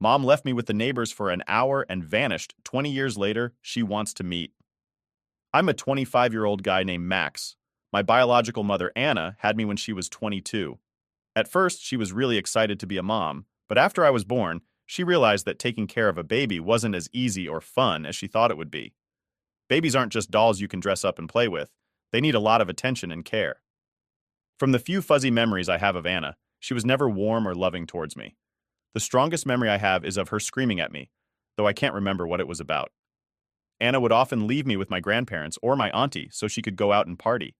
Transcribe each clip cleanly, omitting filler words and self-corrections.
Mom left me with the neighbors for an hour and vanished. 20 years later, she wants to meet. I'm a 25-year-old guy named Max. My biological mother, Anna, had me when she was 22. At first, she was really excited to be a mom, but after I was born, she realized that taking care of a baby wasn't as easy or fun as she thought it would be. Babies aren't just dolls you can dress up and play with. They need a lot of attention and care. From the few fuzzy memories I have of Anna, she was never warm or loving towards me. The strongest memory I have is of her screaming at me, though I can't remember what it was about. Anna would often leave me with my grandparents or my auntie so she could go out and party.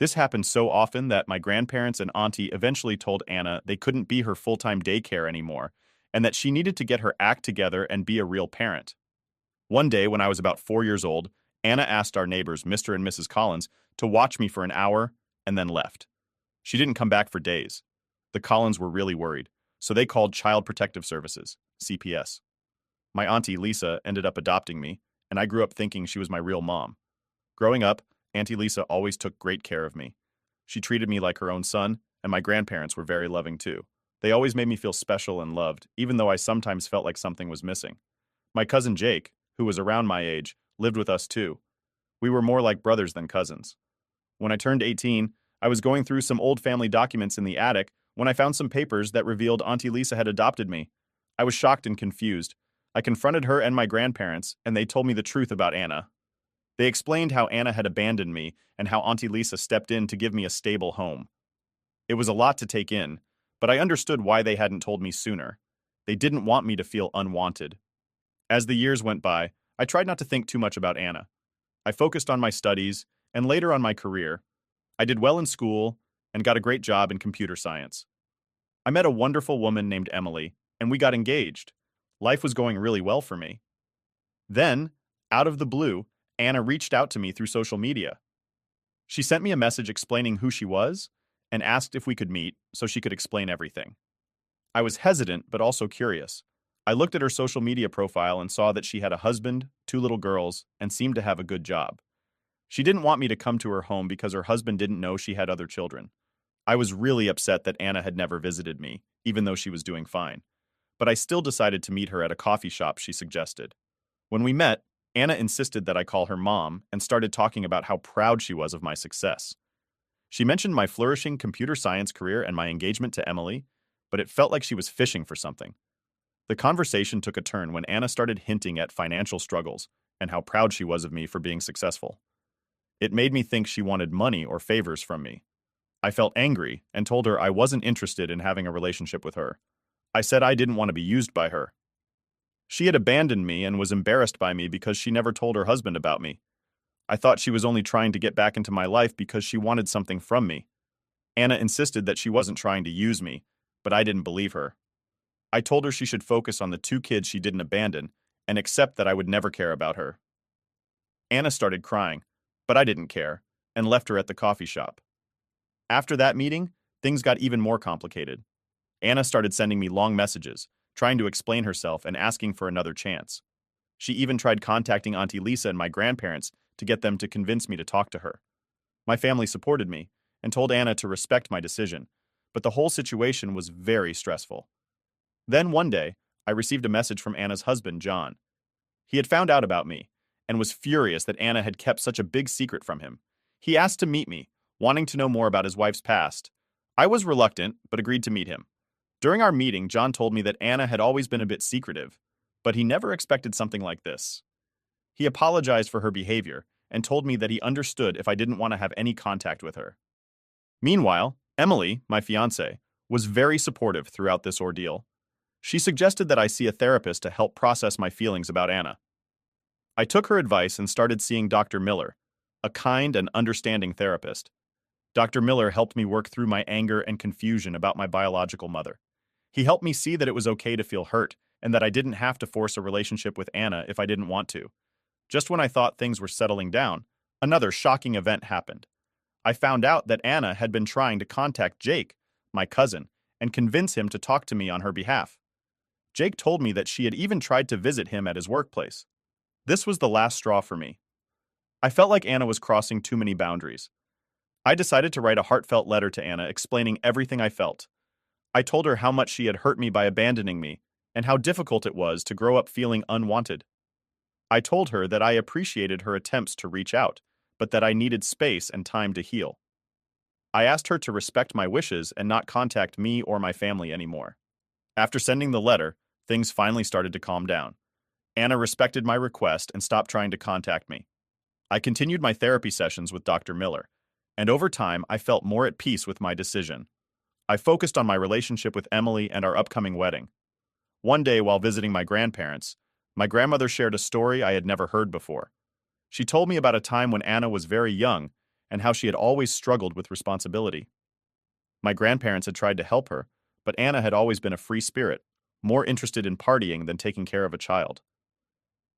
This happened so often that my grandparents and auntie eventually told Anna they couldn't be her full-time daycare anymore and that she needed to get her act together and be a real parent. One day, when I was about 4 years old, Anna asked our neighbors, Mr. and Mrs. Collins, to watch me for an hour and then left. She didn't come back for days. The Collins were really worried, so they called Child Protective Services, CPS. My auntie Lisa ended up adopting me, and I grew up thinking she was my real mom. Growing up, Auntie Lisa always took great care of me. She treated me like her own son, and my grandparents were very loving too. They always made me feel special and loved, even though I sometimes felt like something was missing. My cousin Jake, who was around my age, lived with us too. We were more like brothers than cousins. When I turned 18, I was going through some old family documents in the attic when I found some papers that revealed Auntie Lisa had adopted me. I was shocked and confused. I confronted her and my grandparents, and they told me the truth about Anna. They explained how Anna had abandoned me and how Auntie Lisa stepped in to give me a stable home. It was a lot to take in, but I understood why they hadn't told me sooner. They didn't want me to feel unwanted. As the years went by, I tried not to think too much about Anna. I focused on my studies and later on my career. I did well in school and got a great job in computer science. I met a wonderful woman named Emily, and we got engaged. Life was going really well for me. Then, out of the blue, Anna reached out to me through social media. She sent me a message explaining who she was and asked if we could meet so she could explain everything. I was hesitant but also curious. I looked at her social media profile and saw that she had a husband, 2 little girls, and seemed to have a good job. She didn't want me to come to her home because her husband didn't know she had other children. I was really upset that Anna had never visited me, even though she was doing fine. But I still decided to meet her at a coffee shop she suggested. When we met, Anna insisted that I call her mom and started talking about how proud she was of my success. She mentioned my flourishing computer science career and my engagement to Emily, but it felt like she was fishing for something. The conversation took a turn when Anna started hinting at financial struggles and how proud she was of me for being successful. It made me think she wanted money or favors from me. I felt angry and told her I wasn't interested in having a relationship with her. I said I didn't want to be used by her. She had abandoned me and was embarrassed by me because she never told her husband about me. I thought she was only trying to get back into my life because she wanted something from me. Anna insisted that she wasn't trying to use me, but I didn't believe her. I told her she should focus on the 2 kids she didn't abandon and accept that I would never care about her. Anna started crying, but I didn't care, and left her at the coffee shop. After that meeting, things got even more complicated. Anna started sending me long messages, trying to explain herself and asking for another chance. She even tried contacting Auntie Lisa and my grandparents to get them to convince me to talk to her. My family supported me and told Anna to respect my decision, but the whole situation was very stressful. Then one day, I received a message from Anna's husband, John. He had found out about me and was furious that Anna had kept such a big secret from him. He asked to meet me, wanting to know more about his wife's past. I was reluctant, but agreed to meet him. During our meeting, John told me that Anna had always been a bit secretive, but he never expected something like this. He apologized for her behavior and told me that he understood if I didn't want to have any contact with her. Meanwhile, Emily, my fiancée, was very supportive throughout this ordeal. She suggested that I see a therapist to help process my feelings about Anna. I took her advice and started seeing Dr. Miller, a kind and understanding therapist. Dr. Miller helped me work through my anger and confusion about my biological mother. He helped me see that it was okay to feel hurt and that I didn't have to force a relationship with Anna if I didn't want to. Just when I thought things were settling down, another shocking event happened. I found out that Anna had been trying to contact Jake, my cousin, and convince him to talk to me on her behalf. Jake told me that she had even tried to visit him at his workplace. This was the last straw for me. I felt like Anna was crossing too many boundaries. I decided to write a heartfelt letter to Anna explaining everything I felt. I told her how much she had hurt me by abandoning me and how difficult it was to grow up feeling unwanted. I told her that I appreciated her attempts to reach out, but that I needed space and time to heal. I asked her to respect my wishes and not contact me or my family anymore. After sending the letter, things finally started to calm down. Anna respected my request and stopped trying to contact me. I continued my therapy sessions with Dr. Miller, and over time I felt more at peace with my decision. I focused on my relationship with Emily and our upcoming wedding. One day, while visiting my grandparents, my grandmother shared a story I had never heard before. She told me about a time when Anna was very young and how she had always struggled with responsibility. My grandparents had tried to help her, but Anna had always been a free spirit, more interested in partying than taking care of a child.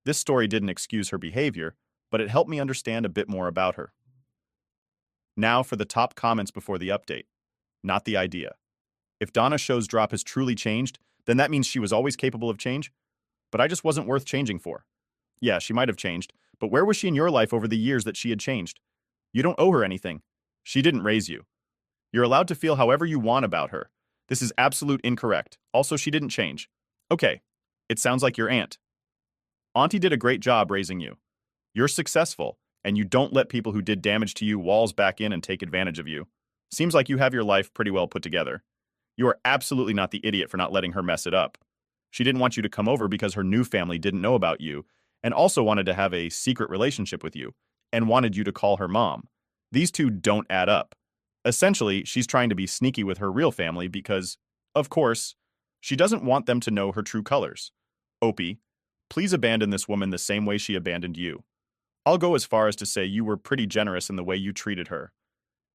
This story didn't excuse her behavior, but it helped me understand a bit more about her. Now for the top comments before the update. Not the idea. If Donna Show's drop has truly changed, then that means she was always capable of change? But I just wasn't worth changing for. Yeah, she might have changed, but where was she in your life over the years that she had changed? You don't owe her anything. She didn't raise you. You're allowed to feel however you want about her. This is absolute incorrect. Also, she didn't change. Okay, it sounds like your aunt. Auntie did a great job raising you. You're successful, and you don't let people who did damage to you walls back in and take advantage of you. Seems like you have your life pretty well put together. You are absolutely not the idiot for not letting her mess it up. She didn't want you to come over because her new family didn't know about you, and also wanted to have a secret relationship with you, and wanted you to call her mom. These two don't add up. Essentially, she's trying to be sneaky with her real family because, of course, she doesn't want them to know her true colors. Opie, please abandon this woman the same way she abandoned you. I'll go as far as to say you were pretty generous in the way you treated her.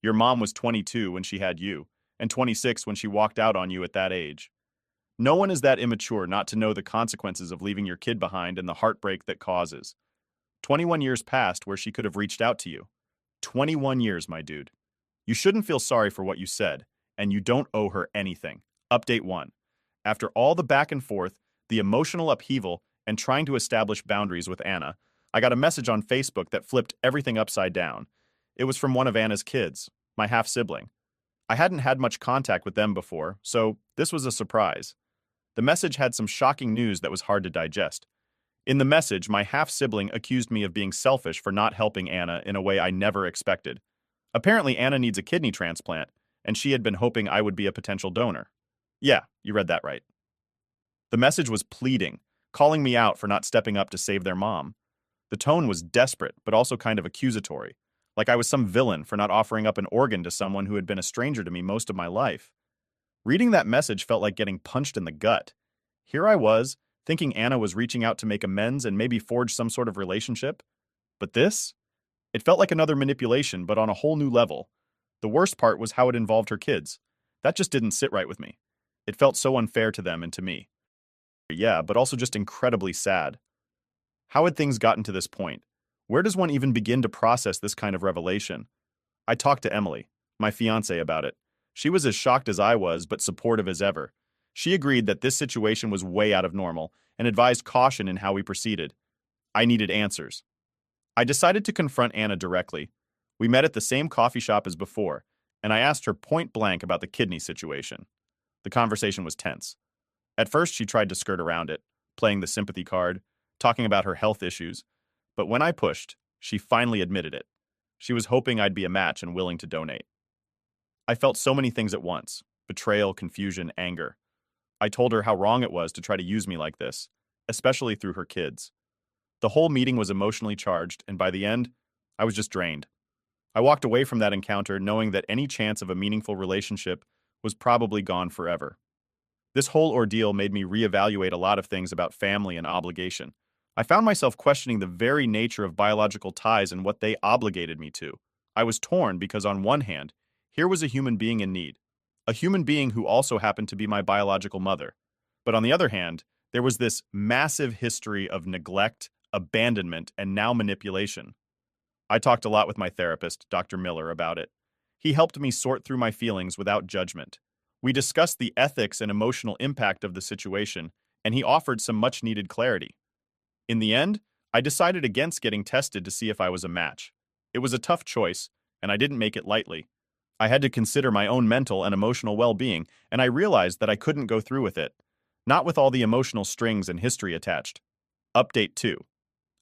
Your mom was 22 when she had you, and 26 when she walked out on you at that age. No one is that immature not to know the consequences of leaving your kid behind and the heartbreak that causes. 21 years passed where she could have reached out to you. 21 years, my dude. You shouldn't feel sorry for what you said, and you don't owe her anything. Update 1. After all the back and forth, the emotional upheaval, and trying to establish boundaries with Anna, I got a message on Facebook that flipped everything upside down. It was from one of Anna's kids, my half-sibling. I hadn't had much contact with them before, so this was a surprise. The message had some shocking news that was hard to digest. In the message, my half-sibling accused me of being selfish for not helping Anna in a way I never expected. Apparently, Anna needs a kidney transplant, and she had been hoping I would be a potential donor. Yeah, you read that right. The message was pleading, calling me out for not stepping up to save their mom. The tone was desperate, but also kind of accusatory, like I was some villain for not offering up an organ to someone who had been a stranger to me most of my life. Reading that message felt like getting punched in the gut. Here I was, thinking Anna was reaching out to make amends and maybe forge some sort of relationship. But this? It felt like another manipulation, but on a whole new level. The worst part was how it involved her kids. That just didn't sit right with me. It felt so unfair to them and to me. Yeah, but also just incredibly sad. How had things gotten to this point? Where does one even begin to process this kind of revelation? I talked to Emily, my fiancée, about it. She was as shocked as I was, but supportive as ever. She agreed that this situation was way out of normal and advised caution in how we proceeded. I needed answers. I decided to confront Anna directly. We met at the same coffee shop as before, and I asked her point blank about the kidney situation. The conversation was tense. At first, she tried to skirt around it, playing the sympathy card, talking about her health issues. But when I pushed, she finally admitted it. She was hoping I'd be a match and willing to donate. I felt so many things at once: betrayal, confusion, anger. I told her how wrong it was to try to use me like this, especially through her kids. The whole meeting was emotionally charged, and by the end, I was just drained. I walked away from that encounter knowing that any chance of a meaningful relationship was probably gone forever. This whole ordeal made me reevaluate a lot of things about family and obligation. I found myself questioning the very nature of biological ties and what they obligated me to. I was torn because on one hand, here was a human being in need, a human being who also happened to be my biological mother. But on the other hand, there was this massive history of neglect, abandonment, and now manipulation. I talked a lot with my therapist, Dr. Miller, about it. He helped me sort through my feelings without judgment. We discussed the ethics and emotional impact of the situation, and he offered some much-needed clarity. In the end, I decided against getting tested to see if I was a match. It was a tough choice, and I didn't make it lightly. I had to consider my own mental and emotional well-being, and I realized that I couldn't go through with it. not with all the emotional strings and history attached. Update 2.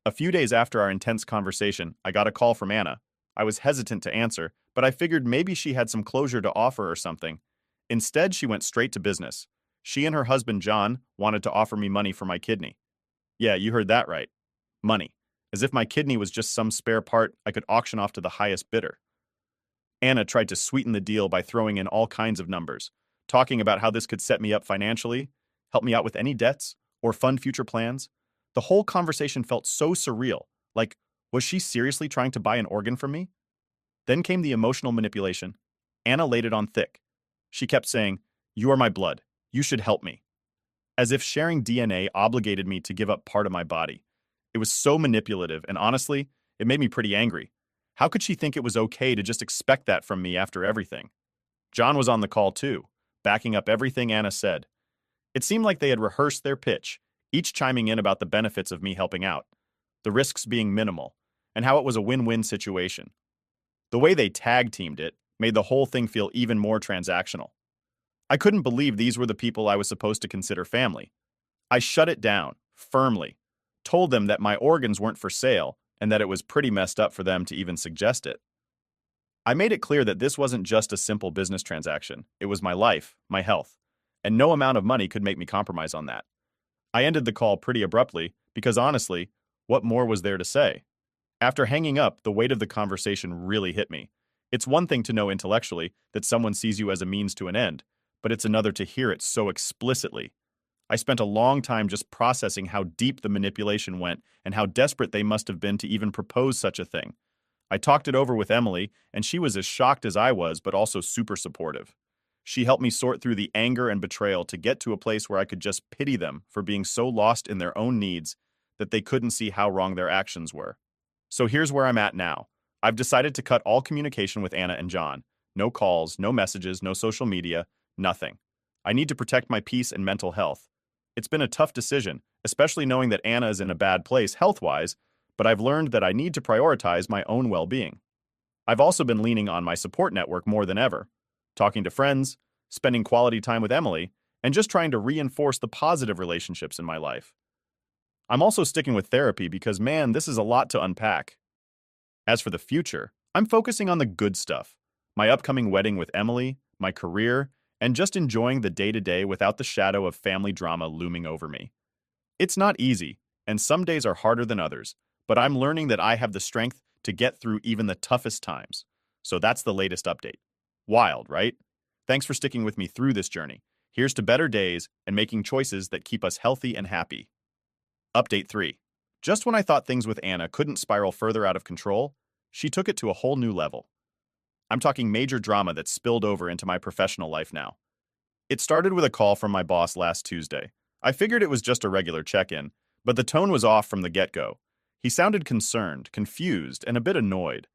A few days after our intense conversation, I got a call from Anna. I was hesitant to answer, but I figured maybe she had some closure to offer or something. Instead, she went straight to business. She and her husband, John, wanted to offer me money for my kidney. Yeah, you heard that right. Money. As if my kidney was just some spare part I could auction off to the highest bidder. Anna tried to sweeten the deal by throwing in all kinds of numbers, talking about how this could set me up financially, help me out with any debts, or fund future plans. The whole conversation felt so surreal, like, was she seriously trying to buy an organ from me? Then came the emotional manipulation. Anna laid it on thick. She kept saying, "You are my blood. You should help me." As if sharing DNA obligated me to give up part of my body. It was so manipulative, and honestly, it made me pretty angry. How could she think it was okay to just expect that from me after everything? John was on the call too, backing up everything Anna said. It seemed like they had rehearsed their pitch, each chiming in about the benefits of me helping out, the risks being minimal, and how it was a win-win situation. The way they tag-teamed it made the whole thing feel even more transactional. I couldn't believe these were the people I was supposed to consider family. I shut it down, firmly, told them that my organs weren't for sale and that it was pretty messed up for them to even suggest it. I made it clear that this wasn't just a simple business transaction. It was my life, my health, and no amount of money could make me compromise on that. I ended the call pretty abruptly because honestly, what more was there to say? After hanging up, the weight of the conversation really hit me. It's one thing to know intellectually that someone sees you as a means to an end, but it's another to hear it so explicitly. I spent a long time just processing how deep the manipulation went and how desperate they must have been to even propose such a thing. I talked it over with Emily, and she was as shocked as I was, but also super supportive. She helped me sort through the anger and betrayal to get to a place where I could just pity them for being so lost in their own needs that they couldn't see how wrong their actions were. So here's where I'm at now. I've decided to cut all communication with Anna and John. No calls, no messages, no social media, nothing. I need to protect my peace and mental health. It's been a tough decision, especially knowing that Anna is in a bad place health-wise, but I've learned that I need to prioritize my own well-being. I've also been leaning on my support network more than ever, talking to friends, spending quality time with Emily, and just trying to reinforce the positive relationships in my life. I'm also sticking with therapy because, man, this is a lot to unpack. As for the future, I'm focusing on the good stuff. My upcoming wedding with Emily, my career, and just enjoying the day-to-day without the shadow of family drama looming over me. It's not easy, and some days are harder than others, but I'm learning that I have the strength to get through even the toughest times. So that's the latest update. Wild, right? Thanks for sticking with me through this journey. Here's to better days and making choices that keep us healthy and happy. Update 3. Just when I thought things with Anna couldn't spiral further out of control, she took it to a whole new level. I'm talking major drama that spilled over into my professional life now. It started with a call from my boss last Tuesday. I figured it was just a regular check-in, but the tone was off from the get-go. He sounded concerned, confused, and a bit annoyed.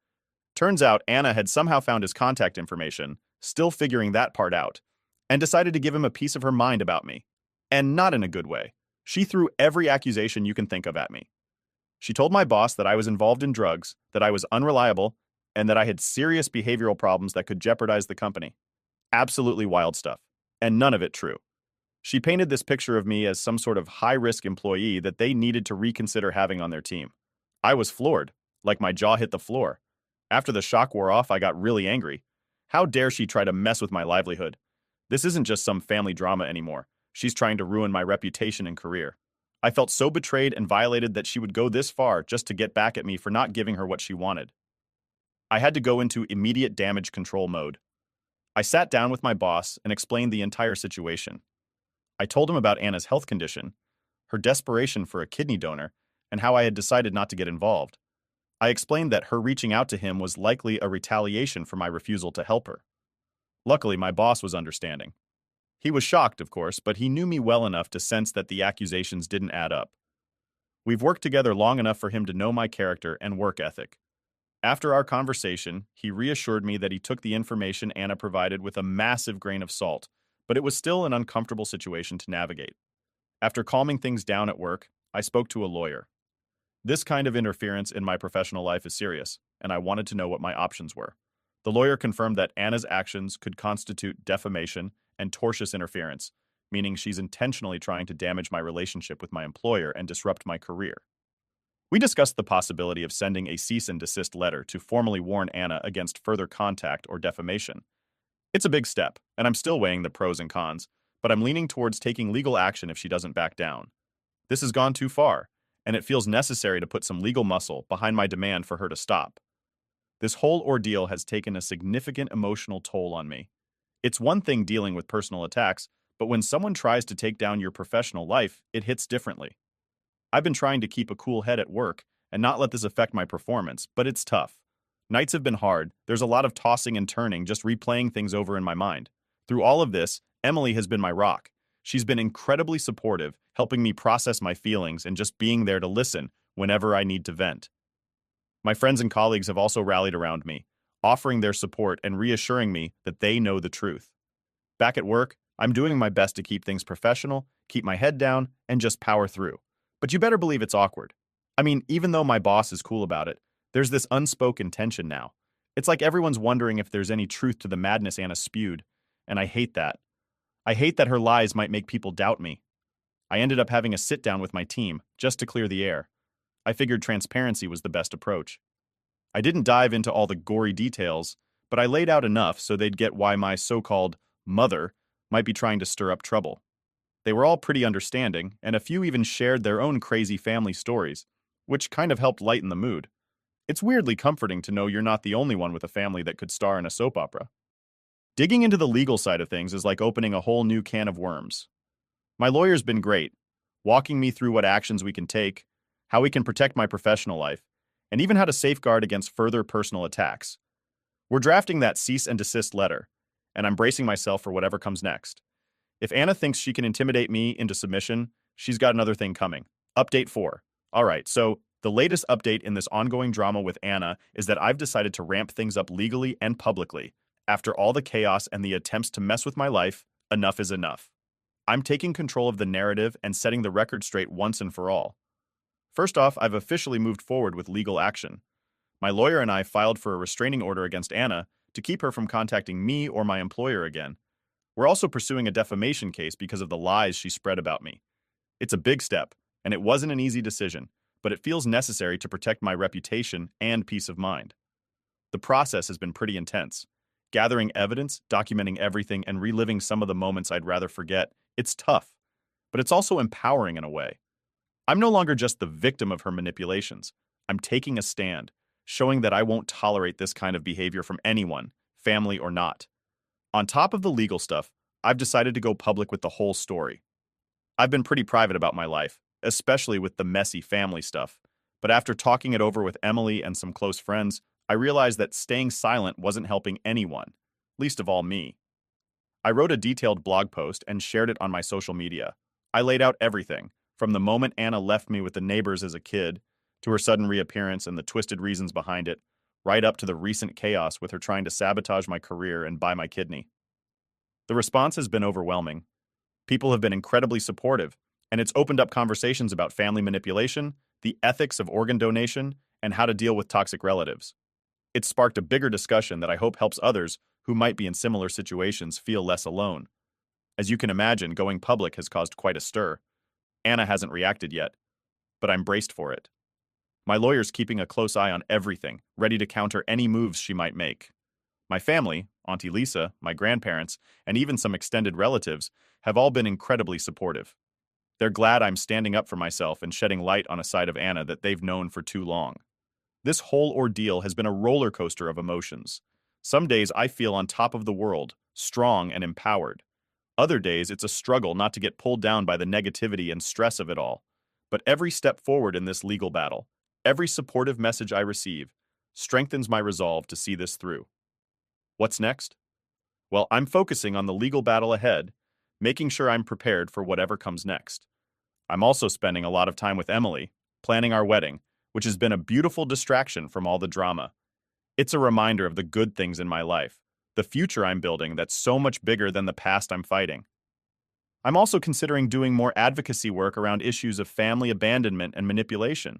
Turns out Anna had somehow found his contact information, still figuring that part out, and decided to give him a piece of her mind about me. And not in a good way. She threw every accusation you can think of at me. She told my boss that I was involved in drugs, that I was unreliable, and that I had serious behavioral problems that could jeopardize the company. Absolutely wild stuff. And none of it true. She painted this picture of me as some sort of high-risk employee that they needed to reconsider having on their team. I was floored, like my jaw hit the floor. After the shock wore off, I got really angry. How dare she try to mess with my livelihood? This isn't just some family drama anymore. She's trying to ruin my reputation and career. I felt so betrayed and violated that she would go this far just to get back at me for not giving her what she wanted. I had to go into immediate damage control mode. I sat down with my boss and explained the entire situation. I told him about Anna's health condition, her desperation for a kidney donor, and how I had decided not to get involved. I explained that her reaching out to him was likely a retaliation for my refusal to help her. Luckily, my boss was understanding. He was shocked, of course, but he knew me well enough to sense that the accusations didn't add up. We've worked together long enough for him to know my character and work ethic. After our conversation, he reassured me that he took the information Anna provided with a massive grain of salt, but it was still an uncomfortable situation to navigate. After calming things down at work, I spoke to a lawyer. This kind of interference in my professional life is serious, and I wanted to know what my options were. The lawyer confirmed that Anna's actions could constitute defamation and tortious interference, meaning she's intentionally trying to damage my relationship with my employer and disrupt my career. We discussed the possibility of sending a cease and desist letter to formally warn Anna against further contact or defamation. It's a big step, and I'm still weighing the pros and cons, but I'm leaning towards taking legal action if she doesn't back down. This has gone too far, and it feels necessary to put some legal muscle behind my demand for her to stop. This whole ordeal has taken a significant emotional toll on me. It's one thing dealing with personal attacks, but when someone tries to take down your professional life, it hits differently. I've been trying to keep a cool head at work and not let this affect my performance, but it's tough. Nights have been hard. There's a lot of tossing and turning, just replaying things over in my mind. Through all of this, Emily has been my rock. She's been incredibly supportive, helping me process my feelings and just being there to listen whenever I need to vent. My friends and colleagues have also rallied around me, offering their support and reassuring me that they know the truth. Back at work, I'm doing my best to keep things professional, keep my head down, and just power through. But you better believe it's awkward. I mean, even though my boss is cool about it, there's this unspoken tension now. It's like everyone's wondering if there's any truth to the madness Anna spewed, and I hate that. I hate that her lies might make people doubt me. I ended up having a sit-down with my team, just to clear the air. I figured transparency was the best approach. I didn't dive into all the gory details, but I laid out enough so they'd get why my so-called mother might be trying to stir up trouble. They were all pretty understanding, and a few even shared their own crazy family stories, which kind of helped lighten the mood. It's weirdly comforting to know you're not the only one with a family that could star in a soap opera. Digging into the legal side of things is like opening a whole new can of worms. My lawyer's been great, walking me through what actions we can take, how we can protect my professional life, and even how to safeguard against further personal attacks. We're drafting that cease and desist letter, and I'm bracing myself for whatever comes next. If Anna thinks she can intimidate me into submission, she's got another thing coming. Update 4. Alright, so the latest update in this ongoing drama with Anna is that I've decided to ramp things up legally and publicly. After all the chaos and the attempts to mess with my life, enough is enough. I'm taking control of the narrative and setting the record straight once and for all. First off, I've officially moved forward with legal action. My lawyer and I filed for a restraining order against Anna to keep her from contacting me or my employer again. We're also pursuing a defamation case because of the lies she spread about me. It's a big step, and it wasn't an easy decision, but it feels necessary to protect my reputation and peace of mind. The process has been pretty intense. Gathering evidence, documenting everything, and reliving some of the moments I'd rather forget, it's tough, but it's also empowering in a way. I'm no longer just the victim of her manipulations. I'm taking a stand, showing that I won't tolerate this kind of behavior from anyone, family or not. On top of the legal stuff, I've decided to go public with the whole story. I've been pretty private about my life, especially with the messy family stuff, but after talking it over with Emily and some close friends, I realized that staying silent wasn't helping anyone, least of all me. I wrote a detailed blog post and shared it on my social media. I laid out everything, from the moment Anna left me with the neighbors as a kid, to her sudden reappearance and the twisted reasons behind it, right up to the recent chaos with her trying to sabotage my career and buy my kidney. The response has been overwhelming. People have been incredibly supportive, and it's opened up conversations about family manipulation, the ethics of organ donation, and how to deal with toxic relatives. It's sparked a bigger discussion that I hope helps others who might be in similar situations feel less alone. As you can imagine, going public has caused quite a stir. Anna hasn't reacted yet, but I'm braced for it. My lawyer's keeping a close eye on everything, ready to counter any moves she might make. My family, Auntie Lisa, my grandparents, and even some extended relatives have all been incredibly supportive. They're glad I'm standing up for myself and shedding light on a side of Anna that they've known for too long. This whole ordeal has been a roller coaster of emotions. Some days I feel on top of the world, strong and empowered. Other days it's a struggle not to get pulled down by the negativity and stress of it all. But every step forward in this legal battle, every supportive message I receive, strengthens my resolve to see this through. What's next? Well, I'm focusing on the legal battle ahead, making sure I'm prepared for whatever comes next. I'm also spending a lot of time with Emily, planning our wedding, which has been a beautiful distraction from all the drama. It's a reminder of the good things in my life, the future I'm building that's so much bigger than the past I'm fighting. I'm also considering doing more advocacy work around issues of family abandonment and manipulation.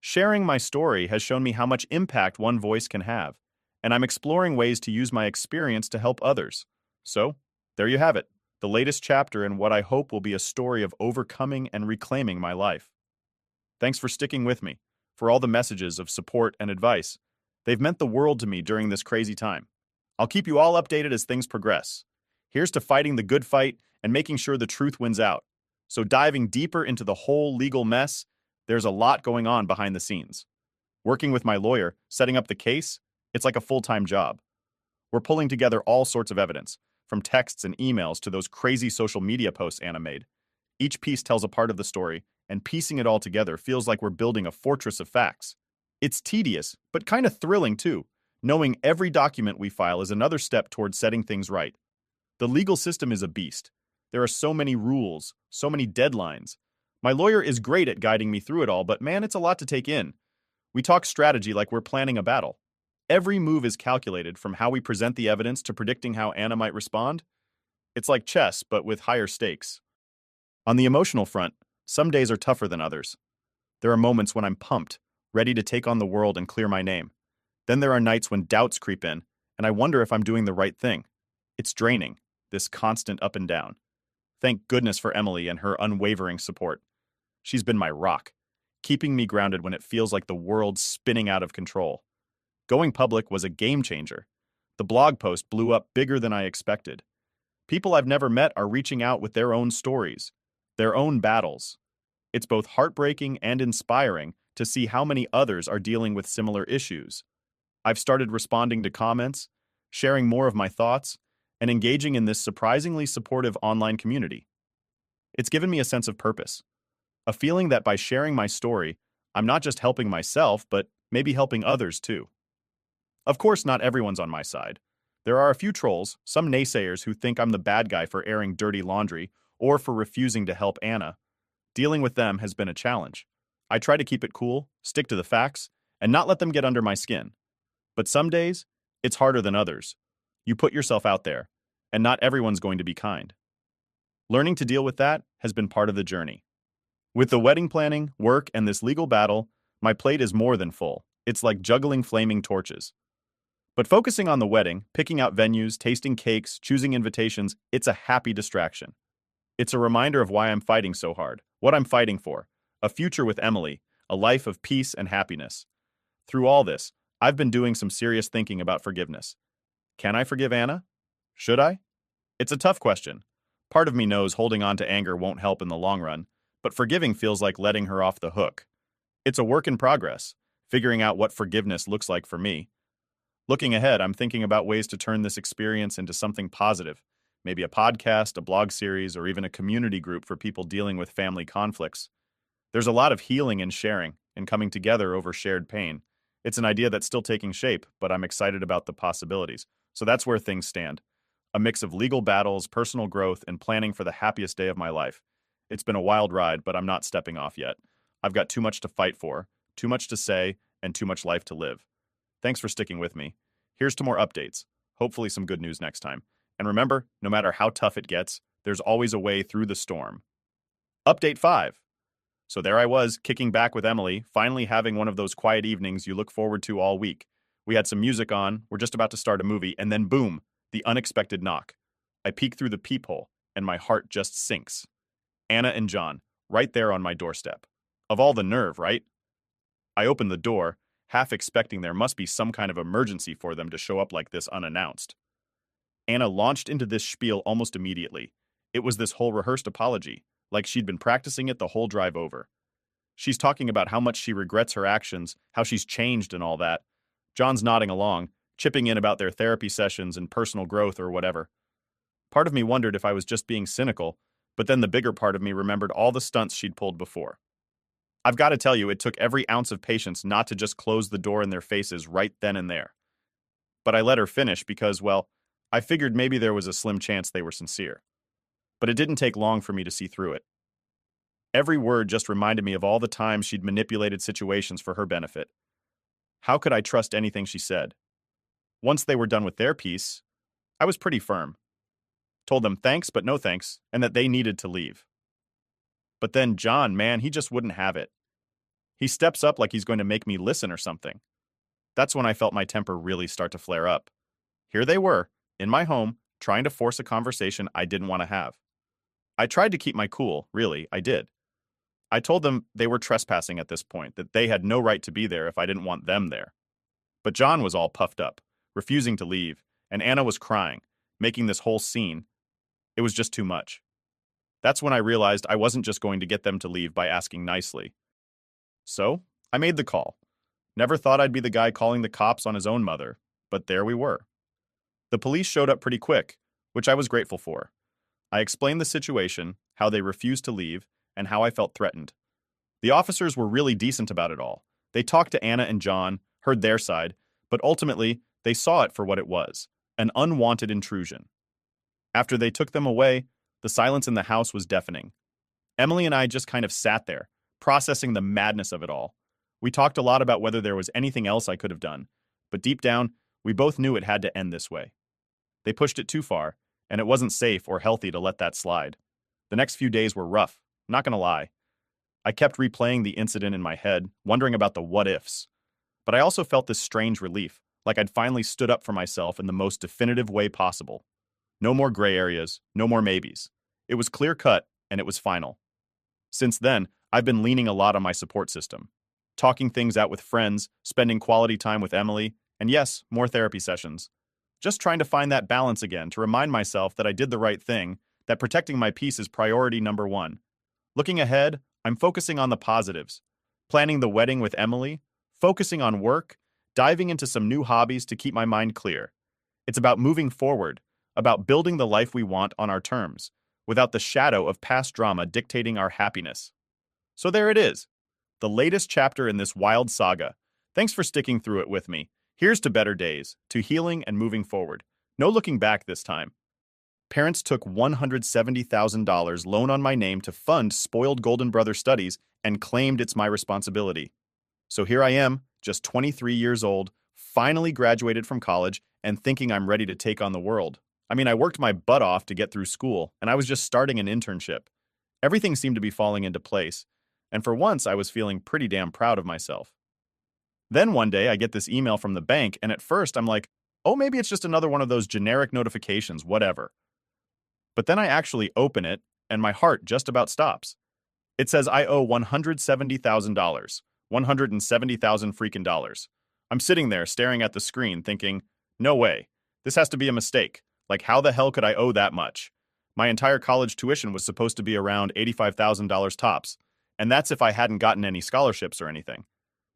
Sharing my story has shown me how much impact one voice can have, and I'm exploring ways to use my experience to help others. So, there you have it. the latest chapter in what I hope will be a story of overcoming and reclaiming my life. Thanks for sticking with me, for all the messages of support and advice. They've meant the world to me during this crazy time. I'll keep you all updated as things progress. Here's to fighting the good fight and making sure the truth wins out. So, diving deeper into the whole legal mess, there's a lot going on behind the scenes. Working with my lawyer, setting up the case, it's like a full-time job. We're pulling together all sorts of evidence, from texts and emails to those crazy social media posts Anna made. Each piece tells a part of the story, and piecing it all together feels like we're building a fortress of facts. It's tedious, but kind of thrilling too, knowing every document we file is another step towards setting things right. The legal system is a beast. There are so many rules, so many deadlines. My lawyer is great at guiding me through it all, but man, it's a lot to take in. We talk strategy like we're planning a battle. Every move is calculated, from how we present the evidence to predicting how Anna might respond. It's like chess, but with higher stakes. On the emotional front, some days are tougher than others. There are moments when I'm pumped, ready to take on the world and clear my name. Then there are nights when doubts creep in, and I wonder if I'm doing the right thing. It's draining, this constant up and down. Thank goodness for Emily and her unwavering support. She's been my rock, keeping me grounded when it feels like the world's spinning out of control. Going public was a game changer. The blog post blew up bigger than I expected. People I've never met are reaching out with their own stories, their own battles. It's both heartbreaking and inspiring to see how many others are dealing with similar issues. I've started responding to comments, sharing more of my thoughts, and engaging in this surprisingly supportive online community. It's given me a sense of purpose, a feeling that by sharing my story, I'm not just helping myself, but maybe helping others too. Of course, not everyone's on my side. There are a few trolls, some naysayers who think I'm the bad guy for airing dirty laundry or for refusing to help Anna. Dealing with them has been a challenge. I try to keep it cool, stick to the facts, and not let them get under my skin. But some days, it's harder than others. You put yourself out there, and not everyone's going to be kind. Learning to deal with that has been part of the journey. With the wedding planning, work, and this legal battle, my plate is more than full. It's like juggling flaming torches. But focusing on the wedding, picking out venues, tasting cakes, choosing invitations, it's a happy distraction. It's a reminder of why I'm fighting so hard, what I'm fighting for, a future with Emily, a life of peace and happiness. Through all this, I've been doing some serious thinking about forgiveness. Can I forgive Anna? Should I? It's a tough question. Part of me knows holding on to anger won't help in the long run, but forgiving feels like letting her off the hook. It's a work in progress, figuring out what forgiveness looks like for me. Looking ahead, I'm thinking about ways to turn this experience into something positive, maybe a podcast, a blog series, or even a community group for people dealing with family conflicts. There's a lot of healing and sharing, and coming together over shared pain. It's an idea that's still taking shape, but I'm excited about the possibilities. So that's where things stand. A mix of legal battles, personal growth, and planning for the happiest day of my life. It's been a wild ride, but I'm not stepping off yet. I've got too much to fight for, too much to say, and too much life to live. Thanks for sticking with me. Here's to more updates. Hopefully some good news next time. And remember, no matter how tough it gets, there's always a way through the storm. Update 5. So there I was, kicking back with Emily, finally having one of those quiet evenings you look forward to all week. We had some music on, we're just about to start a movie, and then boom, the unexpected knock. I peek through the peephole, and my heart just sinks. Anna and John, right there on my doorstep. Of all the nerve, right? I open the door, half expecting there must be some kind of emergency for them to show up like this unannounced. Anna launched into this spiel almost immediately. It was this whole rehearsed apology, like she'd been practicing it the whole drive over. She's talking about how much she regrets her actions, how she's changed and all that. John's nodding along, chipping in about their therapy sessions and personal growth or whatever. Part of me wondered if I was just being cynical, but then the bigger part of me remembered all the stunts she'd pulled before. I've got to tell you, it took every ounce of patience not to just close the door in their faces right then and there. But I let her finish because, well, I figured maybe there was a slim chance they were sincere. But it didn't take long for me to see through it. Every word just reminded me of all the times she'd manipulated situations for her benefit. How could I trust anything she said? Once they were done with their piece, I was pretty firm. Told them thanks but no thanks, and that they needed to leave. But then John, man, he just wouldn't have it. He steps up like he's going to make me listen or something. That's when I felt my temper really start to flare up. Here they were, in my home, trying to force a conversation I didn't want to have. I tried to keep my cool, really, I did. I told them they were trespassing at this point, that they had no right to be there if I didn't want them there. But John was all puffed up, refusing to leave, and Anna was crying, making this whole scene. It was just too much. That's when I realized I wasn't just going to get them to leave by asking nicely. So, I made the call. Never thought I'd be the guy calling the cops on his own mother, but there we were. The police showed up pretty quick, which I was grateful for. I explained the situation, how they refused to leave, and how I felt threatened. The officers were really decent about it all. They talked to Anna and John, heard their side, but ultimately, they saw it for what it was, an unwanted intrusion. After they took them away, the silence in the house was deafening. Emily and I just kind of sat there, processing the madness of it all. We talked a lot about whether there was anything else I could have done, but deep down, we both knew it had to end this way. They pushed it too far, and it wasn't safe or healthy to let that slide. The next few days were rough, not gonna lie. I kept replaying the incident in my head, wondering about the what-ifs. But I also felt this strange relief, like I'd finally stood up for myself in the most definitive way possible. No more gray areas, no more maybes. It was clear-cut, and it was final. Since then, I've been leaning a lot on my support system. Talking things out with friends, spending quality time with Emily, and yes, more therapy sessions. Just trying to find that balance again to remind myself that I did the right thing, that protecting my peace is priority number one. Looking ahead, I'm focusing on the positives. Planning the wedding with Emily, focusing on work, diving into some new hobbies to keep my mind clear. It's about moving forward, about building the life we want on our terms, without the shadow of past drama dictating our happiness. So there it is, the latest chapter in this wild saga. Thanks for sticking through it with me. Here's to better days, to healing and moving forward. No looking back this time. Parents took $170,000 loan on my name to fund spoiled Golden Brother studies and claimed it's my responsibility. So here I am, just 23 years old, finally graduated from college and thinking I'm ready to take on the world. I mean, I worked my butt off to get through school, and I was just starting an internship. Everything seemed to be falling into place, and for once I was feeling pretty damn proud of myself. Then one day I get this email from the bank, and at first I'm like, oh, maybe it's just another one of those generic notifications, whatever. But then I actually open it, and my heart just about stops. It says I owe $170,000. 170,000 freaking dollars. I'm sitting there staring at the screen thinking, no way. This has to be a mistake. Like, how the hell could I owe that much? My entire college tuition was supposed to be around $85,000 tops, and that's if I hadn't gotten any scholarships or anything.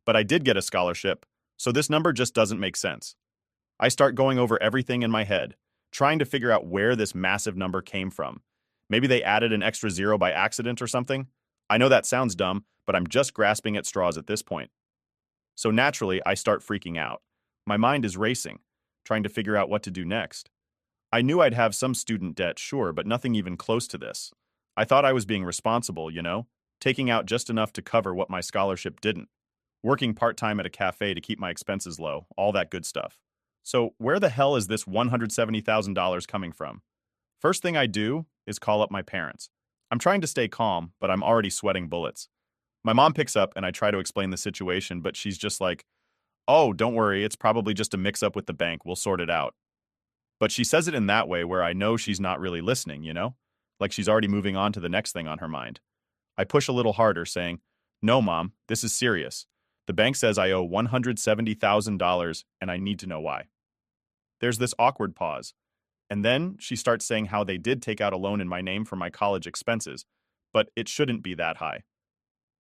But I did get a scholarship, so this number just doesn't make sense. I start going over everything in my head, trying to figure out where this massive number came from. Maybe they added an extra zero by accident or something? I know that sounds dumb, but I'm just grasping at straws at this point. So naturally, I start freaking out. My mind is racing, trying to figure out what to do next. I knew I'd have some student debt, sure, but nothing even close to this. I thought I was being responsible, taking out just enough to cover what my scholarship didn't. Working part-time at a cafe to keep my expenses low, all that good stuff. So where the hell is this $170,000 coming from? First thing I do is call up my parents. I'm trying to stay calm, but I'm already sweating bullets. My mom picks up and I try to explain the situation, but she's just like, oh, don't worry, it's probably just a mix-up with the bank, we'll sort it out. But she says it in that way where I know she's not really listening, Like she's already moving on to the next thing on her mind. I push a little harder, saying, no, Mom, this is serious. The bank says I owe $170,000 and I need to know why. There's this awkward pause. And then she starts saying how they did take out a loan in my name for my college expenses, but it shouldn't be that high.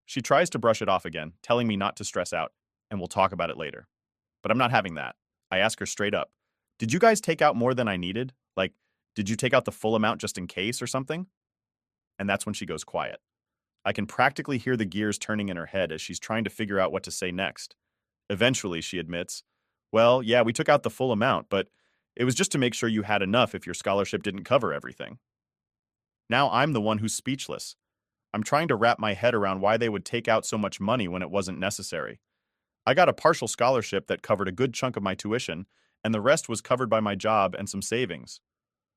She tries to brush it off again, telling me not to stress out, and we'll talk about it later. But I'm not having that. I ask her straight up, did you guys take out more than I needed? Like, did you take out the full amount just in case or something? And that's when she goes quiet. I can practically hear the gears turning in her head as she's trying to figure out what to say next. Eventually, she admits, well, yeah, we took out the full amount, but it was just to make sure you had enough if your scholarship didn't cover everything. Now I'm the one who's speechless. I'm trying to wrap my head around why they would take out so much money when it wasn't necessary. I got a partial scholarship that covered a good chunk of my tuition, and the rest was covered by my job and some savings.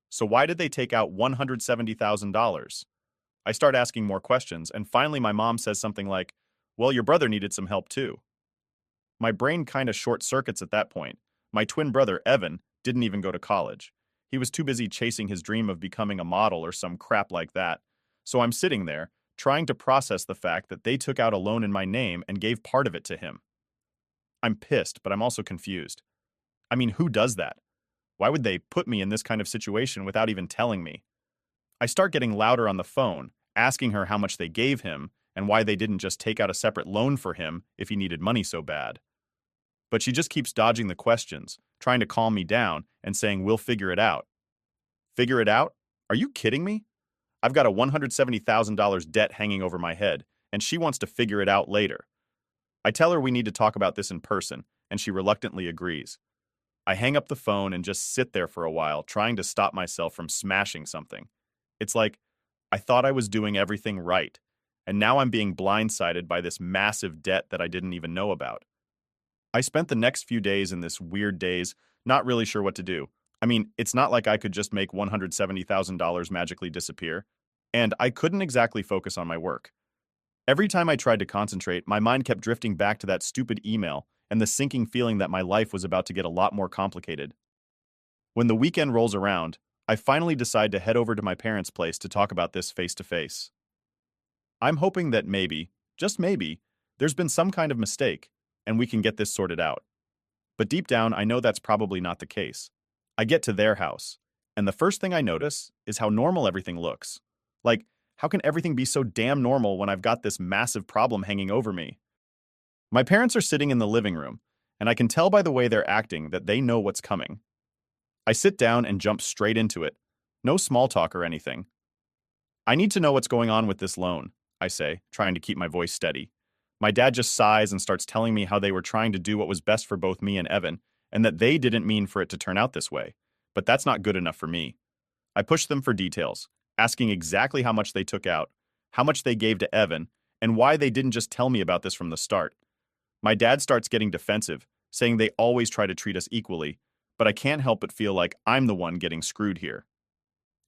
So why did they take out $170,000? I start asking more questions, and finally my mom says something like, well, your brother needed some help too. My brain kind of short circuits at that point. My twin brother, Evan, didn't even go to college. He was too busy chasing his dream of becoming a model or some crap like that. So I'm sitting there, trying to process the fact that they took out a loan in my name and gave part of it to him. I'm pissed, but I'm also confused. I mean, who does that? Why would they put me in this kind of situation without even telling me? I start getting louder on the phone, asking her how much they gave him and why they didn't just take out a separate loan for him if he needed money so bad. But she just keeps dodging the questions, trying to calm me down and saying, "We'll figure it out." Figure it out? Are you kidding me? I've got a $170,000 debt hanging over my head, and she wants to figure it out later. I tell her we need to talk about this in person, and she reluctantly agrees. I hang up the phone and just sit there for a while, trying to stop myself from smashing something. It's like, I thought I was doing everything right, and now I'm being blindsided by this massive debt that I didn't even know about. I spent the next few days in this weird daze, not really sure what to do. I mean, it's not like I could just make $170,000 magically disappear, and I couldn't exactly focus on my work. Every time I tried to concentrate, my mind kept drifting back to that stupid email and the sinking feeling that my life was about to get a lot more complicated. When the weekend rolls around, I finally decide to head over to my parents' place to talk about this face to face. I'm hoping that maybe, just maybe, there's been some kind of mistake, and we can get this sorted out. But deep down, I know that's probably not the case. I get to their house, and the first thing I notice is how normal everything looks. Like, how can everything be so damn normal when I've got this massive problem hanging over me? My parents are sitting in the living room, and I can tell by the way they're acting that they know what's coming. I sit down and jump straight into it. No small talk or anything. "I need to know what's going on with this loan," I say, trying to keep my voice steady. My dad just sighs and starts telling me how they were trying to do what was best for both me and Evan, and that they didn't mean for it to turn out this way. But that's not good enough for me. I push them for details, asking exactly how much they took out, how much they gave to Evan, and why they didn't just tell me about this from the start. My dad starts getting defensive, saying they always try to treat us equally, but I can't help but feel like I'm the one getting screwed here.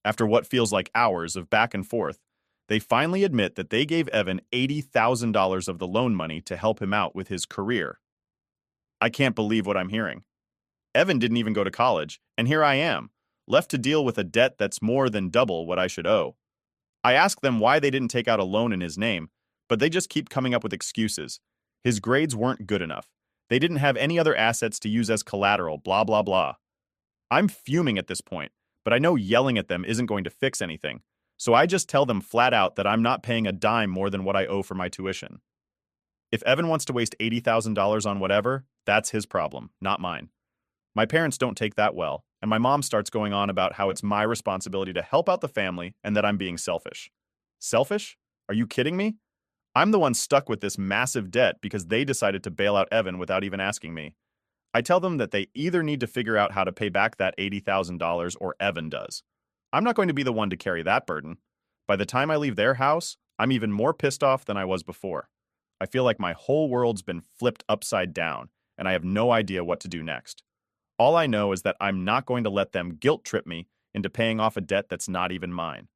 After what feels like hours of back and forth, they finally admit that they gave Evan $80,000 of the loan money to help him out with his career. I can't believe what I'm hearing. Evan didn't even go to college, and here I am, left to deal with a debt that's more than double what I should owe. I ask them why they didn't take out a loan in his name, but they just keep coming up with excuses. His grades weren't good enough. They didn't have any other assets to use as collateral, blah, blah, blah. I'm fuming at this point, but I know yelling at them isn't going to fix anything, so I just tell them flat out that I'm not paying a dime more than what I owe for my tuition. If Evan wants to waste $80,000 on whatever, that's his problem, not mine. My parents don't take that well, and my mom starts going on about how it's my responsibility to help out the family and that I'm being selfish. Selfish? Are you kidding me? I'm the one stuck with this massive debt because they decided to bail out Evan without even asking me. I tell them that they either need to figure out how to pay back that $80,000 or Evan does. I'm not going to be the one to carry that burden. By the time I leave their house, I'm even more pissed off than I was before. I feel like my whole world's been flipped upside down, and I have no idea what to do next. All I know is that I'm not going to let them guilt trip me into paying off a debt that's not even mine.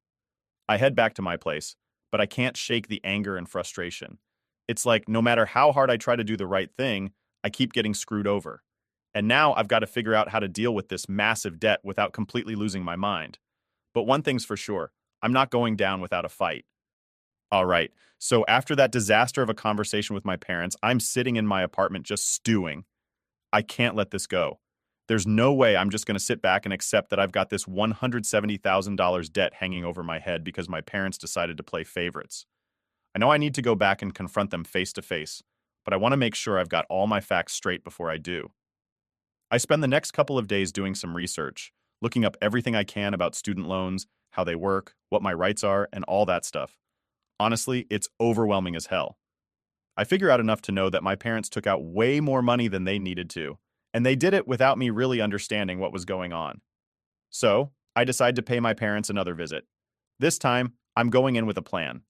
I head back to my place, but I can't shake the anger and frustration. It's like no matter how hard I try to do the right thing, I keep getting screwed over. And now I've got to figure out how to deal with this massive debt without completely losing my mind. But one thing's for sure, I'm not going down without a fight. All right, so after that disaster of a conversation with my parents, I'm sitting in my apartment just stewing. I can't let this go. There's no way I'm just going to sit back and accept that I've got this $170,000 debt hanging over my head because my parents decided to play favorites. I know I need to go back and confront them face to face, but I want to make sure I've got all my facts straight before I do. I spend the next couple of days doing some research, looking up everything I can about student loans, how they work, what my rights are, and all that stuff. Honestly, it's overwhelming as hell. I figure out enough to know that my parents took out way more money than they needed to, and they did it without me really understanding what was going on. So, I decide to pay my parents another visit. This time, I'm going in with a plan.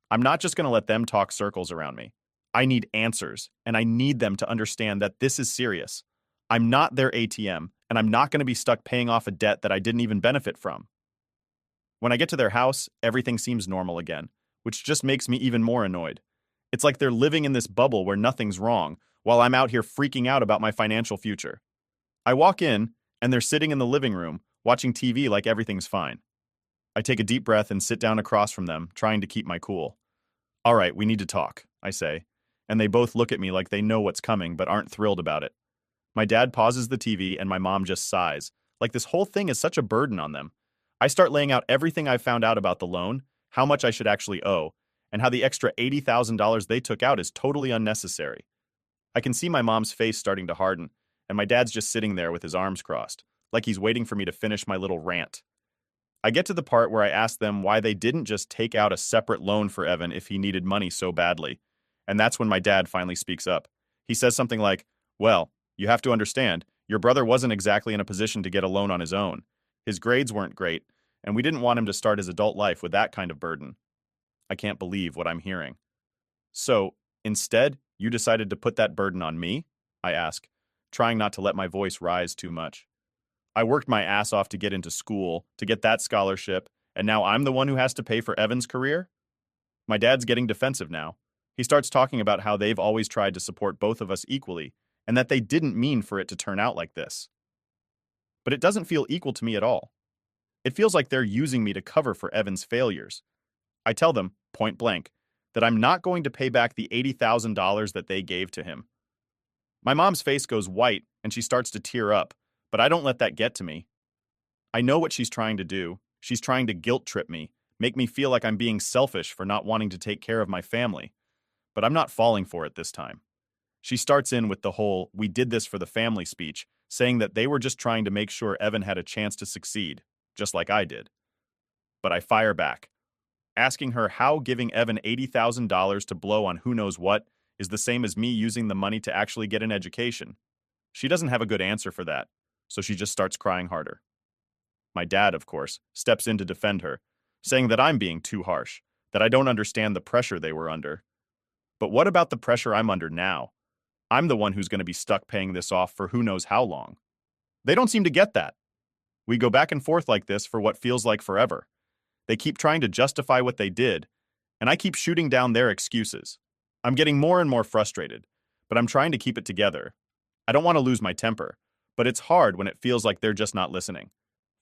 I'm not just going to let them talk circles around me. I need answers, and I need them to understand that this is serious. I'm not their ATM, and I'm not going to be stuck paying off a debt that I didn't even benefit from. When I get to their house, everything seems normal again, which just makes me even more annoyed. It's like they're living in this bubble where nothing's wrong, while I'm out here freaking out about my financial future. I walk in, and they're sitting in the living room, watching TV like everything's fine. I take a deep breath and sit down across from them, trying to keep my cool. All right, we need to talk, I say, and they both look at me like they know what's coming but aren't thrilled about it. My dad pauses the TV and my mom just sighs, like this whole thing is such a burden on them. I start laying out everything I've found out about the loan, how much I should actually owe, and how the extra $80,000 they took out is totally unnecessary. I can see my mom's face starting to harden, and my dad's just sitting there with his arms crossed, like he's waiting for me to finish my little rant. I get to the part where I ask them why they didn't just take out a separate loan for Evan if he needed money so badly. And that's when my dad finally speaks up. He says something like, "Well, you have to understand, your brother wasn't exactly in a position to get a loan on his own. His grades weren't great, and we didn't want him to start his adult life with that kind of burden." I can't believe what I'm hearing. "So, instead, you decided to put that burden on me?" I ask, trying not to let my voice rise too much. I worked my ass off to get into school, to get that scholarship, and now I'm the one who has to pay for Evan's career? My dad's getting defensive now. He starts talking about how they've always tried to support both of us equally, and that they didn't mean for it to turn out like this. But it doesn't feel equal to me at all. It feels like they're using me to cover for Evan's failures. I tell them, point blank, that I'm not going to pay back the $80,000 that they gave to him. My mom's face goes white and she starts to tear up, but I don't let that get to me. I know what she's trying to do. She's trying to guilt trip me, make me feel like I'm being selfish for not wanting to take care of my family. But I'm not falling for it this time. She starts in with the whole "we did this for the family" speech, saying that they were just trying to make sure Evan had a chance to succeed, just like I did. But I fire back, asking her how giving Evan $80,000 to blow on who knows what is the same as me using the money to actually get an education. She doesn't have a good answer for that, so she just starts crying harder. My dad, of course, steps in to defend her, saying that I'm being too harsh, that I don't understand the pressure they were under. But what about the pressure I'm under now? I'm the one who's going to be stuck paying this off for who knows how long. They don't seem to get that. We go back and forth like this for what feels like forever. They keep trying to justify what they did, and I keep shooting down their excuses. I'm getting more and more frustrated, but I'm trying to keep it together. I don't want to lose my temper, but it's hard when it feels like they're just not listening.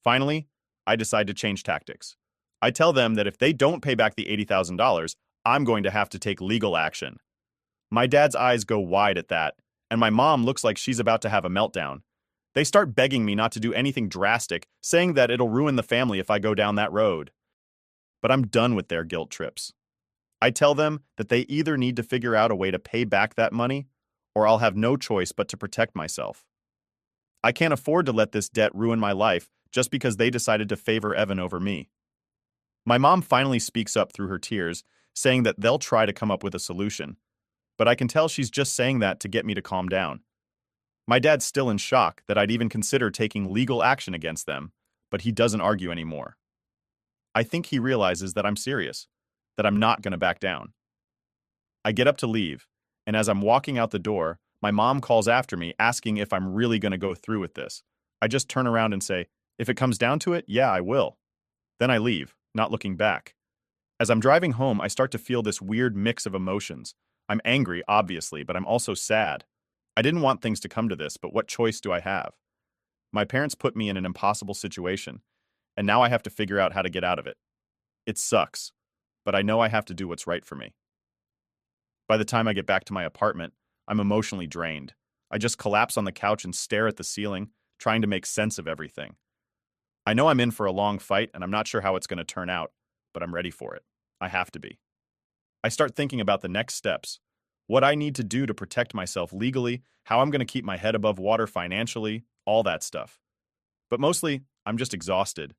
Finally, I decide to change tactics. I tell them that if they don't pay back the $80,000, I'm going to have to take legal action. My dad's eyes go wide at that, and my mom looks like she's about to have a meltdown. They start begging me not to do anything drastic, saying that it'll ruin the family if I go down that road. But I'm done with their guilt trips. I tell them that they either need to figure out a way to pay back that money, or I'll have no choice but to protect myself. I can't afford to let this debt ruin my life just because they decided to favor Evan over me. My mom finally speaks up through her tears, saying that they'll try to come up with a solution. But I can tell she's just saying that to get me to calm down. My dad's still in shock that I'd even consider taking legal action against them, but he doesn't argue anymore. I think he realizes that I'm serious, that I'm not going to back down. I get up to leave, and as I'm walking out the door, my mom calls after me asking if I'm really going to go through with this. I just turn around and say, "If it comes down to it, yeah, I will." Then I leave, not looking back. As I'm driving home, I start to feel this weird mix of emotions. I'm angry, obviously, but I'm also sad. I didn't want things to come to this, but what choice do I have? My parents put me in an impossible situation, and now I have to figure out how to get out of it. It sucks, but I know I have to do what's right for me. By the time I get back to my apartment, I'm emotionally drained. I just collapse on the couch and stare at the ceiling, trying to make sense of everything. I know I'm in for a long fight, and I'm not sure how it's going to turn out, but I'm ready for it. I have to be. I start thinking about the next steps, what I need to do to protect myself legally, how I'm going to keep my head above water financially, all that stuff. But mostly, I'm just exhausted.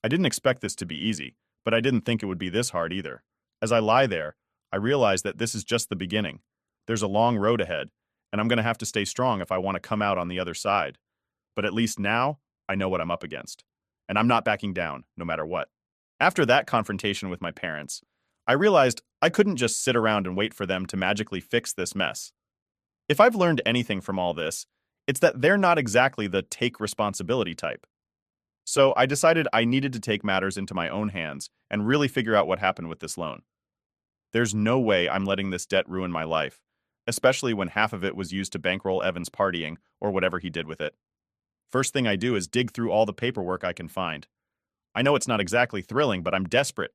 I didn't expect this to be easy, but I didn't think it would be this hard either. As I lie there, I realize that this is just the beginning. There's a long road ahead, and I'm going to have to stay strong if I want to come out on the other side. But at least now, I know what I'm up against. And I'm not backing down, no matter what. After that confrontation with my parents, I realized I couldn't just sit around and wait for them to magically fix this mess. If I've learned anything from all this, it's that they're not exactly the take responsibility type. So I decided I needed to take matters into my own hands and really figure out what happened with this loan. There's no way I'm letting this debt ruin my life, especially when half of it was used to bankroll Evan's partying or whatever he did with it. First thing I do is dig through all the paperwork I can find. I know it's not exactly thrilling, but I'm desperate.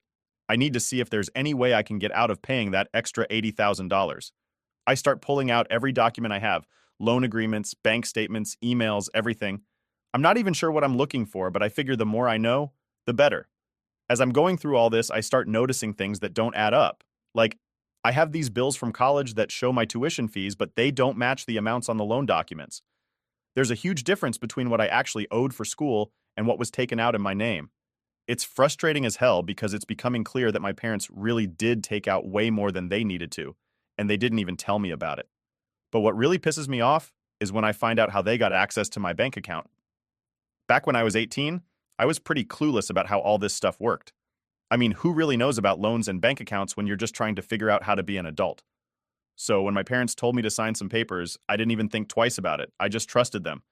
I need to see if there's any way I can get out of paying that extra $80,000. I start pulling out every document I have: loan agreements, bank statements, emails, everything. I'm not even sure what I'm looking for, but I figure the more I know, the better. As I'm going through all this, I start noticing things that don't add up. Like, I have these bills from college that show my tuition fees, but they don't match the amounts on the loan documents. There's a huge difference between what I actually owed for school and what was taken out in my name. It's frustrating as hell because it's becoming clear that my parents really did take out way more than they needed to, and they didn't even tell me about it. But what really pisses me off is when I find out how they got access to my bank account. Back when I was 18, I was pretty clueless about how all this stuff worked. I mean, who really knows about loans and bank accounts when you're just trying to figure out how to be an adult? So when my parents told me to sign some papers, I didn't even think twice about it. I just trusted them.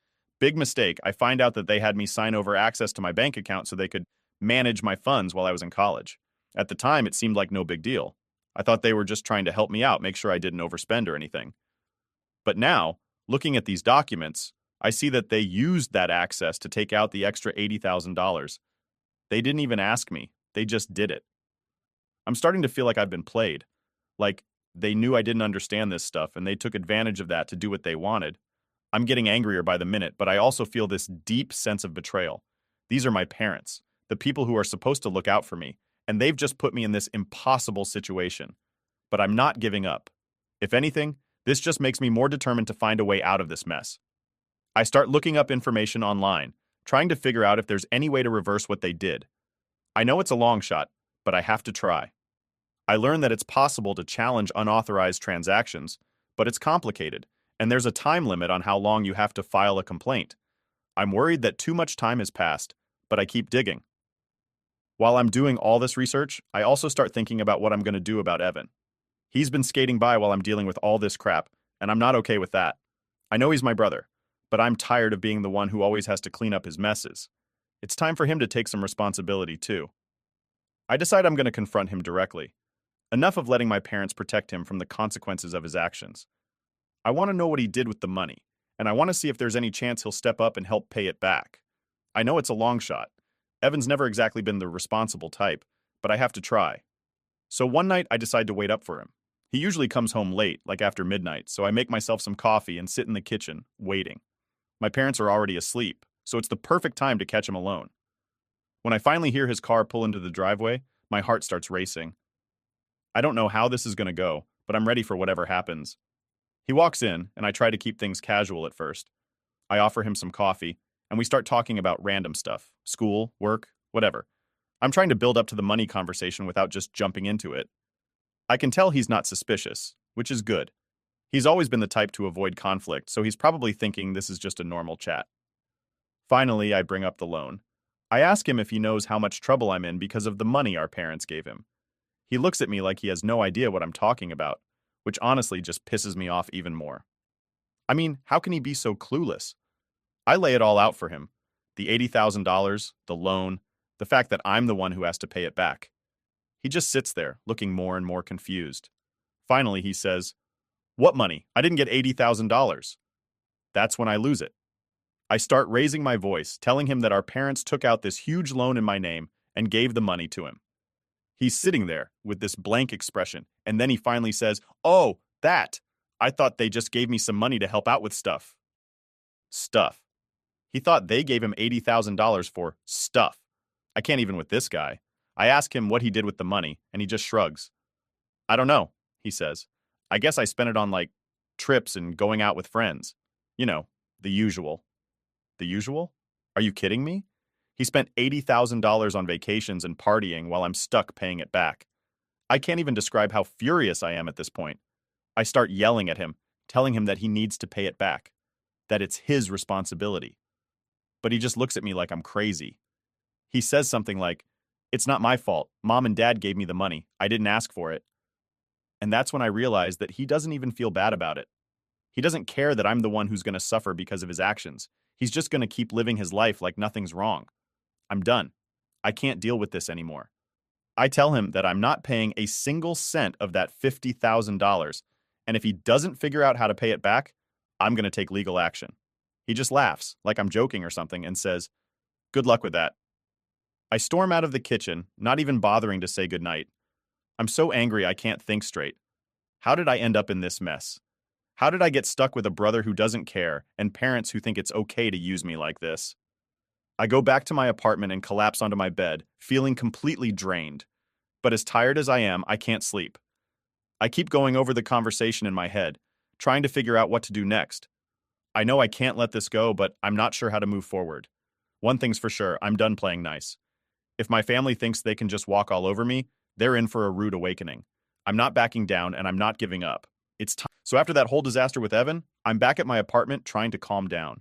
Big mistake. I find out that they had me sign over access to my bank account so they could manage my funds while I was in college. At the time, it seemed like no big deal. I thought they were just trying to help me out, make sure I didn't overspend or anything. But now, looking at these documents, I see that they used that access to take out the extra $80,000. They didn't even ask me. They just did it. I'm starting to feel like I've been played. Like, they knew I didn't understand this stuff and they took advantage of that to do what they wanted. I'm getting angrier by the minute, but I also feel this deep sense of betrayal. These are my parents, the people who are supposed to look out for me, and they've just put me in this impossible situation. But I'm not giving up. If anything, this just makes me more determined to find a way out of this mess. I start looking up information online, trying to figure out if there's any way to reverse what they did. I know it's a long shot, but I have to try. I learned that it's possible to challenge unauthorized transactions, but it's complicated, and there's a time limit on how long you have to file a complaint. I'm worried that too much time has passed, but I keep digging. While I'm doing all this research, I also start thinking about what I'm going to do about Evan. He's been skating by while I'm dealing with all this crap, and I'm not okay with that. I know he's my brother, but I'm tired of being the one who always has to clean up his messes. It's time for him to take some responsibility, too. I decide I'm going to confront him directly. Enough of letting my parents protect him from the consequences of his actions. I want to know what he did with the money, and I want to see if there's any chance he'll step up and help pay it back. I know it's a long shot. Evan's never exactly been the responsible type, but I have to try. So one night I decide to wait up for him. He usually comes home late, like after midnight, so I make myself some coffee and sit in the kitchen, waiting. My parents are already asleep, so it's the perfect time to catch him alone. When I finally hear his car pull into the driveway, my heart starts racing. I don't know how this is going to go, but I'm ready for whatever happens. He walks in, and I try to keep things casual at first. I offer him some coffee, and we start talking about random stuff: school, work, whatever. I'm trying to build up to the money conversation without just jumping into it. I can tell he's not suspicious, which is good. He's always been the type to avoid conflict, so he's probably thinking this is just a normal chat. Finally, I bring up the loan. I ask him if he knows how much trouble I'm in because of the money our parents gave him. He looks at me like he has no idea what I'm talking about, which honestly just pisses me off even more. I mean, how can he be so clueless? I lay it all out for him. The $80,000, the loan, the fact that I'm the one who has to pay it back. He just sits there, looking more and more confused. Finally, he says, "What money? I didn't get $80,000. That's when I lose it. I start raising my voice, telling him that our parents took out this huge loan in my name and gave the money to him. He's sitting there with this blank expression, and then he finally says, "Oh, that! I thought they just gave me some money to help out with stuff." Stuff. He thought they gave him $80,000 for stuff. I can't even with this guy. I ask him what he did with the money, and he just shrugs. "I don't know," he says. "I guess I spent it on, like, trips and going out with friends. You know, the usual." The usual? Are you kidding me? He spent $80,000 on vacations and partying while I'm stuck paying it back. I can't even describe how furious I am at this point. I start yelling at him, telling him that he needs to pay it back, that it's his responsibility. But he just looks at me like I'm crazy. He says something like, "It's not my fault. Mom and Dad gave me the money. I didn't ask for it." And that's when I realize that he doesn't even feel bad about it. He doesn't care that I'm the one who's going to suffer because of his actions. He's just going to keep living his life like nothing's wrong. I'm done. I can't deal with this anymore. I tell him that I'm not paying a single cent of that $50,000, and if he doesn't figure out how to pay it back, I'm going to take legal action. He just laughs, like I'm joking or something, and says, "Good luck with that." I storm out of the kitchen, not even bothering to say goodnight. I'm so angry I can't think straight. How did I end up in this mess? How did I get stuck with a brother who doesn't care and parents who think it's okay to use me like this? I go back to my apartment and collapse onto my bed, feeling completely drained. But as tired as I am, I can't sleep. I keep going over the conversation in my head, trying to figure out what to do next. I know I can't let this go, but I'm not sure how to move forward. One thing's for sure, I'm done playing nice. If my family thinks they can just walk all over me, they're in for a rude awakening. I'm not backing down and I'm not giving up. It's time. So after that whole disaster with Evan, I'm back at my apartment trying to calm down.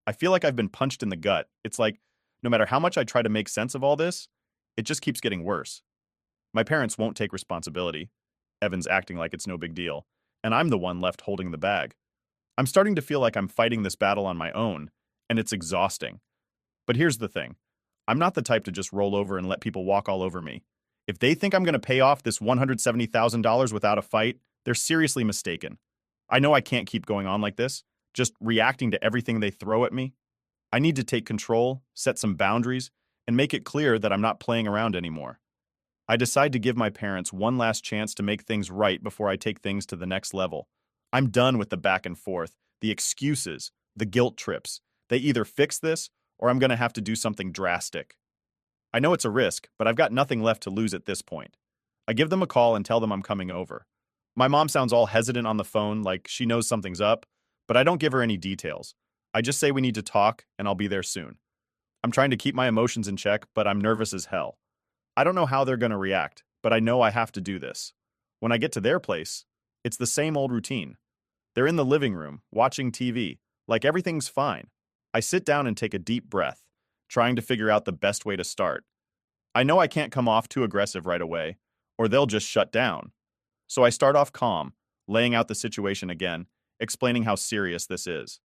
I feel like I've been punched in the gut. It's like, no matter how much I try to make sense of all this, it just keeps getting worse. My parents won't take responsibility. Evan's acting like it's no big deal. And I'm the one left holding the bag. I'm starting to feel like I'm fighting this battle on my own, and it's exhausting. But here's the thing. I'm not the type to just roll over and let people walk all over me. If they think I'm going to pay off this $170,000 without a fight, they're seriously mistaken. I know I can't keep going on like this, just reacting to everything they throw at me. I need to take control, set some boundaries, and make it clear that I'm not playing around anymore. I decide to give my parents one last chance to make things right before I take things to the next level. I'm done with the back and forth, the excuses, the guilt trips. They either fix this or I'm going to have to do something drastic. I know it's a risk, but I've got nothing left to lose at this point. I give them a call and tell them I'm coming over. My mom sounds all hesitant on the phone, like she knows something's up, but I don't give her any details. I just say we need to talk and I'll be there soon. I'm trying to keep my emotions in check, but I'm nervous as hell. I don't know how they're going to react, but I know I have to do this. When I get to their place, it's the same old routine. They're in the living room, watching TV, like everything's fine. I sit down and take a deep breath, trying to figure out the best way to start. I know I can't come off too aggressive right away, or they'll just shut down. So I start off calm, laying out the situation again, explaining how serious this is.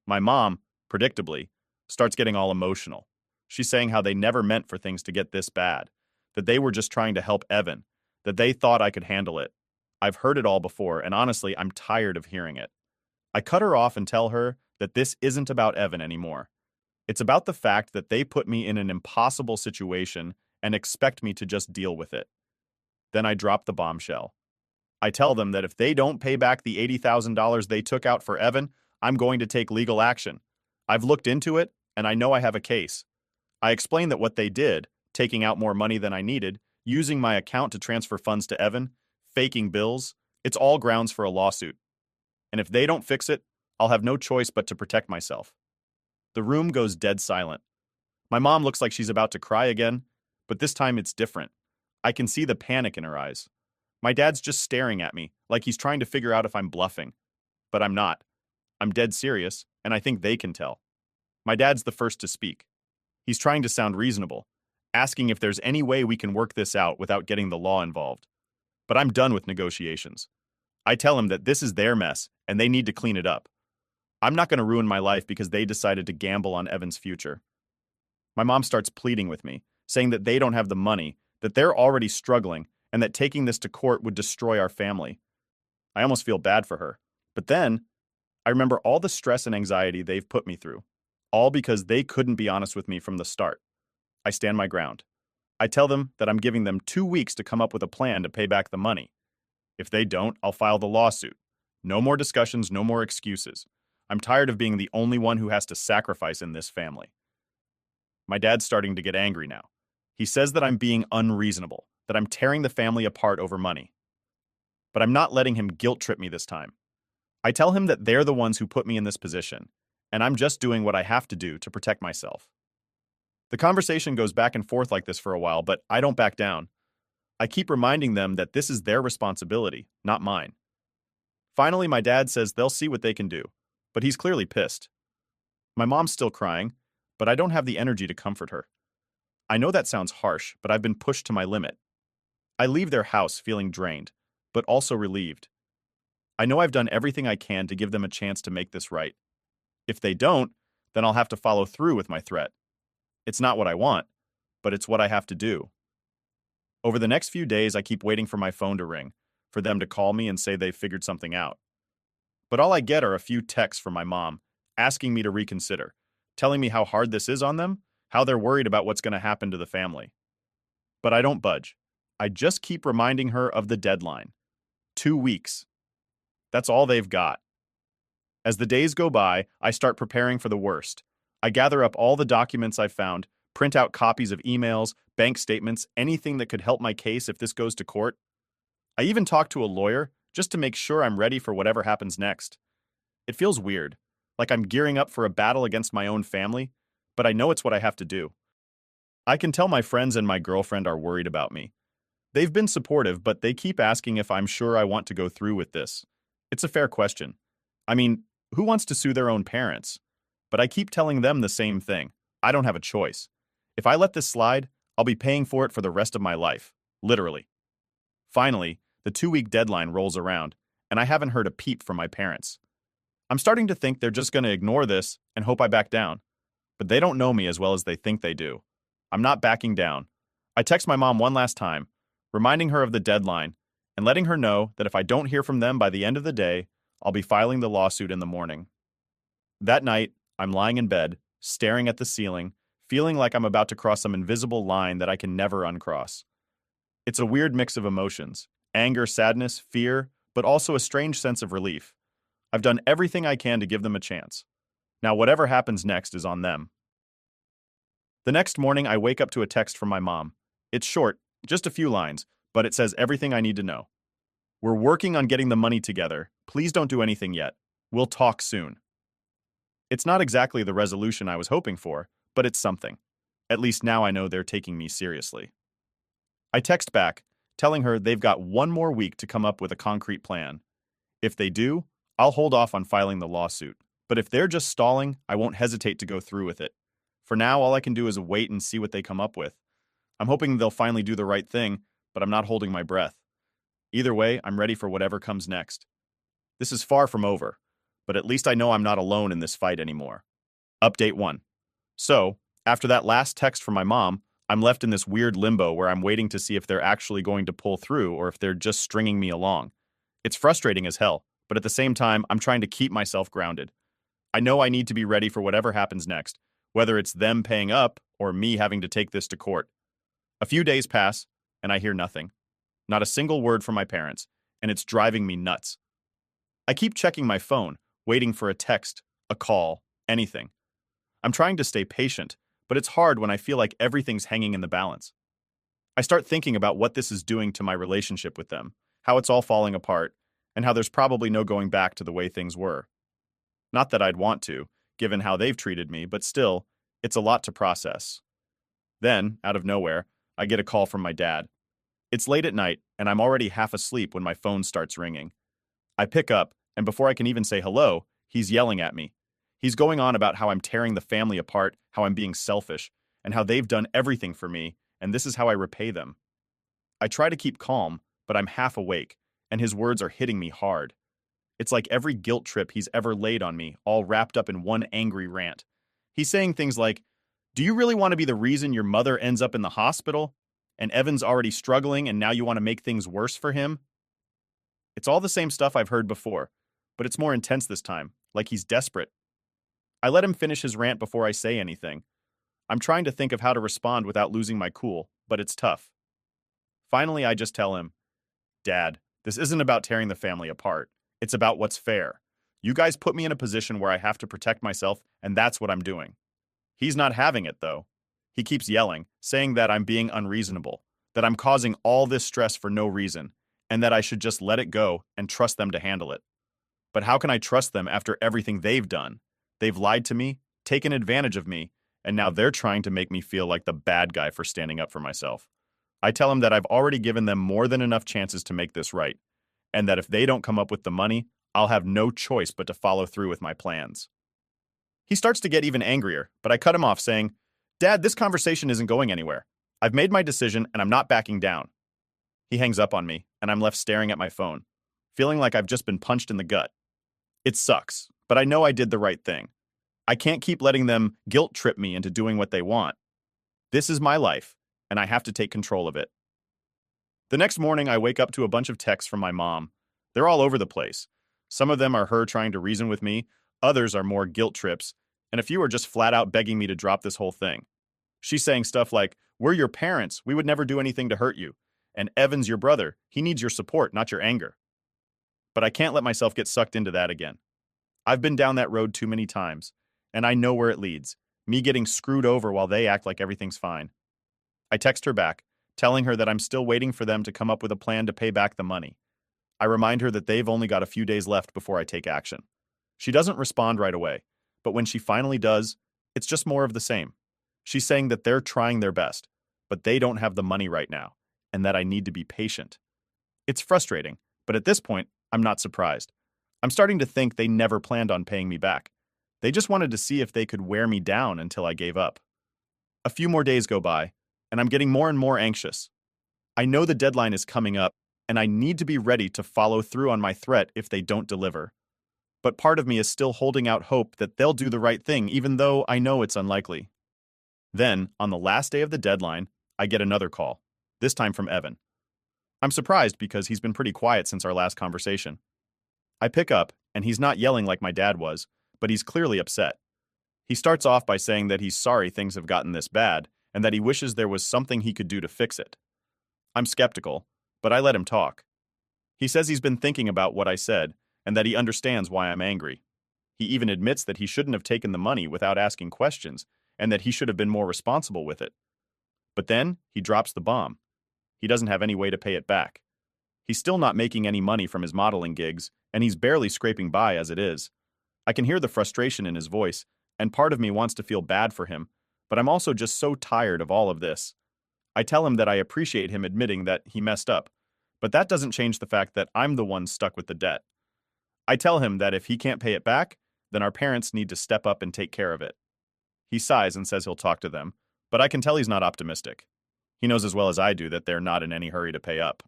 My mom, predictably, starts getting all emotional. She's saying how they never meant for things to get this bad, that they were just trying to help Evan, that they thought I could handle it. I've heard it all before, and honestly, I'm tired of hearing it. I cut her off and tell her that this isn't about Evan anymore. It's about the fact that they put me in an impossible situation and expect me to just deal with it. Then I drop the bombshell. I tell them that if they don't pay back the $80,000 they took out for Evan, I'm going to take legal action. I've looked into it, and I know I have a case. I explain that what they did, taking out more money than I needed, using my account to transfer funds to Evan, faking bills, it's all grounds for a lawsuit. And if they don't fix it, I'll have no choice but to protect myself. The room goes dead silent. My mom looks like she's about to cry again, but this time it's different. I can see the panic in her eyes. My dad's just staring at me, like he's trying to figure out if I'm bluffing. But I'm not. I'm dead serious, and I think they can tell. My dad's the first to speak. He's trying to sound reasonable, asking if there's any way we can work this out without getting the law involved. But I'm done with negotiations. I tell him that this is their mess, and they need to clean it up. I'm not going to ruin my life because they decided to gamble on Evan's future. My mom starts pleading with me, saying that they don't have the money, that they're already struggling, and that taking this to court would destroy our family. I almost feel bad for her. But then, I remember all the stress and anxiety they've put me through, all because they couldn't be honest with me from the start. I stand my ground. I tell them that I'm giving them 2 weeks to come up with a plan to pay back the money. If they don't, I'll file the lawsuit. No more discussions, no more excuses. I'm tired of being the only one who has to sacrifice in this family. My dad's starting to get angry now. He says that I'm being unreasonable, that I'm tearing the family apart over money. But I'm not letting him guilt trip me this time. I tell him that they're the ones who put me in this position, and I'm just doing what I have to do to protect myself. The conversation goes back and forth like this for a while, but I don't back down. I keep reminding them that this is their responsibility, not mine. Finally, my dad says they'll see what they can do, but he's clearly pissed. My mom's still crying, but I don't have the energy to comfort her. I know that sounds harsh, but I've been pushed to my limit. I leave their house feeling drained, but also relieved. I know I've done everything I can to give them a chance to make this right. If they don't, then I'll have to follow through with my threat. It's not what I want, but it's what I have to do. Over the next few days, I keep waiting for my phone to ring, for them to call me and say they've figured something out. But all I get are a few texts from my mom, asking me to reconsider, telling me how hard this is on them, how they're worried about what's going to happen to the family. But I don't budge. I just keep reminding her of the deadline. 2 weeks. That's all they've got. As the days go by, I start preparing for the worst. I gather up all the documents I've found, print out copies of emails, bank statements, anything that could help my case if this goes to court. I even talk to a lawyer just to make sure I'm ready for whatever happens next. It feels weird, like I'm gearing up for a battle against my own family, but I know it's what I have to do. I can tell my friends and my girlfriend are worried about me. They've been supportive, but they keep asking if I'm sure I want to go through with this. It's a fair question. I mean, who wants to sue their own parents? But I keep telling them the same thing. I don't have a choice. If I let this slide, I'll be paying for it for the rest of my life. Literally. Finally, the 2-week deadline rolls around, and I haven't heard a peep from my parents. I'm starting to think they're just going to ignore this and hope I back down. But they don't know me as well as they think they do. I'm not backing down. I text my mom one last time, reminding her of the deadline and letting her know that if I don't hear from them by the end of the day, I'll be filing the lawsuit in the morning. That night, I'm lying in bed, staring at the ceiling, feeling like I'm about to cross some invisible line that I can never uncross. It's a weird mix of emotions: anger, sadness, fear, but also a strange sense of relief. I've done everything I can to give them a chance. Now, whatever happens next is on them. The next morning, I wake up to a text from my mom. It's short, just a few lines, but it says everything I need to know. We're working on getting the money together. Please don't do anything yet. We'll talk soon. It's not exactly the resolution I was hoping for, but it's something. At least now I know they're taking me seriously. I text back, telling her they've got one more week to come up with a concrete plan. If they do, I'll hold off on filing the lawsuit. But if they're just stalling, I won't hesitate to go through with it. For now, all I can do is wait and see what they come up with. I'm hoping they'll finally do the right thing, but I'm not holding my breath. Either way, I'm ready for whatever comes next. This is far from over, but at least I know I'm not alone in this fight anymore. Update 1. So, after that last text from my mom, I'm left in this weird limbo where I'm waiting to see if they're actually going to pull through or if they're just stringing me along. It's frustrating as hell, but at the same time, I'm trying to keep myself grounded. I know I need to be ready for whatever happens next, whether it's them paying up or me having to take this to court. A few days pass, and I hear nothing. Not a single word from my parents, and it's driving me nuts. I keep checking my phone, waiting for a text, a call, anything. I'm trying to stay patient, but it's hard when I feel like everything's hanging in the balance. I start thinking about what this is doing to my relationship with them, how it's all falling apart, and how there's probably no going back to the way things were. Not that I'd want to, given how they've treated me, but still, it's a lot to process. Then, out of nowhere, I get a call from my dad. It's late at night, and I'm already half asleep when my phone starts ringing. I pick up, and before I can even say hello, he's yelling at me. He's going on about how I'm tearing the family apart, how I'm being selfish, and how they've done everything for me, and this is how I repay them. I try to keep calm, but I'm half awake, and his words are hitting me hard. It's like every guilt trip he's ever laid on me, all wrapped up in one angry rant. He's saying things like, "Do you really want to be the reason your mother ends up in the hospital? And Evan's already struggling and now you want to make things worse for him?" It's all the same stuff I've heard before, but it's more intense this time, like he's desperate. I let him finish his rant before I say anything. I'm trying to think of how to respond without losing my cool, but it's tough. Finally, I just tell him, "Dad, this isn't about tearing the family apart. It's about what's fair. You guys put me in a position where I have to protect myself, and that's what I'm doing." He's not having it, though. He keeps yelling, saying that I'm being unreasonable, that I'm causing all this stress for no reason, and that I should just let it go and trust them to handle it. But how can I trust them after everything they've done? They've lied to me, taken advantage of me, and now they're trying to make me feel like the bad guy for standing up for myself. I tell him that I've already given them more than enough chances to make this right, and that if they don't come up with the money, I'll have no choice but to follow through with my plans. He starts to get even angrier, but I cut him off saying, "Dad, this conversation isn't going anywhere. I've made my decision and I'm not backing down." He hangs up on me, and I'm left staring at my phone, feeling like I've just been punched in the gut. It sucks, but I know I did the right thing. I can't keep letting them guilt trip me into doing what they want. This is my life, and I have to take control of it. The next morning, I wake up to a bunch of texts from my mom. They're all over the place. Some of them are her trying to reason with me, Others are more guilt trips, and a few are just flat out begging me to drop this whole thing. She's saying stuff like, "We're your parents, we would never do anything to hurt you. And Evan's your brother, he needs your support, not your anger." But I can't let myself get sucked into that again. I've been down that road too many times, and I know where it leads. Me getting screwed over while they act like everything's fine. I text her back, telling her that I'm still waiting for them to come up with a plan to pay back the money. I remind her that they've only got a few days left before I take action. She doesn't respond right away, but when she finally does, it's just more of the same. She's saying that they're trying their best, but they don't have the money right now, and that I need to be patient. It's frustrating, but at this point, I'm not surprised. I'm starting to think they never planned on paying me back. They just wanted to see if they could wear me down until I gave up. A few more days go by, and I'm getting more and more anxious. I know the deadline is coming up, and I need to be ready to follow through on my threat if they don't deliver. But part of me is still holding out hope that they'll do the right thing, even though I know it's unlikely. Then, on the last day of the deadline, I get another call, this time from Evan. I'm surprised because he's been pretty quiet since our last conversation. I pick up, and he's not yelling like my dad was, but he's clearly upset. He starts off by saying that he's sorry things have gotten this bad, and that he wishes there was something he could do to fix it. I'm skeptical, but I let him talk. He says he's been thinking about what I said, and that he understands why I'm angry. He even admits that he shouldn't have taken the money without asking questions, and that he should have been more responsible with it. But then, he drops the bomb. He doesn't have any way to pay it back. He's still not making any money from his modeling gigs, and he's barely scraping by as it is. I can hear the frustration in his voice, and part of me wants to feel bad for him, but I'm also just so tired of all of this. I tell him that I appreciate him admitting that he messed up, but that doesn't change the fact that I'm the one stuck with the debt. I tell him that if he can't pay it back, then our parents need to step up and take care of it. He sighs and says he'll talk to them, but I can tell he's not optimistic. He knows as well as I do that they're not in any hurry to pay up.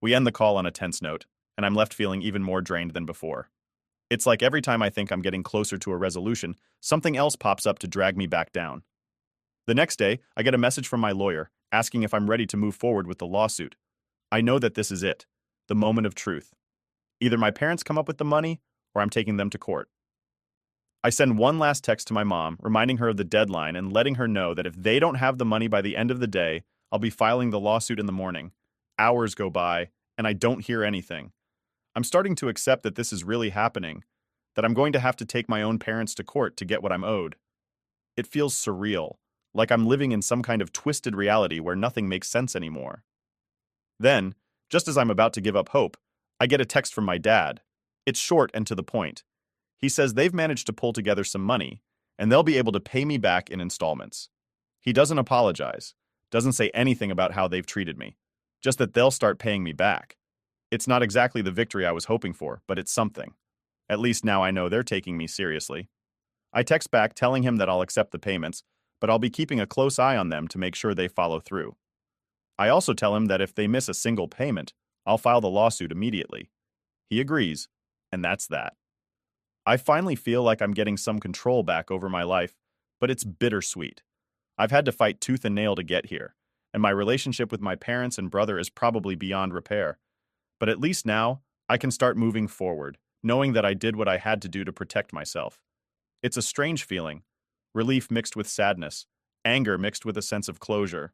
We end the call on a tense note, and I'm left feeling even more drained than before. It's like every time I think I'm getting closer to a resolution, something else pops up to drag me back down. The next day, I get a message from my lawyer asking if I'm ready to move forward with the lawsuit. I know that this is it, the moment of truth. Either my parents come up with the money, or I'm taking them to court. I send one last text to my mom, reminding her of the deadline and letting her know that if they don't have the money by the end of the day, I'll be filing the lawsuit in the morning. Hours go by, and I don't hear anything. I'm starting to accept that this is really happening, that I'm going to have to take my own parents to court to get what I'm owed. It feels surreal, like I'm living in some kind of twisted reality where nothing makes sense anymore. Then, just as I'm about to give up hope, I get a text from my dad. It's short and to the point. He says they've managed to pull together some money, and they'll be able to pay me back in installments. He doesn't apologize, doesn't say anything about how they've treated me, just that they'll start paying me back. It's not exactly the victory I was hoping for, but it's something. At least now I know they're taking me seriously. I text back telling him that I'll accept the payments, but I'll be keeping a close eye on them to make sure they follow through. I also tell him that if they miss a single payment, I'll file the lawsuit immediately. He agrees, and that's that. I finally feel like I'm getting some control back over my life, but it's bittersweet. I've had to fight tooth and nail to get here, and my relationship with my parents and brother is probably beyond repair. But at least now, I can start moving forward, knowing that I did what I had to do to protect myself. It's a strange feeling, relief mixed with sadness, anger mixed with a sense of closure.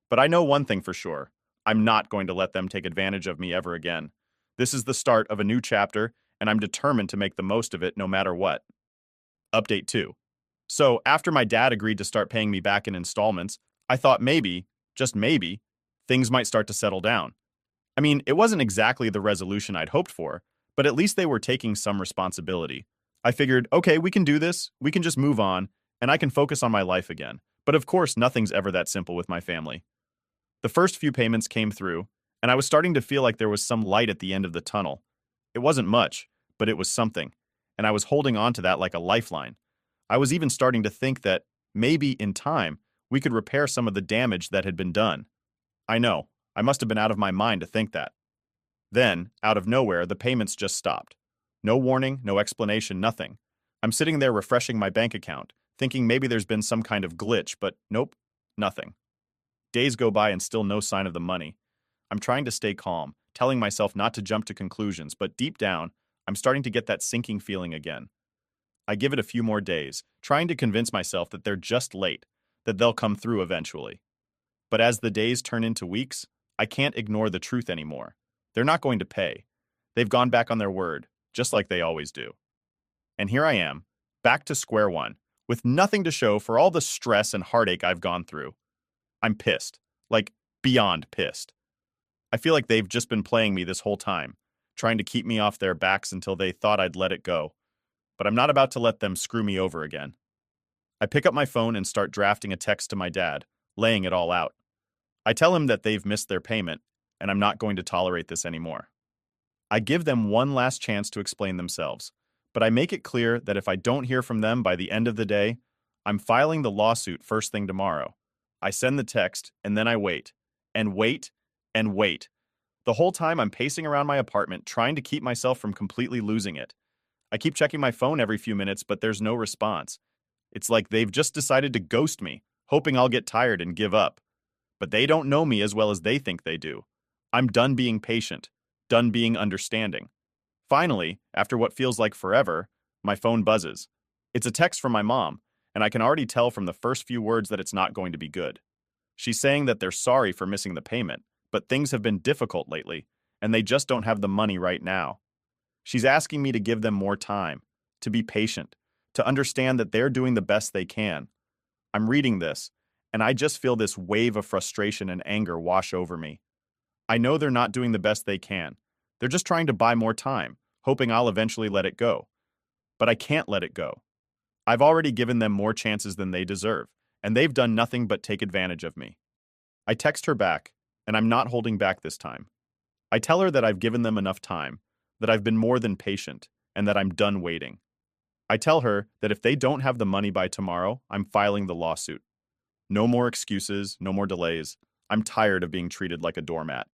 But I know one thing for sure, I'm not going to let them take advantage of me ever again. This is the start of a new chapter, and I'm determined to make the most of it no matter what. Update 2. So, after my dad agreed to start paying me back in installments, I thought maybe, just maybe, things might start to settle down. I mean, it wasn't exactly the resolution I'd hoped for, but at least they were taking some responsibility. I figured, okay, we can do this, we can just move on, and I can focus on my life again. But of course, nothing's ever that simple with my family. The first few payments came through, and I was starting to feel like there was some light at the end of the tunnel. It wasn't much, but it was something, and I was holding on to that like a lifeline. I was even starting to think that, maybe in time, we could repair some of the damage that had been done. I know, I must have been out of my mind to think that. Then, out of nowhere, the payments just stopped. No warning, no explanation, nothing. I'm sitting there refreshing my bank account, thinking maybe there's been some kind of glitch, but nope, nothing. Days go by and still no sign of the money. I'm trying to stay calm, telling myself not to jump to conclusions, but deep down, I'm starting to get that sinking feeling again. I give it a few more days, trying to convince myself that they're just late, that they'll come through eventually. But as the days turn into weeks, I can't ignore the truth anymore. They're not going to pay. They've gone back on their word, just like they always do. And here I am, back to square one, with nothing to show for all the stress and heartache I've gone through. I'm pissed, like beyond pissed. I feel like they've just been playing me this whole time, trying to keep me off their backs until they thought I'd let it go. But I'm not about to let them screw me over again. I pick up my phone and start drafting a text to my dad, laying it all out. I tell him that they've missed their payment, and I'm not going to tolerate this anymore. I give them one last chance to explain themselves, but I make it clear that if I don't hear from them by the end of the day, I'm filing the lawsuit first thing tomorrow. I send the text, and then I wait, and wait, and wait. The whole time I'm pacing around my apartment trying to keep myself from completely losing it. I keep checking my phone every few minutes, but there's no response. It's like they've just decided to ghost me, hoping I'll get tired and give up. But they don't know me as well as they think they do. I'm done being patient, done being understanding. Finally, after what feels like forever, my phone buzzes. It's a text from my mom, and I can already tell from the first few words that it's not going to be good. She's saying that they're sorry for missing the payment, but things have been difficult lately, and they just don't have the money right now. She's asking me to give them more time, to be patient, to understand that they're doing the best they can. I'm reading this, and I just feel this wave of frustration and anger wash over me. I know they're not doing the best they can. They're just trying to buy more time, hoping I'll eventually let it go. But I can't let it go. I've already given them more chances than they deserve, and they've done nothing but take advantage of me. I text her back, and I'm not holding back this time. I tell her that I've given them enough time, that I've been more than patient, and that I'm done waiting. I tell her that if they don't have the money by tomorrow, I'm filing the lawsuit. No more excuses, no more delays. I'm tired of being treated like a doormat.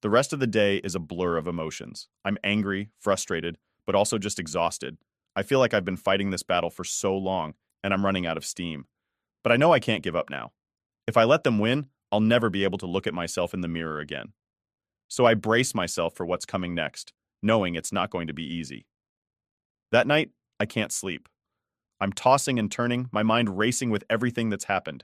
The rest of the day is a blur of emotions. I'm angry, frustrated, but also just exhausted. I feel like I've been fighting this battle for so long, and I'm running out of steam. But I know I can't give up now. If I let them win, I'll never be able to look at myself in the mirror again. So I brace myself for what's coming next, knowing it's not going to be easy. That night, I can't sleep. I'm tossing and turning, my mind racing with everything that's happened.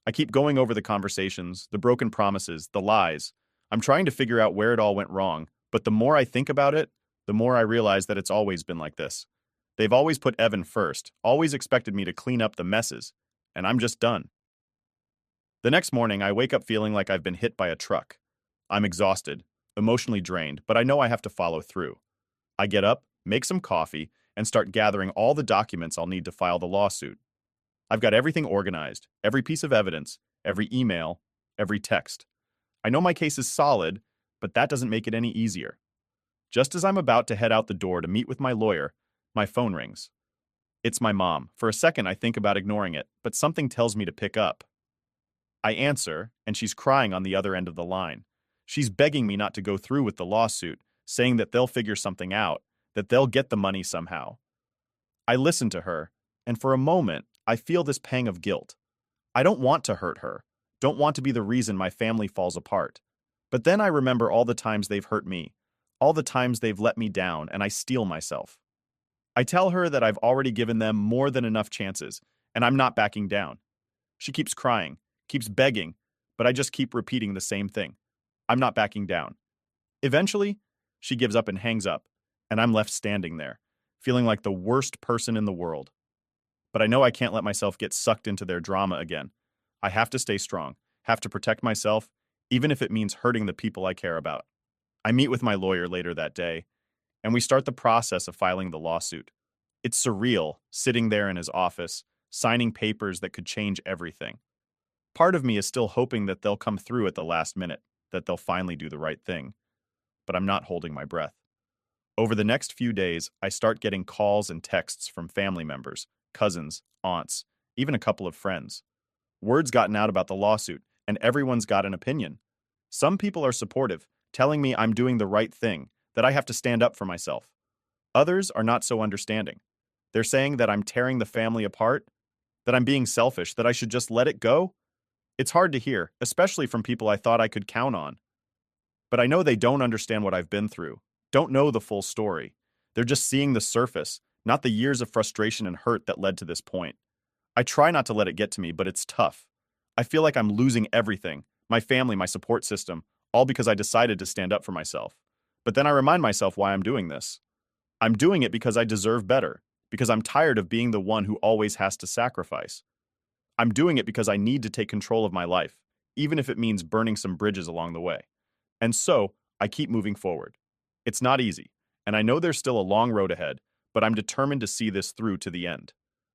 I keep going over the conversations, the broken promises, the lies. I'm trying to figure out where it all went wrong, but the more I think about it, the more I realize that it's always been like this. They've always put Evan first, always expected me to clean up the messes, and I'm just done. The next morning, I wake up feeling like I've been hit by a truck. I'm exhausted, emotionally drained, but I know I have to follow through. I get up, make some coffee, and start gathering all the documents I'll need to file the lawsuit. I've got everything organized, every piece of evidence, every email, every text. I know my case is solid, but that doesn't make it any easier. Just as I'm about to head out the door to meet with my lawyer, my phone rings. It's my mom. For a second, I think about ignoring it, but something tells me to pick up. I answer, and she's crying on the other end of the line. She's begging me not to go through with the lawsuit, saying that they'll figure something out, that they'll get the money somehow. I listen to her, and for a moment, I feel this pang of guilt. I don't want to hurt her, don't want to be the reason my family falls apart. But then I remember all the times they've hurt me, all the times they've let me down, and I steel myself. I tell her that I've already given them more than enough chances, and I'm not backing down. She keeps crying, keeps begging, but I just keep repeating the same thing. I'm not backing down. Eventually, she gives up and hangs up, and I'm left standing there, feeling like the worst person in the world. But I know I can't let myself get sucked into their drama again. I have to stay strong, have to protect myself, even if it means hurting the people I care about. I meet with my lawyer later that day, and we start the process of filing the lawsuit. It's surreal, sitting there in his office, signing papers that could change everything. Part of me is still hoping that they'll come through at the last minute, that they'll finally do the right thing. But I'm not holding my breath. Over the next few days, I start getting calls and texts from family members, cousins, aunts, even a couple of friends. Word's gotten out about the lawsuit, and everyone's got an opinion. Some people are supportive, telling me I'm doing the right thing, that I have to stand up for myself. Others are not so understanding. They're saying that I'm tearing the family apart, that I'm being selfish, that I should just let it go. It's hard to hear, especially from people I thought I could count on. But I know they don't understand what I've been through, don't know the full story. They're just seeing the surface, not the years of frustration and hurt that led to this point. I try not to let it get to me, but it's tough. I feel like I'm losing everything, my family, my support system, all because I decided to stand up for myself. But then I remind myself why I'm doing this. I'm doing it because I deserve better, because I'm tired of being the one who always has to sacrifice. I'm doing it because I need to take control of my life, even if it means burning some bridges along the way. And so, I keep moving forward. It's not easy, and I know there's still a long road ahead, but I'm determined to see this through to the end.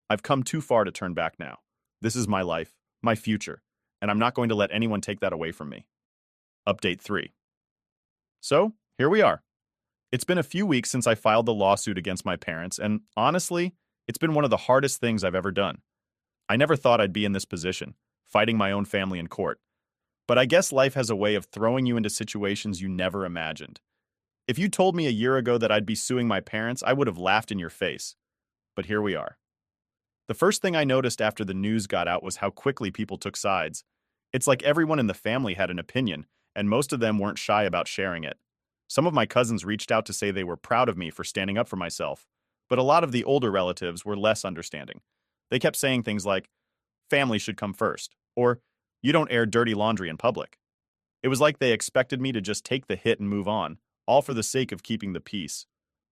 I've come too far to turn back now. This is my life, my future, and I'm not going to let anyone take that away from me. Update 3. So, here we are. It's been a few weeks since I filed the lawsuit against my parents, and honestly, it's been one of the hardest things I've ever done. I never thought I'd be in this position, fighting my own family in court. But I guess life has a way of throwing you into situations you never imagined. If you told me a year ago that I'd be suing my parents, I would have laughed in your face. But here we are. The first thing I noticed after the news got out was how quickly people took sides. It's like everyone in the family had an opinion, and most of them weren't shy about sharing it. Some of my cousins reached out to say they were proud of me for standing up for myself, but a lot of the older relatives were less understanding. They kept saying things like, family should come first, or you don't air dirty laundry in public. It was like they expected me to just take the hit and move on, all for the sake of keeping the peace.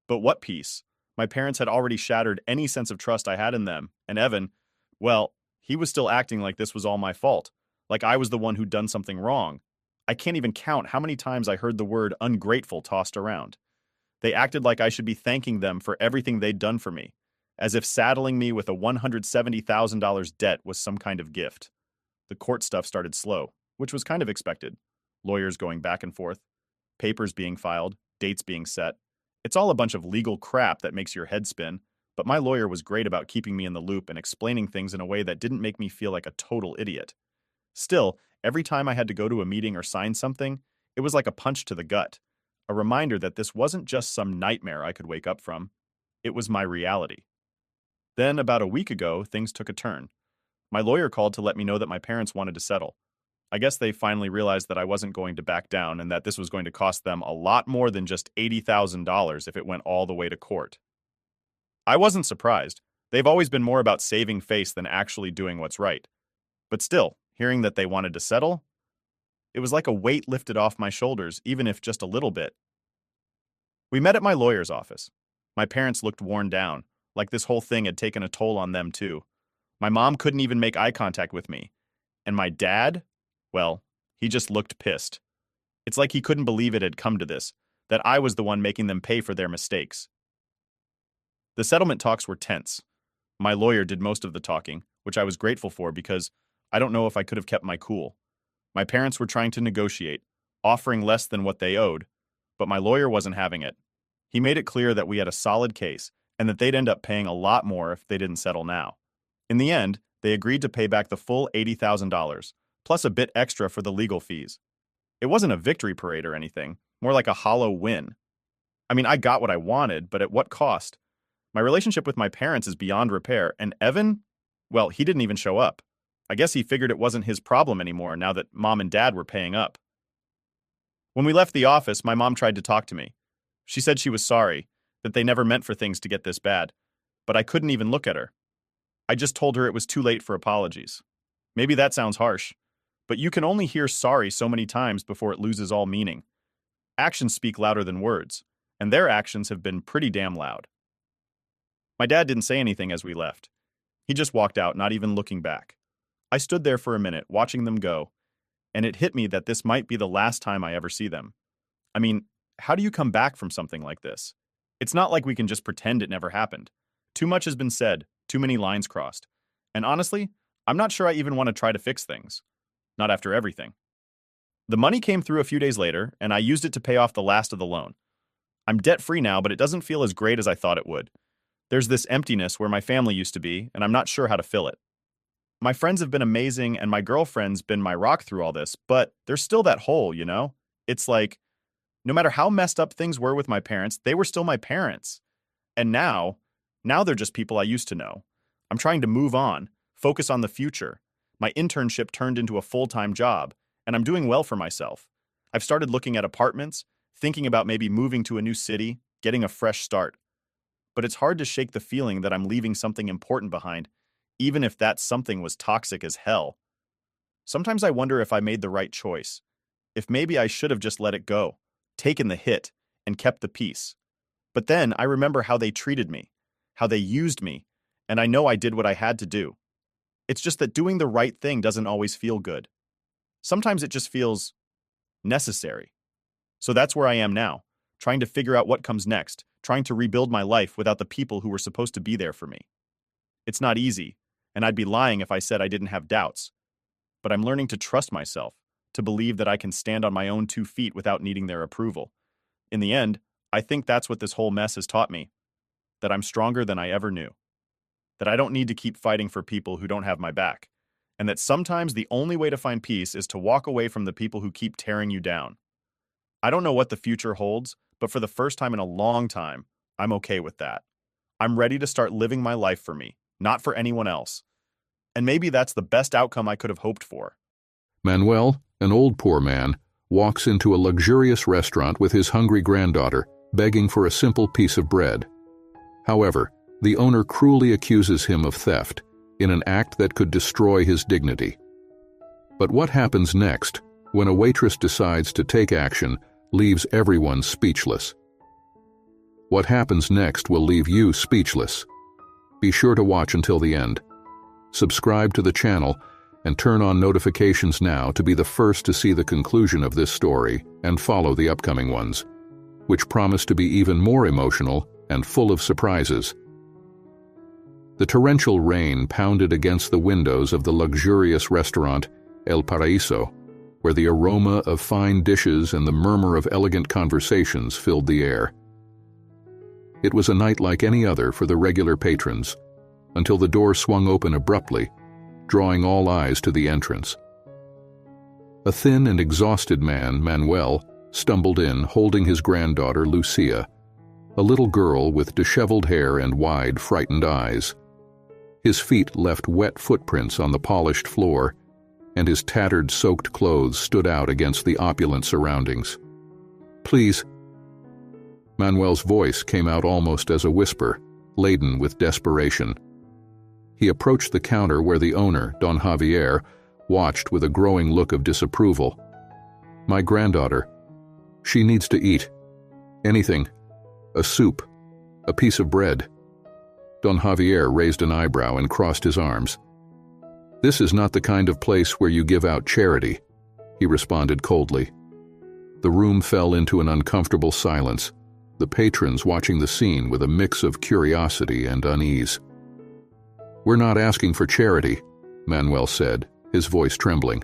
But what peace? My parents had already shattered any sense of trust I had in them, and Evan, well, he was still acting like this was all my fault, like I was the one who'd done something wrong. I can't even count how many times I heard the word ungrateful tossed around. They acted like I should be thanking them for everything they'd done for me, as if saddling me with a $170,000 debt was some kind of gift. The court stuff started slow, which was kind of expected. Lawyers going back and forth, papers being filed, dates being set. It's all a bunch of legal crap that makes your head spin, but my lawyer was great about keeping me in the loop and explaining things in a way that didn't make me feel like a total idiot. Still, every time I had to go to a meeting or sign something, it was like a punch to the gut, a reminder that this wasn't just some nightmare I could wake up from. It was my reality. Then, about a week ago, things took a turn. My lawyer called to let me know that my parents wanted to settle. I guess they finally realized that I wasn't going to back down and that this was going to cost them a lot more than just $80,000 if it went all the way to court. I wasn't surprised. They've always been more about saving face than actually doing what's right. But still, hearing that they wanted to settle, it was like a weight lifted off my shoulders, even if just a little bit. We met at my lawyer's office. My parents looked worn down, like this whole thing had taken a toll on them too. My mom couldn't even make eye contact with me. And my dad? Well, he just looked pissed. It's like he couldn't believe it had come to this, that I was the one making them pay for their mistakes. The settlement talks were tense. My lawyer did most of the talking, which I was grateful for because I don't know if I could have kept my cool. My parents were trying to negotiate, offering less than what they owed, but my lawyer wasn't having it. He made it clear that we had a solid case and that they'd end up paying a lot more if they didn't settle now. In the end, they agreed to pay back the full $80,000, plus a bit extra for the legal fees. It wasn't a victory parade or anything, more like a hollow win. I mean, I got what I wanted, but at what cost? My relationship with my parents is beyond repair, and Evan? Well, he didn't even show up. I guess he figured it wasn't his problem anymore now that mom and dad were paying up. When we left the office, my mom tried to talk to me. She said she was sorry, that they never meant for things to get this bad, but I couldn't even look at her. I just told her it was too late for apologies. Maybe that sounds harsh, but you can only hear sorry so many times before it loses all meaning. Actions speak louder than words, and their actions have been pretty damn loud. My dad didn't say anything as we left. He just walked out, not even looking back. I stood there for a minute, watching them go, and it hit me that this might be the last time I ever see them. I mean, how do you come back from something like this? It's not like we can just pretend it never happened. Too much has been said, too many lines crossed. And honestly, I'm not sure I even want to try to fix things. Not after everything. The money came through a few days later, and I used it to pay off the last of the loan. I'm debt-free now, but it doesn't feel as great as I thought it would. There's this emptiness where my family used to be, and I'm not sure how to fill it. My friends have been amazing, and my girlfriend's been my rock through all this, but there's still that hole, you know? It's like, no matter how messed up things were with my parents, they were still my parents. And now they're just people I used to know. I'm trying to move on, focus on the future. My internship turned into a full-time job, and I'm doing well for myself. I've started looking at apartments, thinking about maybe moving to a new city, getting a fresh start. but it's hard to shake the feeling that I'm leaving something important behind, even if that something was toxic as hell. Sometimes I wonder if I made the right choice, if maybe I should have just let it go, taken the hit, and kept the peace. But then I remember how they treated me, how they used me, and I know I did what I had to do. It's just that doing the right thing doesn't always feel good. Sometimes it just feels necessary. So that's where I am now, trying to figure out what comes next, trying to rebuild my life without the people who were supposed to be there for me. It's not easy, and I'd be lying if I said I didn't have doubts. But I'm learning to trust myself, to believe that I can stand on my own 2 feet without needing their approval. In the end, I think that's what this whole mess has taught me, that I'm stronger than I ever knew, that I don't need to keep fighting for people who don't have my back, and that sometimes the only way to find peace is to walk away from the people who keep tearing you down. I don't know what the future holds, but for the first time in a long time, I'm okay with that. I'm ready to start living my life for me, not for anyone else. And maybe that's the best outcome I could have hoped for. Manuel, an old poor man, walks into a luxurious restaurant with his hungry granddaughter, begging for a simple piece of bread. However, the owner cruelly accuses him of theft, in an act that could destroy his dignity. But what happens next, when a waitress decides to take action, leaves everyone speechless? What happens next will leave you speechless. Be sure to watch until the end. Subscribe to the channel and turn on notifications now to be the first to see the conclusion of this story and follow the upcoming ones, which promise to be even more emotional and full of surprises. The torrential rain pounded against the windows of the luxurious restaurant El Paraíso, where the aroma of fine dishes and the murmur of elegant conversations filled the air. It was a night like any other for the regular patrons, until the door swung open abruptly, drawing all eyes to the entrance. A thin and exhausted man, Manuel, stumbled in, holding his granddaughter, Lucia, a little girl with disheveled hair and wide, frightened eyes. His feet left wet footprints on the polished floor, and his tattered, soaked clothes stood out against the opulent surroundings. "Please." Manuel's voice came out almost as a whisper, laden with desperation. He approached the counter where the owner, Don Javier, watched with a growing look of disapproval. "My granddaughter. She needs to eat. Anything. A soup. A piece of bread." Don Javier raised an eyebrow and crossed his arms. "This is not the kind of place where you give out charity," he responded coldly. The room fell into an uncomfortable silence, the patrons watching the scene with a mix of curiosity and unease. "We're not asking for charity," Manuel said, his voice trembling.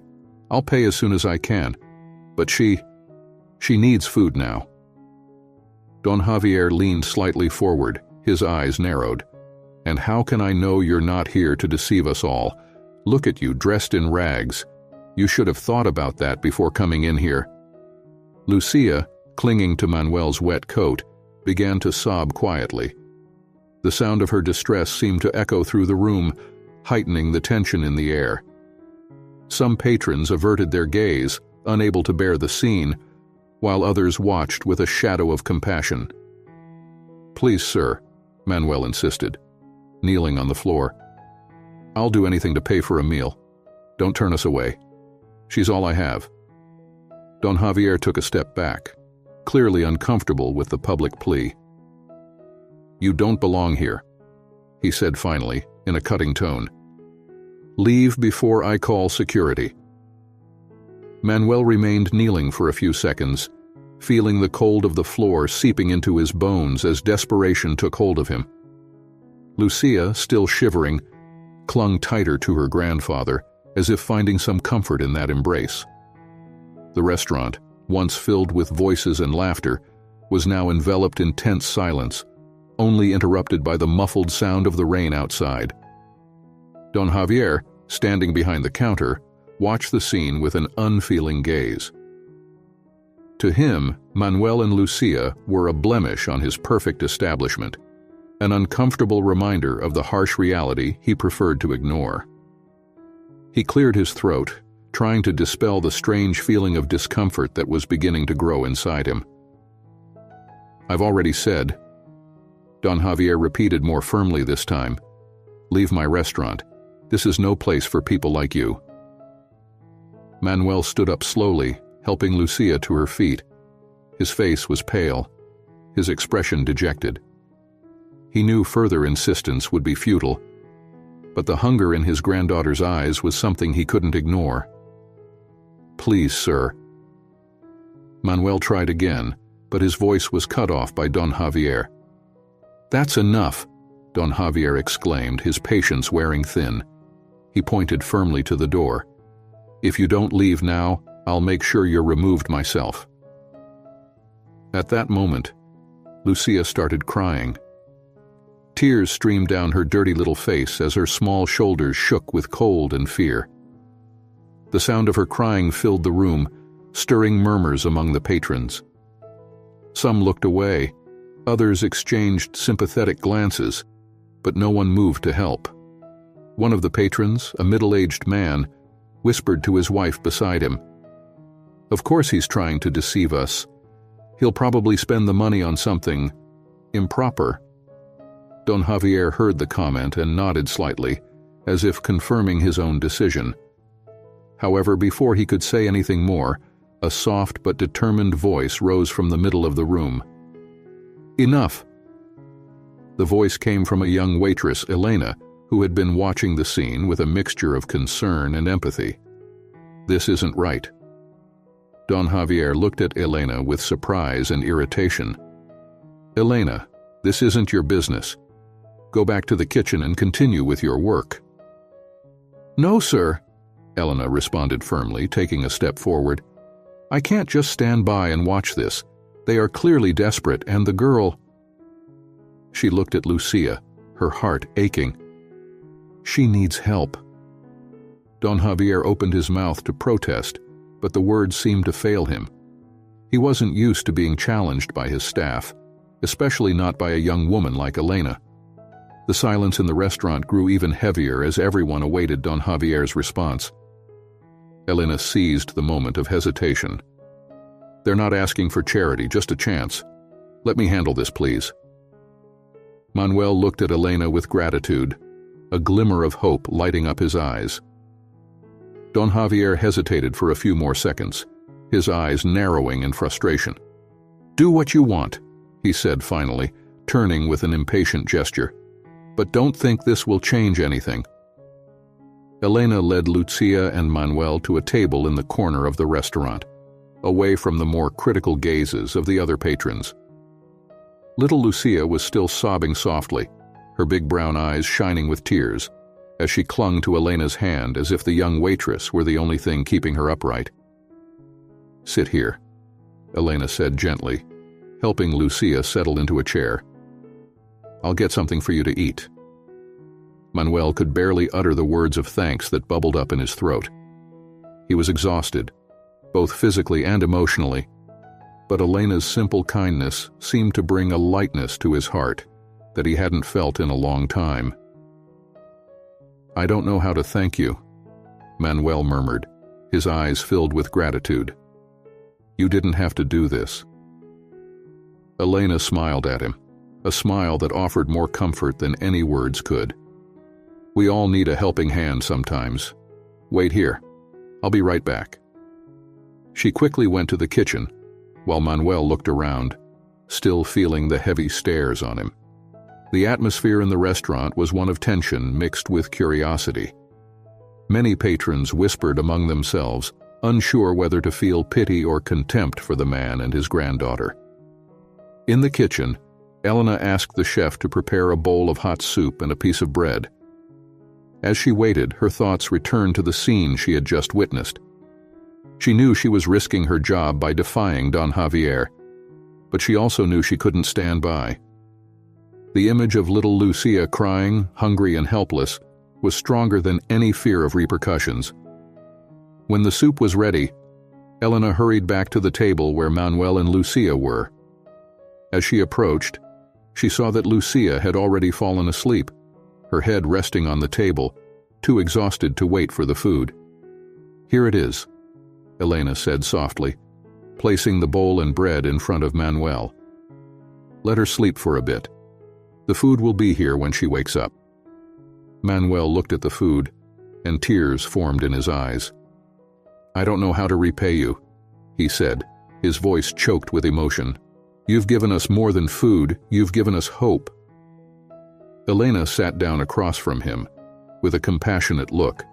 "I'll pay as soon as I can, but she needs food now." Don Javier leaned slightly forward, his eyes narrowed. "And how can I know you're not here to deceive us all? Look at you, dressed in rags. You should have thought about that before coming in here." Lucia, clinging to Manuel's wet coat, began to sob quietly. The sound of her distress seemed to echo through the room, heightening the tension in the air. Some patrons averted their gaze, unable to bear the scene, while others watched with a shadow of compassion. "Please, sir," Manuel insisted, kneeling on the floor. "I'll do anything to pay for a meal. Don't turn us away. She's all I have." Don Javier took a step back, clearly uncomfortable with the public plea. "You don't belong here," he said finally, in a cutting tone. "Leave before I call security." Manuel remained kneeling for a few seconds, feeling the cold of the floor seeping into his bones as desperation took hold of him. Lucia, still shivering, clung tighter to her grandfather, as if finding some comfort in that embrace. The restaurant, once filled with voices and laughter, was now enveloped in tense silence, only interrupted by the muffled sound of the rain outside. Don Javier, standing behind the counter, watched the scene with an unfeeling gaze. To him, Manuel and Lucia were a blemish on his perfect establishment, an uncomfortable reminder of the harsh reality he preferred to ignore. He cleared his throat, trying to dispel the strange feeling of discomfort that was beginning to grow inside him. "I've already said, Don Javier repeated more firmly this time. "Leave my restaurant. This is no place for people like you." Manuel stood up slowly, helping Lucia to her feet. His face was pale, his expression dejected. He knew further insistence would be futile, but the hunger in his granddaughter's eyes was something he couldn't ignore. "Please, sir." Manuel tried again, but his voice was cut off by Don Javier. "That's enough," Don Javier exclaimed, his patience wearing thin. He pointed firmly to the door. "If you don't leave now, I'll make sure you're removed myself." At that moment, Lucia started crying. Tears streamed down her dirty little face as her small shoulders shook with cold and fear. The sound of her crying filled the room, stirring murmurs among the patrons. Some looked away, others exchanged sympathetic glances, but no one moved to help. One of the patrons, a middle-aged man, whispered to his wife beside him, "Of course he's trying to deceive us. He'll probably spend the money on something improper." Don Javier heard the comment and nodded slightly, as if confirming his own decision. However, before he could say anything more, a soft but determined voice rose from the middle of the room. "Enough!" The voice came from a young waitress, Elena, who had been watching the scene with a mixture of concern and empathy. "This isn't right." Don Javier looked at Elena with surprise and irritation. "Elena, this isn't your business. Go back to the kitchen and continue with your work." "No, sir," Elena responded firmly, taking a step forward. "I can't just stand by and watch this. They are clearly desperate, and the girl—" She looked at Lucia, her heart aching. "She needs help." Don Javier opened his mouth to protest, but the words seemed to fail him. He wasn't used to being challenged by his staff, especially not by a young woman like Elena. The silence in the restaurant grew even heavier as everyone awaited Don Javier's response. Elena seized the moment of hesitation. "They're not asking for charity, just a chance. Let me handle this, please." Manuel looked at Elena with gratitude, a glimmer of hope lighting up his eyes. Don Javier hesitated for a few more seconds, his eyes narrowing in frustration. "Do what you want," he said finally, turning with an impatient gesture. "But don't think this will change anything." Elena led Lucia and Manuel to a table in the corner of the restaurant, away from the more critical gazes of the other patrons. Little Lucia was still sobbing softly, her big brown eyes shining with tears, as she clung to Elena's hand as if the young waitress were the only thing keeping her upright. "Sit here," Elena said gently, helping Lucia settle into a chair. "I'll get something for you to eat." Manuel could barely utter the words of thanks that bubbled up in his throat. He was exhausted, both physically and emotionally, but Elena's simple kindness seemed to bring a lightness to his heart that he hadn't felt in a long time. "I don't know how to thank you," Manuel murmured, his eyes filled with gratitude. "You didn't have to do this." Elena smiled at him, a smile that offered more comfort than any words could. "We all need a helping hand sometimes. Wait here. I'll be right back." She quickly went to the kitchen, while Manuel looked around, still feeling the heavy stares on him. The atmosphere in the restaurant was one of tension mixed with curiosity. Many patrons whispered among themselves, unsure whether to feel pity or contempt for the man and his granddaughter. In the kitchen, Elena asked the chef to prepare a bowl of hot soup and a piece of bread. As she waited, her thoughts returned to the scene she had just witnessed. She knew she was risking her job by defying Don Javier, but she also knew she couldn't stand by. The image of little Lucia crying, hungry and helpless, was stronger than any fear of repercussions. When the soup was ready, Elena hurried back to the table where Manuel and Lucia were. As she approached, she saw that Lucia had already fallen asleep, her head resting on the table, too exhausted to wait for the food. "Here it is," Elena said softly, placing the bowl and bread in front of Manuel. "Let her sleep for a bit. The food will be here when she wakes up." Manuel looked at the food, and tears formed in his eyes. "I don't know how to repay you," he said, his voice choked with emotion. "You've given us more than food, you've given us hope." Elena sat down across from him, with a compassionate look.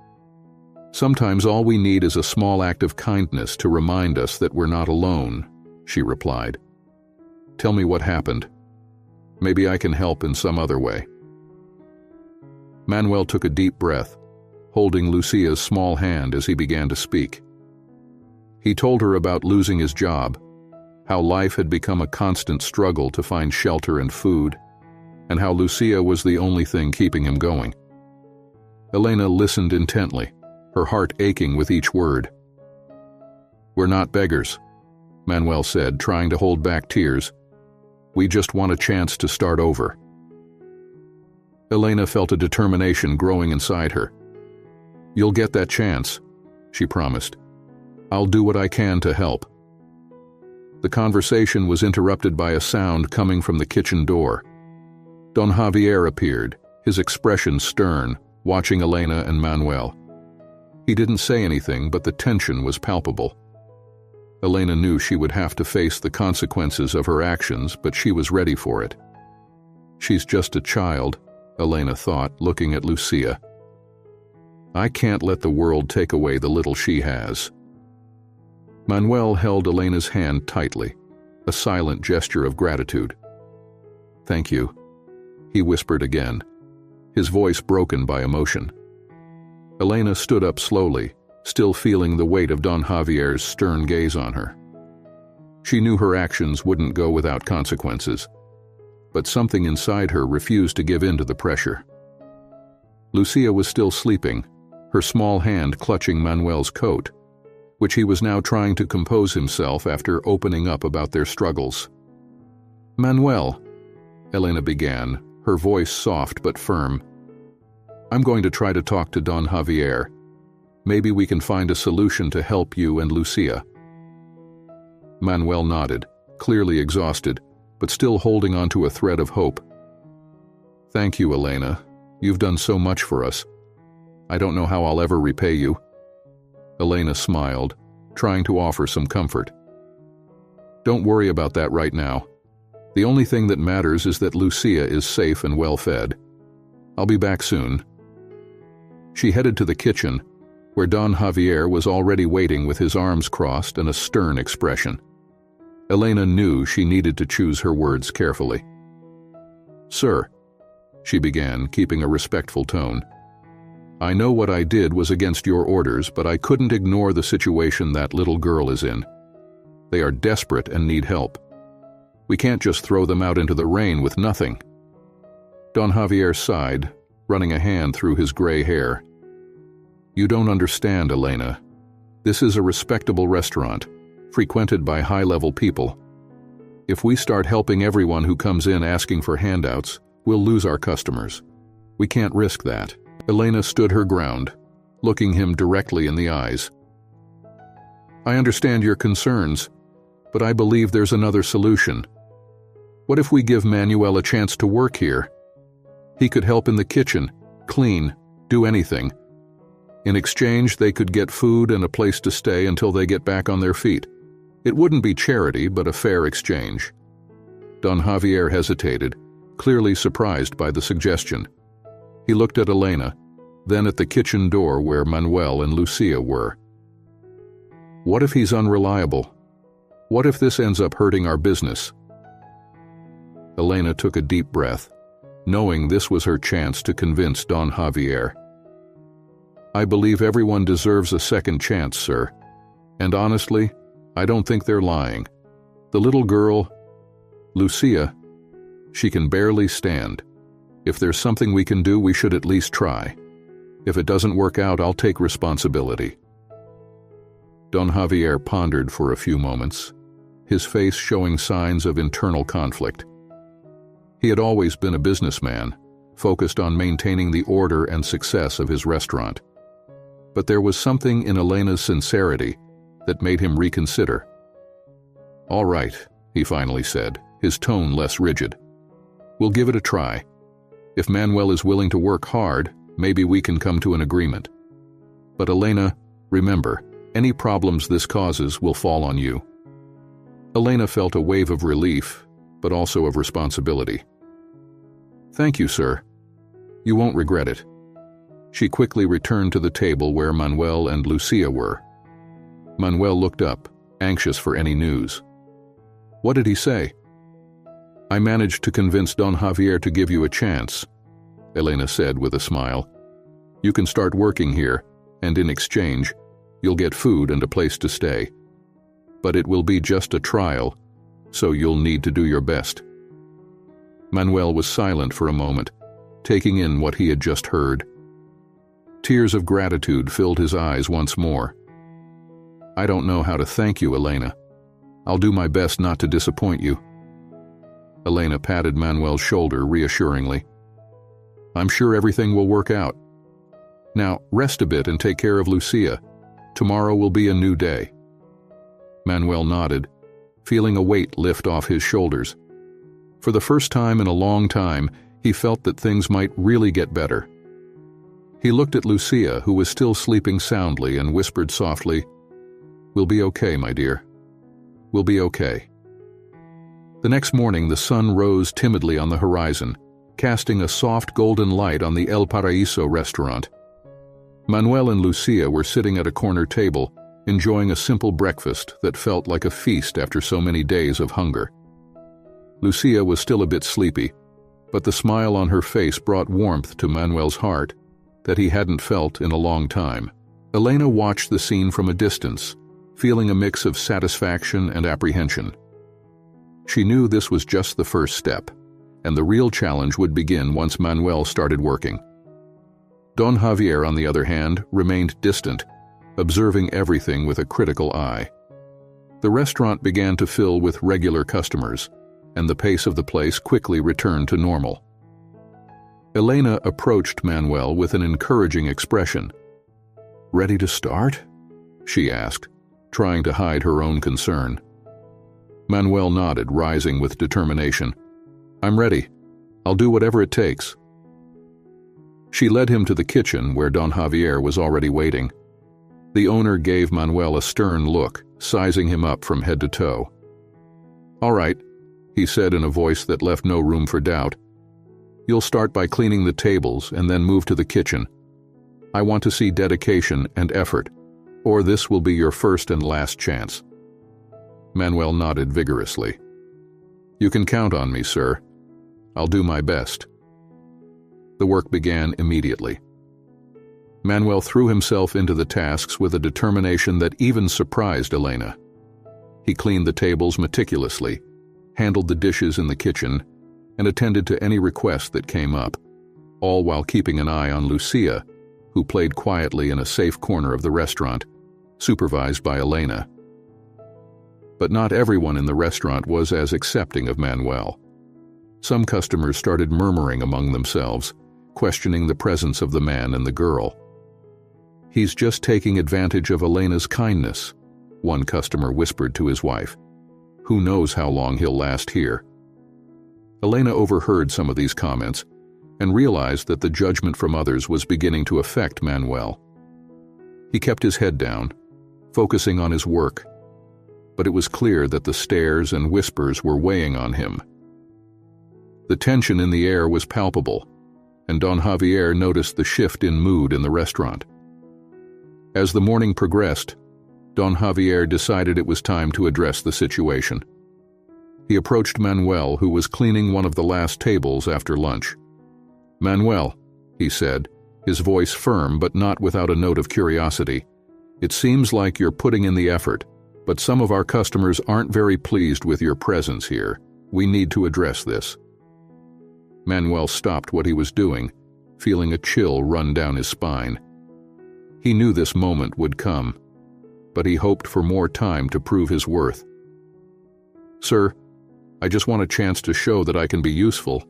"Sometimes all we need is a small act of kindness to remind us that we're not alone," she replied. "Tell me what happened. Maybe I can help in some other way." Manuel took a deep breath, holding Lucia's small hand as he began to speak. He told her about losing his job, how life had become a constant struggle to find shelter and food, and how Lucia was the only thing keeping him going. Elena listened intently, her heart aching with each word. "We're not beggars," Manuel said, trying to hold back tears. "We just want a chance to start over." Elena felt a determination growing inside her. "You'll get that chance," she promised. "I'll do what I can to help." The conversation was interrupted by a sound coming from the kitchen door. Don Javier appeared, his expression stern, watching Elena and Manuel. He didn't say anything, but the tension was palpable. Elena knew she would have to face the consequences of her actions, but she was ready for it. She's just a child, Elena thought, looking at Lucia. I can't let the world take away the little she has. Manuel held Elena's hand tightly, a silent gesture of gratitude. "Thank you," he whispered again, his voice broken by emotion. Elena stood up slowly, still feeling the weight of Don Javier's stern gaze on her. She knew her actions wouldn't go without consequences, but something inside her refused to give in to the pressure. Lucia was still sleeping, her small hand clutching Manuel's coat, which he was now trying to compose himself after opening up about their struggles. "Manuel," Elena began, her voice soft but firm, "I'm going to try to talk to Don Javier. Maybe we can find a solution to help you and Lucia." Manuel nodded, clearly exhausted, but still holding on to a thread of hope. "Thank you, Elena. You've done so much for us. I don't know how I'll ever repay you." Elena smiled, trying to offer some comfort. "Don't worry about that right now. The only thing that matters is that Lucia is safe and well-fed. I'll be back soon." She headed to the kitchen, where Don Javier was already waiting with his arms crossed and a stern expression. Elena knew she needed to choose her words carefully. "Sir," she began, keeping a respectful tone, "I know what I did was against your orders, but I couldn't ignore the situation that little girl is in. They are desperate and need help. We can't just throw them out into the rain with nothing." Don Javier sighed, running a hand through his gray hair. "You don't understand, Elena. This is a respectable restaurant, frequented by high-level people. If we start helping everyone who comes in asking for handouts, we'll lose our customers. We can't risk that." Elena stood her ground, looking him directly in the eyes. "I understand your concerns, but I believe there's another solution. What if we give Manuel a chance to work here? He could help in the kitchen, clean, do anything. In exchange, they could get food and a place to stay until they get back on their feet. It wouldn't be charity, but a fair exchange." Don Javier hesitated, clearly surprised by the suggestion. He looked at Elena, then at the kitchen door where Manuel and Lucia were. "What if he's unreliable? What if this ends up hurting our business?" Elena took a deep breath, knowing this was her chance to convince Don Javier. "I believe everyone deserves a second chance, sir. And honestly, I don't think they're lying. The little girl, Lucia, she can barely stand. If there's something we can do, we should at least try. If it doesn't work out, I'll take responsibility." Don Javier pondered for a few moments, his face showing signs of internal conflict. He had always been a businessman, focused on maintaining the order and success of his restaurant. But there was something in Elena's sincerity that made him reconsider. "All right," he finally said, his tone less rigid. We'll give it a try. If Manuel is willing to work hard, maybe we can come to an agreement. But Elena, remember, any problems this causes will fall on you." Elena felt a wave of relief, but also of responsibility. "Thank you, sir. You won't regret it." She quickly returned to the table where Manuel and Lucia were. Manuel looked up, anxious for any news. "What did he say?" "I managed to convince Don Javier to give you a chance," Elena said with a smile. "You can start working here, and in exchange, you'll get food and a place to stay. But it will be just a trial, so you'll need to do your best." Manuel was silent for a moment, taking in what he had just heard. Tears of gratitude filled his eyes once more. "I don't know how to thank you, Elena. I'll do my best not to disappoint you." Elena patted Manuel's shoulder reassuringly. "I'm sure everything will work out. Now, rest a bit and take care of Lucia. Tomorrow will be a new day." Manuel nodded, feeling a weight lift off his shoulders. For the first time in a long time, he felt that things might really get better. He looked at Lucia, who was still sleeping soundly, and whispered softly, "We'll be okay, my dear. We'll be okay." The next morning, the sun rose timidly on the horizon, casting a soft golden light on the El Paraíso restaurant. Manuel and Lucia were sitting at a corner table, enjoying a simple breakfast that felt like a feast after so many days of hunger. Lucia was still a bit sleepy, but the smile on her face brought warmth to Manuel's heart that he hadn't felt in a long time. Elena watched the scene from a distance, feeling a mix of satisfaction and apprehension. She knew this was just the first step, and the real challenge would begin once Manuel started working. Don Javier, on the other hand, remained distant, observing everything with a critical eye. The restaurant began to fill with regular customers, and the pace of the place quickly returned to normal. Elena approached Manuel with an encouraging expression. "Ready to start?" she asked, trying to hide her own concern. Manuel nodded, rising with determination. "I'm ready. I'll do whatever it takes." She led him to the kitchen where Don Javier was already waiting. The owner gave Manuel a stern look, sizing him up from head to toe. "All right," he said in a voice that left no room for doubt. "You'll start by cleaning the tables and then move to the kitchen. I want to see dedication and effort, or this will be your first and last chance." Manuel nodded vigorously. "You can count on me, sir. I'll do my best." The work began immediately. Manuel threw himself into the tasks with a determination that even surprised Elena. He cleaned the tables meticulously, handled the dishes in the kitchen, and attended to any request that came up, all while keeping an eye on Lucia, who played quietly in a safe corner of the restaurant, supervised by Elena. But not everyone in the restaurant was as accepting of Manuel. Some customers started murmuring among themselves, questioning the presence of the man and the girl. "He's just taking advantage of Elena's kindness," one customer whispered to his wife. "Who knows how long he'll last here?" Elena overheard some of these comments and realized that the judgment from others was beginning to affect Manuel. He kept his head down, focusing on his work, but it was clear that the stares and whispers were weighing on him. The tension in the air was palpable, and Don Javier noticed the shift in mood in the restaurant. As the morning progressed, Don Javier decided it was time to address the situation. He approached Manuel, who was cleaning one of the last tables after lunch. "Manuel," he said, his voice firm but not without a note of curiosity, "it seems like you're putting in the effort, but some of our customers aren't very pleased with your presence here. We need to address this." Manuel stopped what he was doing, feeling a chill run down his spine. He knew this moment would come, but he hoped for more time to prove his worth. "Sir, I just want a chance to show that I can be useful.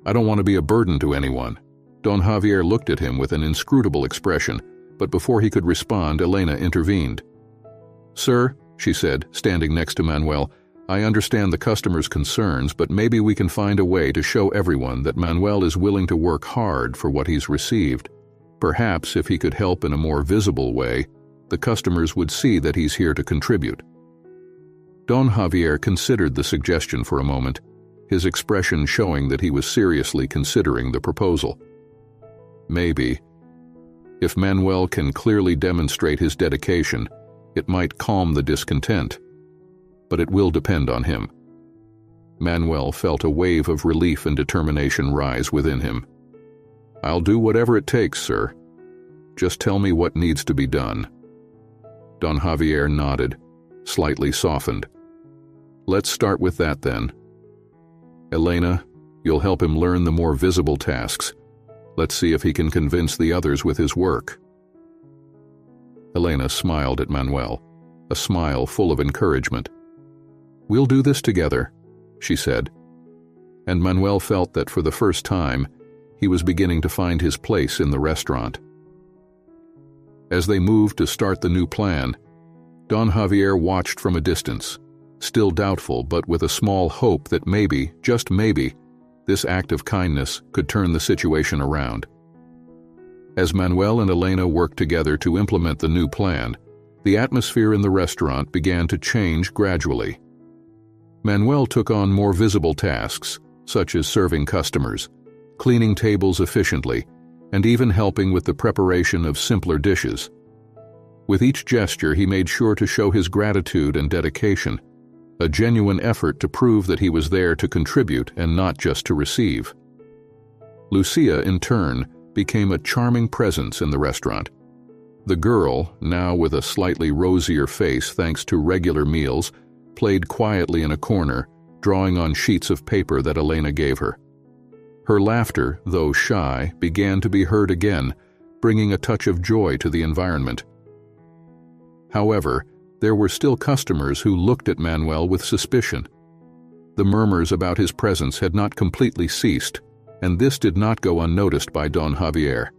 I don't want to be a burden to anyone." Don Javier looked at him with an inscrutable expression, but before he could respond, Elena intervened. "Sir," she said, standing next to Manuel, I understand the customer's concerns, but maybe we can find a way to show everyone that Manuel is willing to work hard for what he's received. Perhaps if he could help in a more visible way, the customers would see that he's here to contribute. Don Javier considered the suggestion for a moment, his expression showing that he was seriously considering the proposal. Maybe. If Manuel can clearly demonstrate his dedication, it might calm the discontent. But it will depend on him. Manuel felt a wave of relief and determination rise within him. I'll do whatever it takes, sir. Just tell me what needs to be done. Don Javier nodded, slightly softened. Let's start with that then. Elena, you'll help him learn the more visible tasks. Let's see if he can convince the others with his work. Elena smiled at Manuel, a smile full of encouragement. We'll do this together, she said, and Manuel felt that for the first time, he was beginning to find his place in the restaurant. As they moved to start the new plan, Don Javier watched from a distance, still doubtful but with a small hope that maybe, just maybe, this act of kindness could turn the situation around. As Manuel and Elena worked together to implement the new plan, the atmosphere in the restaurant began to change gradually. Manuel took on more visible tasks, such as serving customers, cleaning tables efficiently, and even helping with the preparation of simpler dishes. With each gesture, he made sure to show his gratitude and dedication, a genuine effort to prove that he was there to contribute and not just to receive. Lucia, in turn, became a charming presence in the restaurant. The girl, now with a slightly rosier face thanks to regular meals, played quietly in a corner, drawing on sheets of paper that Elena gave her. Her laughter, though shy, began to be heard again, bringing a touch of joy to the environment. However, there were still customers who looked at Manuel with suspicion. The murmurs about his presence had not completely ceased, and this did not go unnoticed by Don Javier.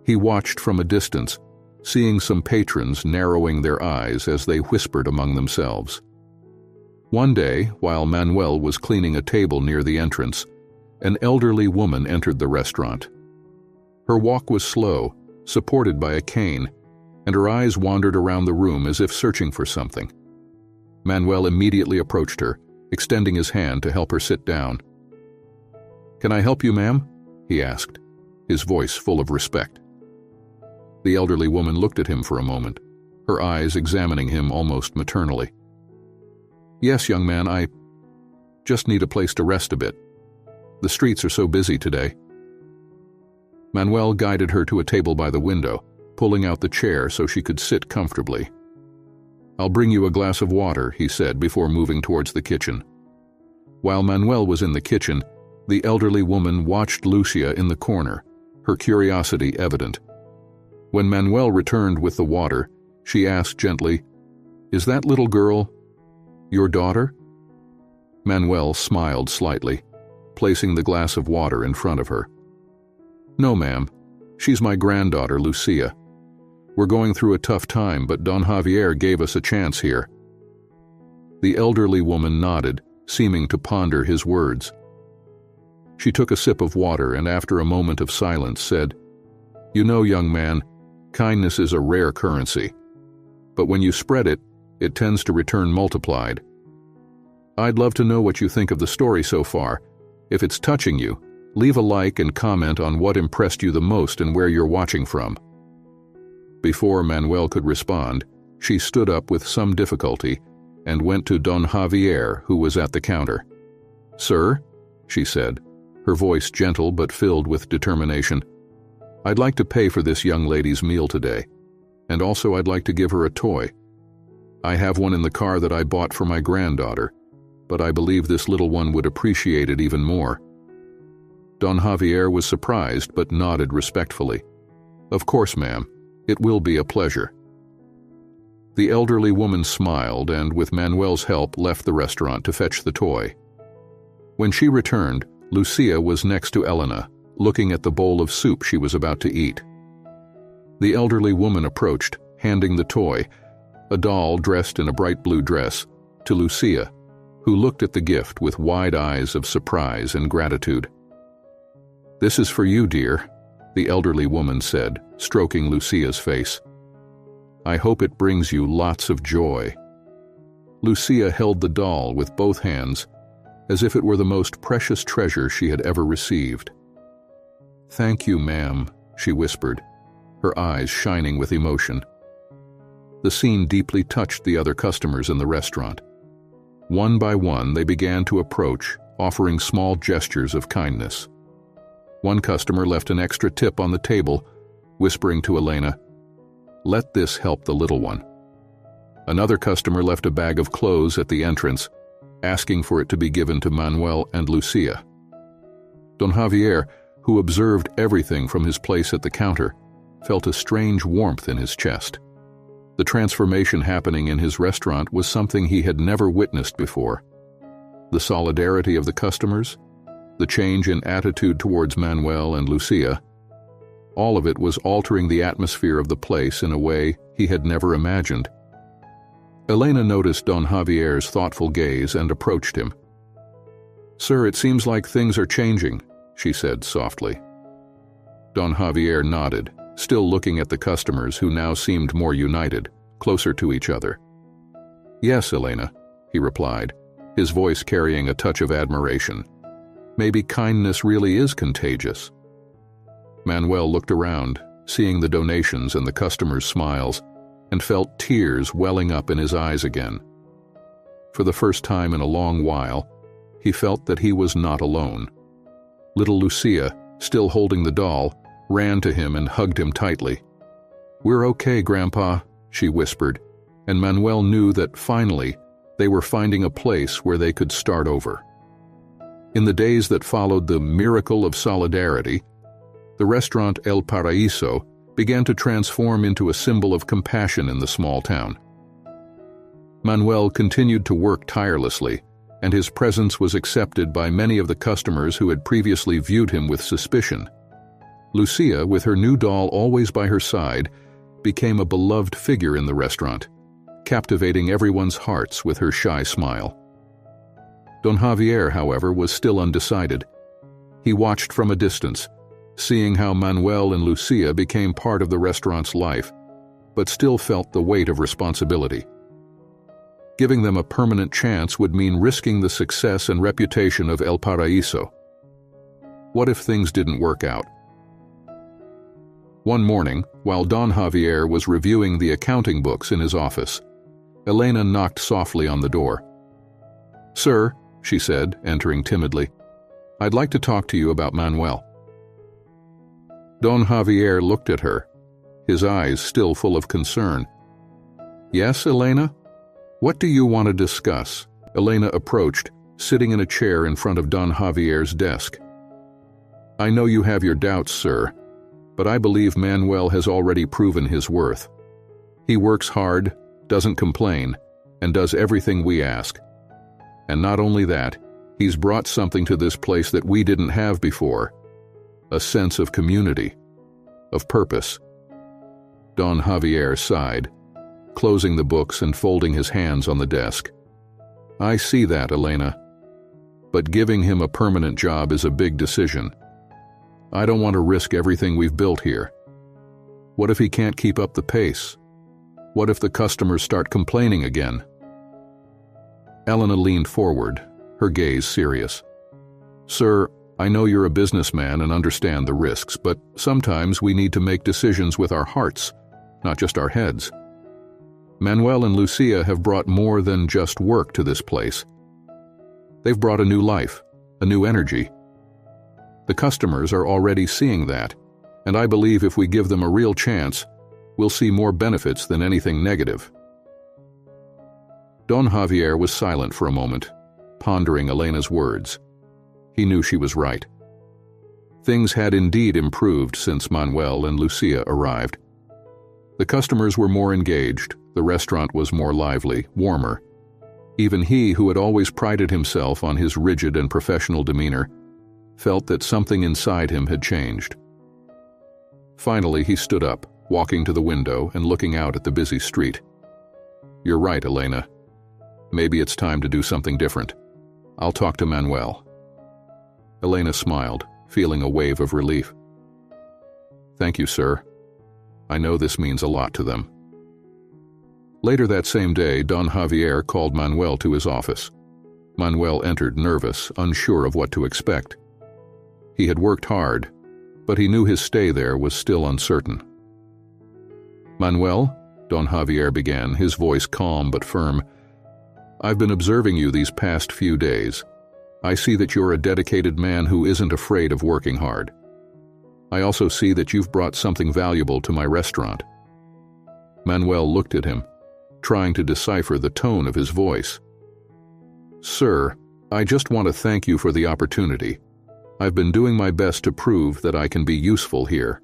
He watched from a distance, seeing some patrons narrowing their eyes as they whispered among themselves. One day, while Manuel was cleaning a table near the entrance, an elderly woman entered the restaurant. Her walk was slow, supported by a cane, and her eyes wandered around the room as if searching for something. Manuel immediately approached her, extending his hand to help her sit down. "Can I help you, ma'am?" he asked, his voice full of respect. The elderly woman looked at him for a moment, her eyes examining him almost maternally. "Yes, young man, I just need a place to rest a bit. The streets are so busy today." Manuel guided her to a table by the window, pulling out the chair so she could sit comfortably. "I'll bring you a glass of water," he said before moving towards the kitchen. While Manuel was in the kitchen, the elderly woman watched Lucia in the corner, her curiosity evident. When Manuel returned with the water, she asked gently, "Is that little girl your daughter?" Manuel smiled slightly, placing the glass of water in front of her. "No, ma'am. She's my granddaughter, Lucia. We're going through a tough time, but Don Javier gave us a chance here." The elderly woman nodded, seeming to ponder his words. She took a sip of water and after a moment of silence said, "You know, young man, kindness is a rare currency, but when you spread it, it tends to return multiplied. I'd love to know what you think of the story so far. If it's touching you, leave a like and comment on what impressed you the most and where you're watching from." Before Manuel could respond, she stood up with some difficulty and went to Don Javier, who was at the counter. "Sir," she said, her voice gentle but filled with determination, "I'd like to pay for this young lady's meal today, and also I'd like to give her a toy. I have one in the car that I bought for my granddaughter, but I believe this little one would appreciate it even more." Don Javier was surprised but nodded respectfully. "Of course, ma'am. It will be a pleasure." The elderly woman smiled and, with Manuel's help, left the restaurant to fetch the toy. When she returned, Lucia was next to Elena, looking at the bowl of soup she was about to eat. The elderly woman approached, handing the toy, a doll dressed in a bright blue dress, to Lucia, who looked at the gift with wide eyes of surprise and gratitude. "This is for you, dear," the elderly woman said, stroking Lucia's face. "I hope it brings you lots of joy." Lucia held the doll with both hands, as if it were the most precious treasure she had ever received. "Thank you, ma'am," she whispered, her eyes shining with emotion. The scene deeply touched the other customers in the restaurant. One by one, they began to approach, offering small gestures of kindness. One customer left an extra tip on the table, whispering to Elena, "Let this help the little one." Another customer left a bag of clothes at the entrance, asking for it to be given to Manuel and Lucia. Don Javier, who observed everything from his place at the counter, felt a strange warmth in his chest. The transformation happening in his restaurant was something he had never witnessed before. The solidarity of the customers, the change in attitude towards Manuel and Lucia, all of it was altering the atmosphere of the place in a way he had never imagined. Elena noticed Don Javier's thoughtful gaze and approached him. "Sir, it seems like things are changing," she said softly. Don Javier nodded, still looking at the customers who now seemed more united, closer to each other. "Yes, Elena," he replied, his voice carrying a touch of admiration. "Maybe kindness really is contagious." Manuel looked around, seeing the donations and the customers' smiles, and felt tears welling up in his eyes again. For the first time in a long while, he felt that he was not alone. Little Lucia, still holding the doll, ran to him and hugged him tightly. "We're okay, Grandpa," she whispered, and Manuel knew that finally they were finding a place where they could start over. In the days that followed the miracle of solidarity, the restaurant El Paraíso began to transform into a symbol of compassion in the small town. Manuel continued to work tirelessly, and his presence was accepted by many of the customers who had previously viewed him with suspicion. Lucia, with her new doll always by her side, became a beloved figure in the restaurant, captivating everyone's hearts with her shy smile. Don Javier, however, was still undecided. He watched from a distance, seeing how Manuel and Lucia became part of the restaurant's life, but still felt the weight of responsibility. Giving them a permanent chance would mean risking the success and reputation of El Paraíso. What if things didn't work out? One morning, while Don Javier was reviewing the accounting books in his office, Elena knocked softly on the door. "Sir," she said, entering timidly, "I'd like to talk to you about Manuel." Don Javier looked at her, his eyes still full of concern. "Yes, Elena? What do you want to discuss?" Elena approached, sitting in a chair in front of Don Javier's desk. "I know you have your doubts, sir, but I believe Manuel has already proven his worth. He works hard, doesn't complain, and does everything we ask. And not only that, he's brought something to this place that we didn't have before, a sense of community, of purpose." Don Javier sighed, closing the books and folding his hands on the desk. "I see that, Elena. But giving him a permanent job is a big decision. I don't want to risk everything we've built here. What if he can't keep up the pace? What if the customers start complaining again?" Elena leaned forward, her gaze serious. "Sir, I know you're a businessman and understand the risks, but sometimes we need to make decisions with our hearts, not just our heads. Manuel and Lucia have brought more than just work to this place. They've brought a new life, a new energy. The customers are already seeing that, and I believe if we give them a real chance, we'll see more benefits than anything negative." Don Javier was silent for a moment, pondering Elena's words. He knew she was right. Things had indeed improved since Manuel and Lucia arrived. The customers were more engaged, the restaurant was more lively, warmer. Even he, who had always prided himself on his rigid and professional demeanor, felt that something inside him had changed. Finally, he stood up, walking to the window and looking out at the busy street. "You're right, Elena. Maybe it's time to do something different. I'll talk to Manuel." Elena smiled, feeling a wave of relief. "Thank you, sir. I know this means a lot to them." Later that same day, Don Javier called Manuel to his office. Manuel entered nervous, unsure of what to expect. He had worked hard, but he knew his stay there was still uncertain. "Manuel," Don Javier began, his voice calm but firm, "I've been observing you these past few days. I see that you're a dedicated man who isn't afraid of working hard. I also see that you've brought something valuable to my restaurant." Manuel looked at him, trying to decipher the tone of his voice. "Sir, I just want to thank you for the opportunity. I've been doing my best to prove that I can be useful here."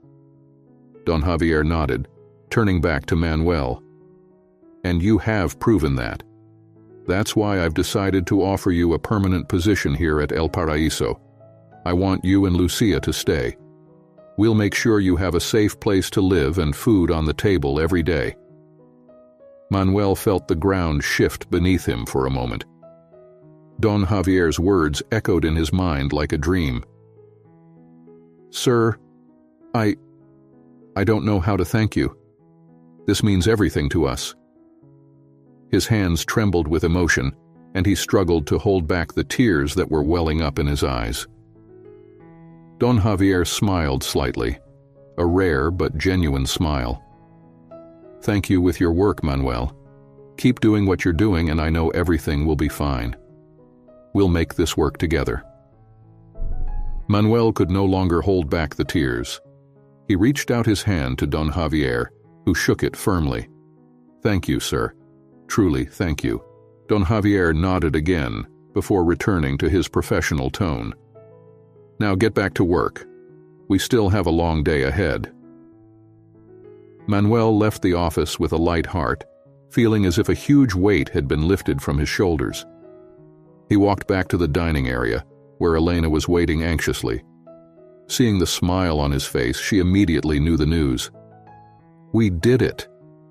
Don Javier nodded, turning back to Manuel. "And you have proven that. That's why I've decided to offer you a permanent position here at El Paraíso. I want you and Lucia to stay. We'll make sure you have a safe place to live and food on the table every day." Manuel felt the ground shift beneath him for a moment. Don Javier's words echoed in his mind like a dream. "Sir, I don't know how to thank you. This means everything to us." His hands trembled with emotion, and he struggled to hold back the tears that were welling up in his eyes. Don Javier smiled slightly, a rare but genuine smile. "Thank you with your work, Manuel. Keep doing what you're doing, and I know everything will be fine. We'll make this work together." Manuel could no longer hold back the tears. He reached out his hand to Don Javier, who shook it firmly. "Thank you, sir. Truly, thank you." Don Javier nodded again before returning to his professional tone. "Now get back to work. We still have a long day ahead." Manuel left the office with a light heart, feeling as if a huge weight had been lifted from his shoulders. He walked back to the dining area, where Elena was waiting anxiously. Seeing the smile on his face, she immediately knew the news. "We did it,"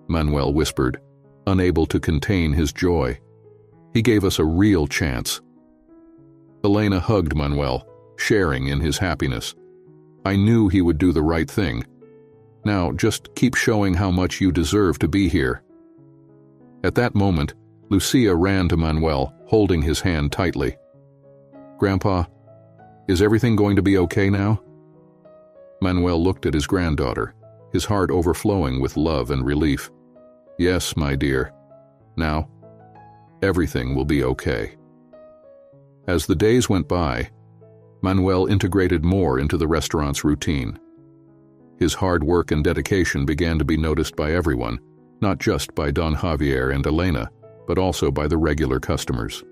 Manuel whispered, unable to contain his joy. "He gave us a real chance." Elena hugged Manuel, sharing in his happiness. "I knew he would do the right thing. Now just keep showing how much you deserve to be here." At that moment, Lucia ran to Manuel, holding his hand tightly. "Grandpa, is everything going to be okay now?" Manuel looked at his granddaughter, his heart overflowing with love and relief. "Yes, my dear. Now, everything will be okay." As the days went by, Manuel integrated more into the restaurant's routine. His hard work and dedication began to be noticed by everyone, not just by Don Javier and Elena, but also by the regular customers.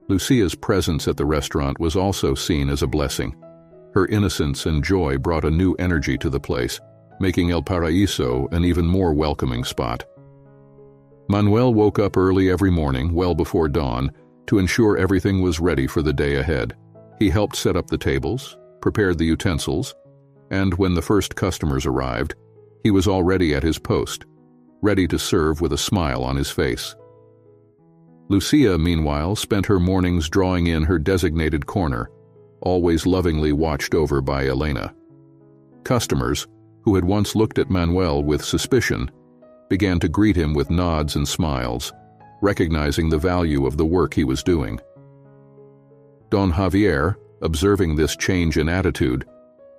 Lucia's presence at the restaurant was also seen as a blessing. Her innocence and joy brought a new energy to the place, making El Paraíso an even more welcoming spot. Manuel woke up early every morning, well before dawn, to ensure everything was ready for the day ahead. He helped set up the tables, prepared the utensils, and when the first customers arrived, he was already at his post, ready to serve with a smile on his face. Lucia, meanwhile, spent her mornings drawing in her designated corner, always lovingly watched over by Elena. Customers, who had once looked at Manuel with suspicion, began to greet him with nods and smiles, recognizing the value of the work he was doing. Don Javier, observing this change in attitude,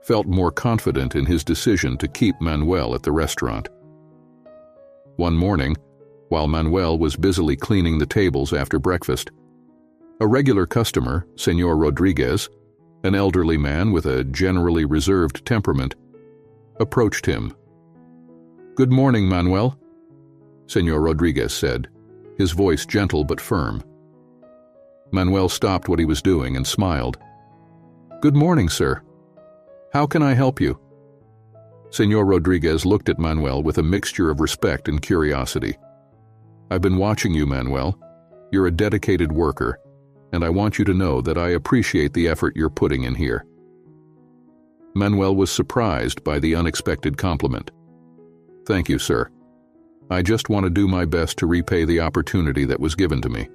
felt more confident in his decision to keep Manuel at the restaurant. One morning, while Manuel was busily cleaning the tables after breakfast, a regular customer, Señor Rodriguez, an elderly man with a generally reserved temperament, approached him. "Good morning, Manuel," Señor Rodriguez said, his voice gentle but firm. Manuel stopped what he was doing and smiled. "Good morning, sir. How can I help you?" Señor Rodriguez looked at Manuel with a mixture of respect and curiosity. "I've been watching you, Manuel. You're a dedicated worker, and I want you to know that I appreciate the effort you're putting in here." Manuel was surprised by the unexpected compliment. "Thank you, sir. I just want to do my best to repay the opportunity that was given to me."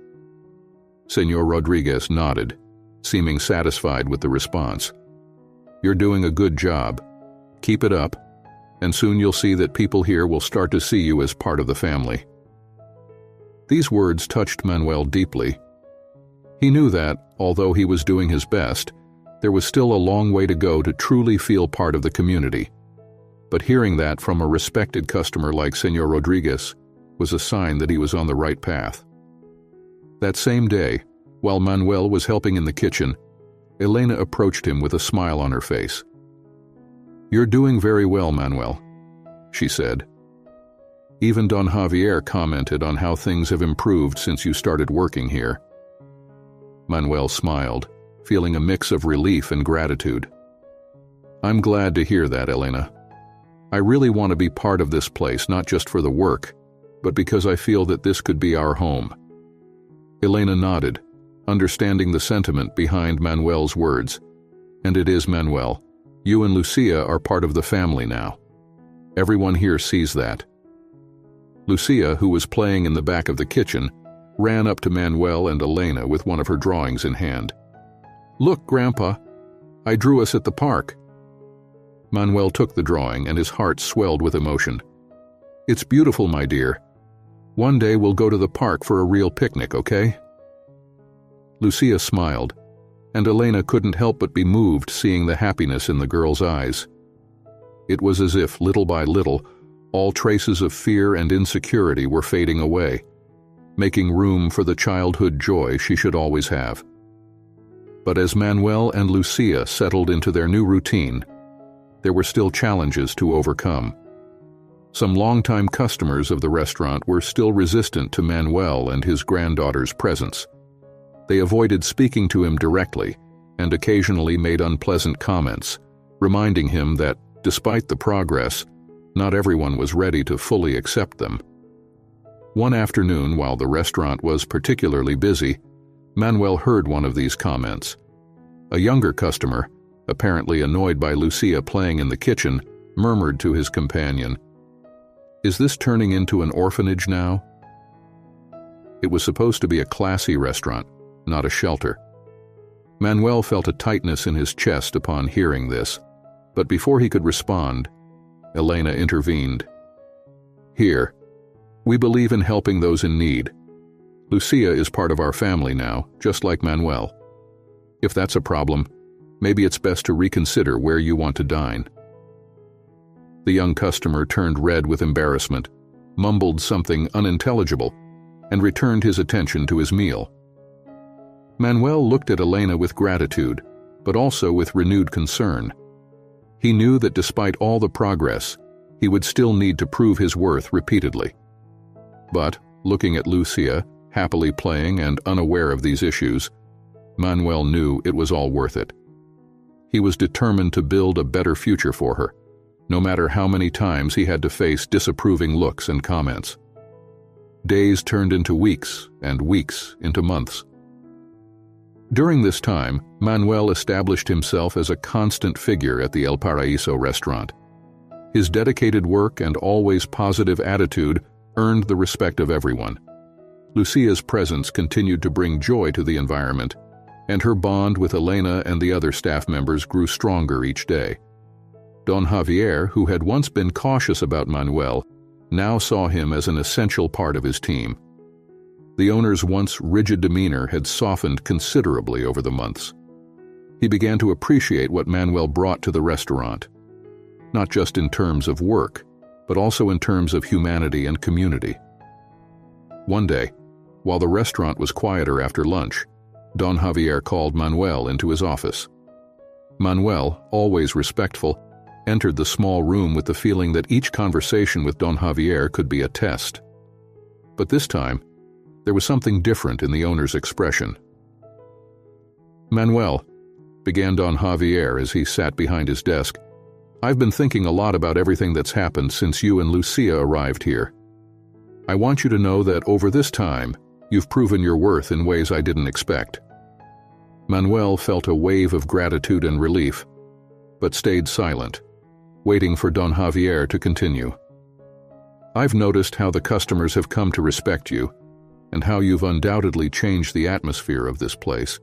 Señor Rodriguez nodded, seeming satisfied with the response. "You're doing a good job. Keep it up, and soon you'll see that people here will start to see you as part of the family." These words touched Manuel deeply. He knew that, although he was doing his best, there was still a long way to go to truly feel part of the community. But hearing that from a respected customer like Señor Rodriguez was a sign that he was on the right path. That same day, while Manuel was helping in the kitchen, Elena approached him with a smile on her face. "You're doing very well, Manuel," she said. "Even Don Javier commented on how things have improved since you started working here." Manuel smiled, feeling a mix of relief and gratitude. "I'm glad to hear that, Elena. I really want to be part of this place, not just for the work, but because I feel that this could be our home." Elena nodded, understanding the sentiment behind Manuel's words. "And it is, Manuel. You and Lucia are part of the family now. Everyone here sees that." Lucia, who was playing in the back of the kitchen, ran up to Manuel and Elena with one of her drawings in hand. "Look, Grandpa, I drew us at the park." Manuel took the drawing and his heart swelled with emotion. "It's beautiful, my dear. One day we'll go to the park for a real picnic, okay?" Lucia smiled, and Elena couldn't help but be moved seeing the happiness in the girl's eyes. It was as if, little by little, all traces of fear and insecurity were fading away, making room for the childhood joy she should always have. But as Manuel and Lucia settled into their new routine, there were still challenges to overcome. Some longtime customers of the restaurant were still resistant to Manuel and his granddaughter's presence. They avoided speaking to him directly and occasionally made unpleasant comments, reminding him that, despite the progress, not everyone was ready to fully accept them. One afternoon, while the restaurant was particularly busy, Manuel heard one of these comments. A younger customer, apparently annoyed by Lucia playing in the kitchen, murmured to his companion, "Is this turning into an orphanage now?" It was supposed to be a classy restaurant, not a shelter. Manuel felt a tightness in his chest upon hearing this, but before he could respond, Elena intervened. "Here, we believe in helping those in need. Lucia is part of our family now, just like Manuel. If that's a problem, maybe it's best to reconsider where you want to dine." The young customer turned red with embarrassment, mumbled something unintelligible, and returned his attention to his meal. Manuel looked at Elena with gratitude, but also with renewed concern. He knew that despite all the progress, he would still need to prove his worth repeatedly. But, looking at Lucia, happily playing and unaware of these issues, Manuel knew it was all worth it. He was determined to build a better future for her, no matter how many times he had to face disapproving looks and comments. Days turned into weeks, and weeks into months. During this time, Manuel established himself as a constant figure at the El Paraíso restaurant. His dedicated work and always positive attitude earned the respect of everyone. Lucia's presence continued to bring joy to the environment, and her bond with Elena and the other staff members grew stronger each day. Don Javier, who had once been cautious about Manuel, now saw him as an essential part of his team. The owner's once rigid demeanor had softened considerably over the months. He began to appreciate what Manuel brought to the restaurant, not just in terms of work, but also in terms of humanity and community. One day, while the restaurant was quieter after lunch, Don Javier called Manuel into his office. Manuel, always respectful, entered the small room with the feeling that each conversation with Don Javier could be a test. But this time, there was something different in the owner's expression. "Manuel," began Don Javier as he sat behind his desk, "I've been thinking a lot about everything that's happened since you and Lucia arrived here. I want you to know that over this time, you've proven your worth in ways I didn't expect." Manuel felt a wave of gratitude and relief, but stayed silent, waiting for Don Javier to continue. I've noticed how the customers have come to respect you, and how you've undoubtedly changed the atmosphere of this place.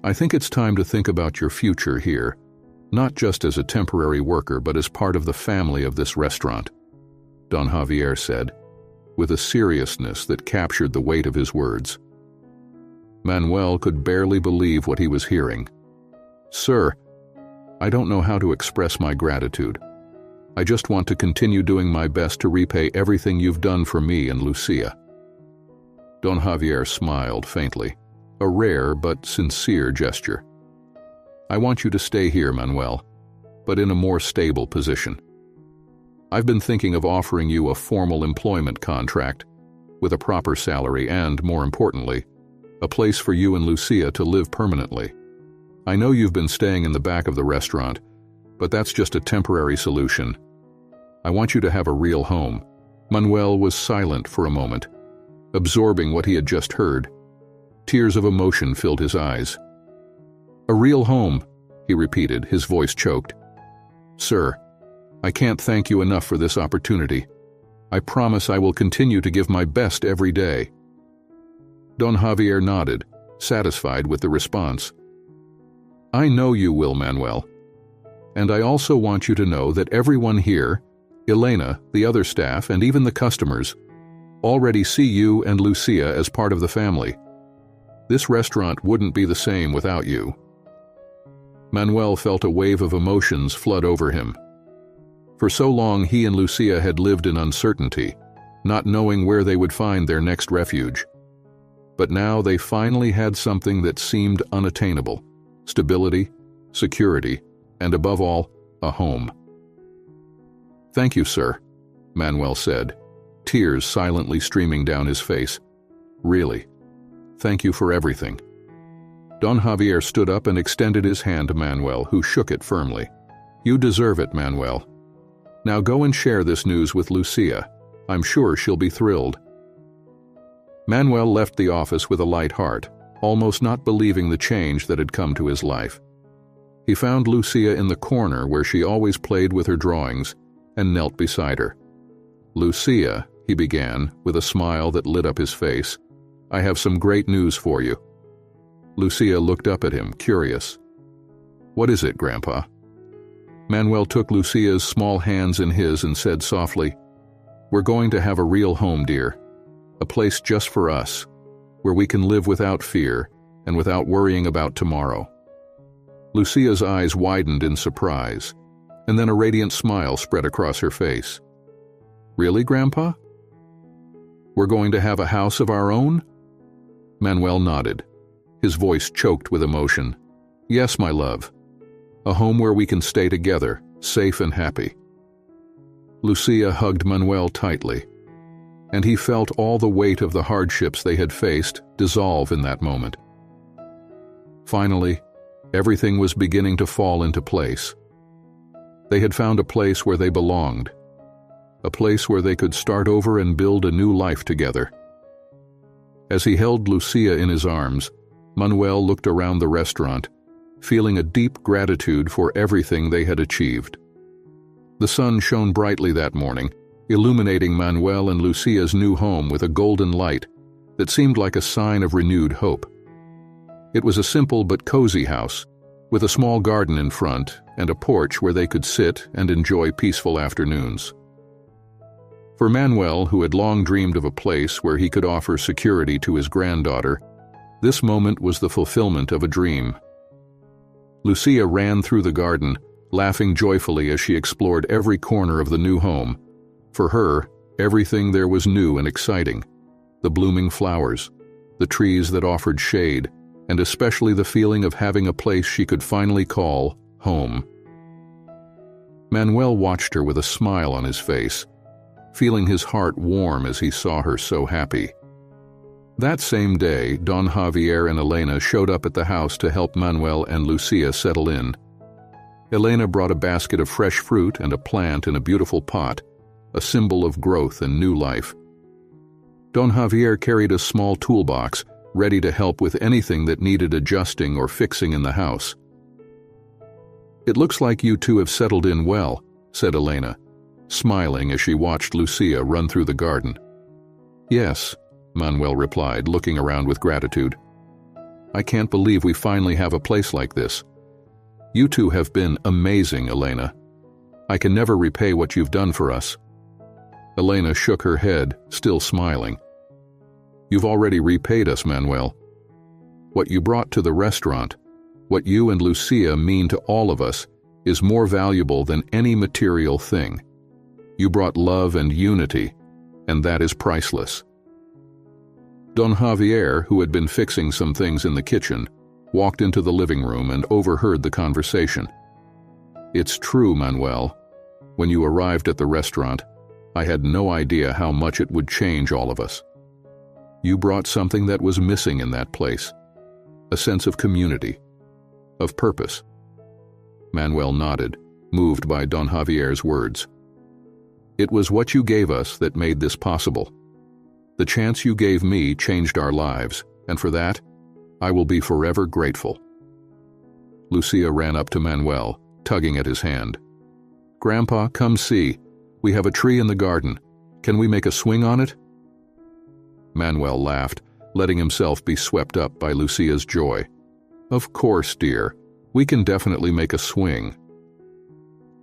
I think it's time to think about your future here, not just as a temporary worker, but as part of the family of this restaurant," Don Javier said, with a seriousness that captured the weight of his words. Manuel could barely believe what he was hearing. "Sir, I don't know how to express my gratitude. I just want to continue doing my best to repay everything you've done for me and Lucia." Don Javier smiled faintly, a rare but sincere gesture. "I want you to stay here, Manuel, but in a more stable position. I've been thinking of offering you a formal employment contract with a proper salary and, more importantly, a place for you and Lucia to live permanently. I know you've been staying in the back of the restaurant, but that's just a temporary solution. I want you to have a real home." Manuel was silent for a moment, absorbing what he had just heard. Tears of emotion filled his eyes. "A real home," he repeated, his voice choked. "Sir, I can't thank you enough for this opportunity. I promise I will continue to give my best every day." Don Javier nodded, satisfied with the response. "I know you will, Manuel. And I also want you to know that everyone here, Elena, the other staff, and even the customers, already see you and Lucia as part of the family. This restaurant wouldn't be the same without you." Manuel felt a wave of emotions flood over him. For so long he and Lucia had lived in uncertainty, not knowing where they would find their next refuge. But now they finally had something that seemed unattainable: stability, security, and above all, a home. "Thank you, sir," Manuel said, tears silently streaming down his face. "Really, thank you for everything." Don Javier stood up and extended his hand to Manuel, who shook it firmly. "You deserve it, Manuel. Now go and share this news with Lucia. I'm sure she'll be thrilled." Manuel left the office with a light heart, almost not believing the change that had come to his life. He found Lucia in the corner where she always played with her drawings and knelt beside her. "Lucia," he began, with a smile that lit up his face, "I have some great news for you." Lucia looked up at him, curious. "What is it, Grandpa?" Manuel took Lucia's small hands in his and said softly, "We're going to have a real home, dear. A place just for us, where we can live without fear and without worrying about tomorrow." Lucia's eyes widened in surprise, and then a radiant smile spread across her face. "Really, Grandpa? We're going to have a house of our own?" Manuel nodded, his voice choked with emotion. "Yes, my love. A home where we can stay together, safe and happy." Lucia hugged Manuel tightly, and he felt all the weight of the hardships they had faced dissolve in that moment. Finally, everything was beginning to fall into place. They had found a place where they belonged, a place where they could start over and build a new life together. As he held Lucia in his arms, Manuel looked around the restaurant, feeling a deep gratitude for everything they had achieved. The sun shone brightly that morning, illuminating Manuel and Lucia's new home with a golden light that seemed like a sign of renewed hope. It was a simple but cozy house, with a small garden in front and a porch where they could sit and enjoy peaceful afternoons. For Manuel, who had long dreamed of a place where he could offer security to his granddaughter, this moment was the fulfillment of a dream. Lucia ran through the garden, laughing joyfully as she explored every corner of the new home. For her, everything there was new and exciting: the blooming flowers, the trees that offered shade, and especially the feeling of having a place she could finally call home. Manuel watched her with a smile on his face, feeling his heart warm as he saw her so happy. That same day, Don Javier and Elena showed up at the house to help Manuel and Lucia settle in. Elena brought a basket of fresh fruit and a plant in a beautiful pot, a symbol of growth and new life. Don Javier carried a small toolbox, ready to help with anything that needed adjusting or fixing in the house. "It looks like you two have settled in well," said Elena, smiling as she watched Lucia run through the garden. "Yes," Manuel replied, looking around with gratitude. "I can't believe we finally have a place like this. You two have been amazing, Elena. I can never repay what you've done for us." Elena shook her head, still smiling. "You've already repaid us, Manuel. What you brought to the restaurant, what you and Lucia mean to all of us, is more valuable than any material thing. You brought love and unity, and that is priceless." Don Javier, who had been fixing some things in the kitchen, walked into the living room and overheard the conversation. "It's true, Manuel. When you arrived at the restaurant, I had no idea how much it would change all of us. You brought something that was missing in that place, a sense of community, of purpose." Manuel nodded, moved by Don Javier's words. "It was what you gave us that made this possible. The chance you gave me changed our lives, and for that, I will be forever grateful." Lucia ran up to Manuel, tugging at his hand. "Grandpa, come see. We have a tree in the garden. Can we make a swing on it?" Manuel laughed, letting himself be swept up by Lucia's joy. "Of course, dear. We can definitely make a swing."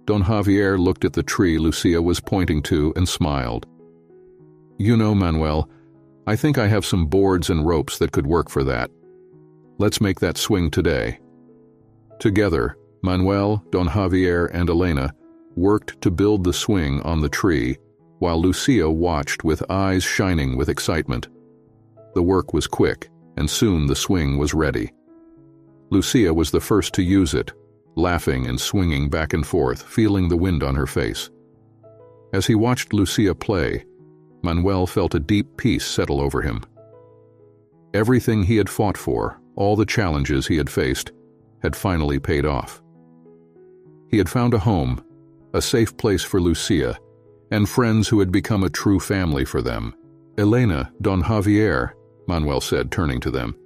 Don Javier looked at the tree Lucia was pointing to and smiled. "You know, Manuel, I think I have some boards and ropes that could work for that. Let's make that swing today." Together, Manuel, Don Javier, and Elena worked to build the swing on the tree, while Lucia watched with eyes shining with excitement. The work was quick, and soon the swing was ready. Lucia was the first to use it, laughing and swinging back and forth, feeling the wind on her face. As he watched Lucia play, Manuel felt a deep peace settle over him. Everything he had fought for, all the challenges he had faced, had finally paid off. He had found a home, a safe place for Lucia, and friends who had become a true family for them. "Elena, Don Javier," Manuel said, turning to them,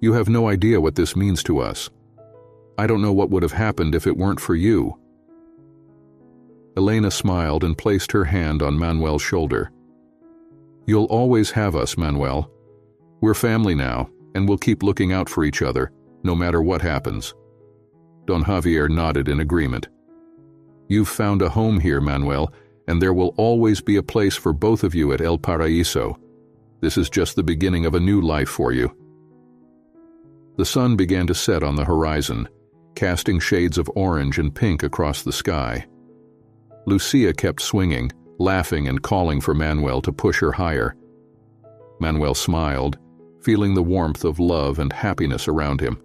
"you have no idea what this means to us. I don't know what would have happened if it weren't for you." Elena smiled and placed her hand on Manuel's shoulder. "You'll always have us, Manuel. We're family now, and we'll keep looking out for each other, no matter what happens." Don Javier nodded in agreement. "You've found a home here, Manuel, and there will always be a place for both of you at El Paraíso. This is just the beginning of a new life for you." The sun began to set on the horizon, casting shades of orange and pink across the sky. Lucia kept swinging, laughing and calling for Manuel to push her higher. Manuel smiled, feeling the warmth of love and happiness around him.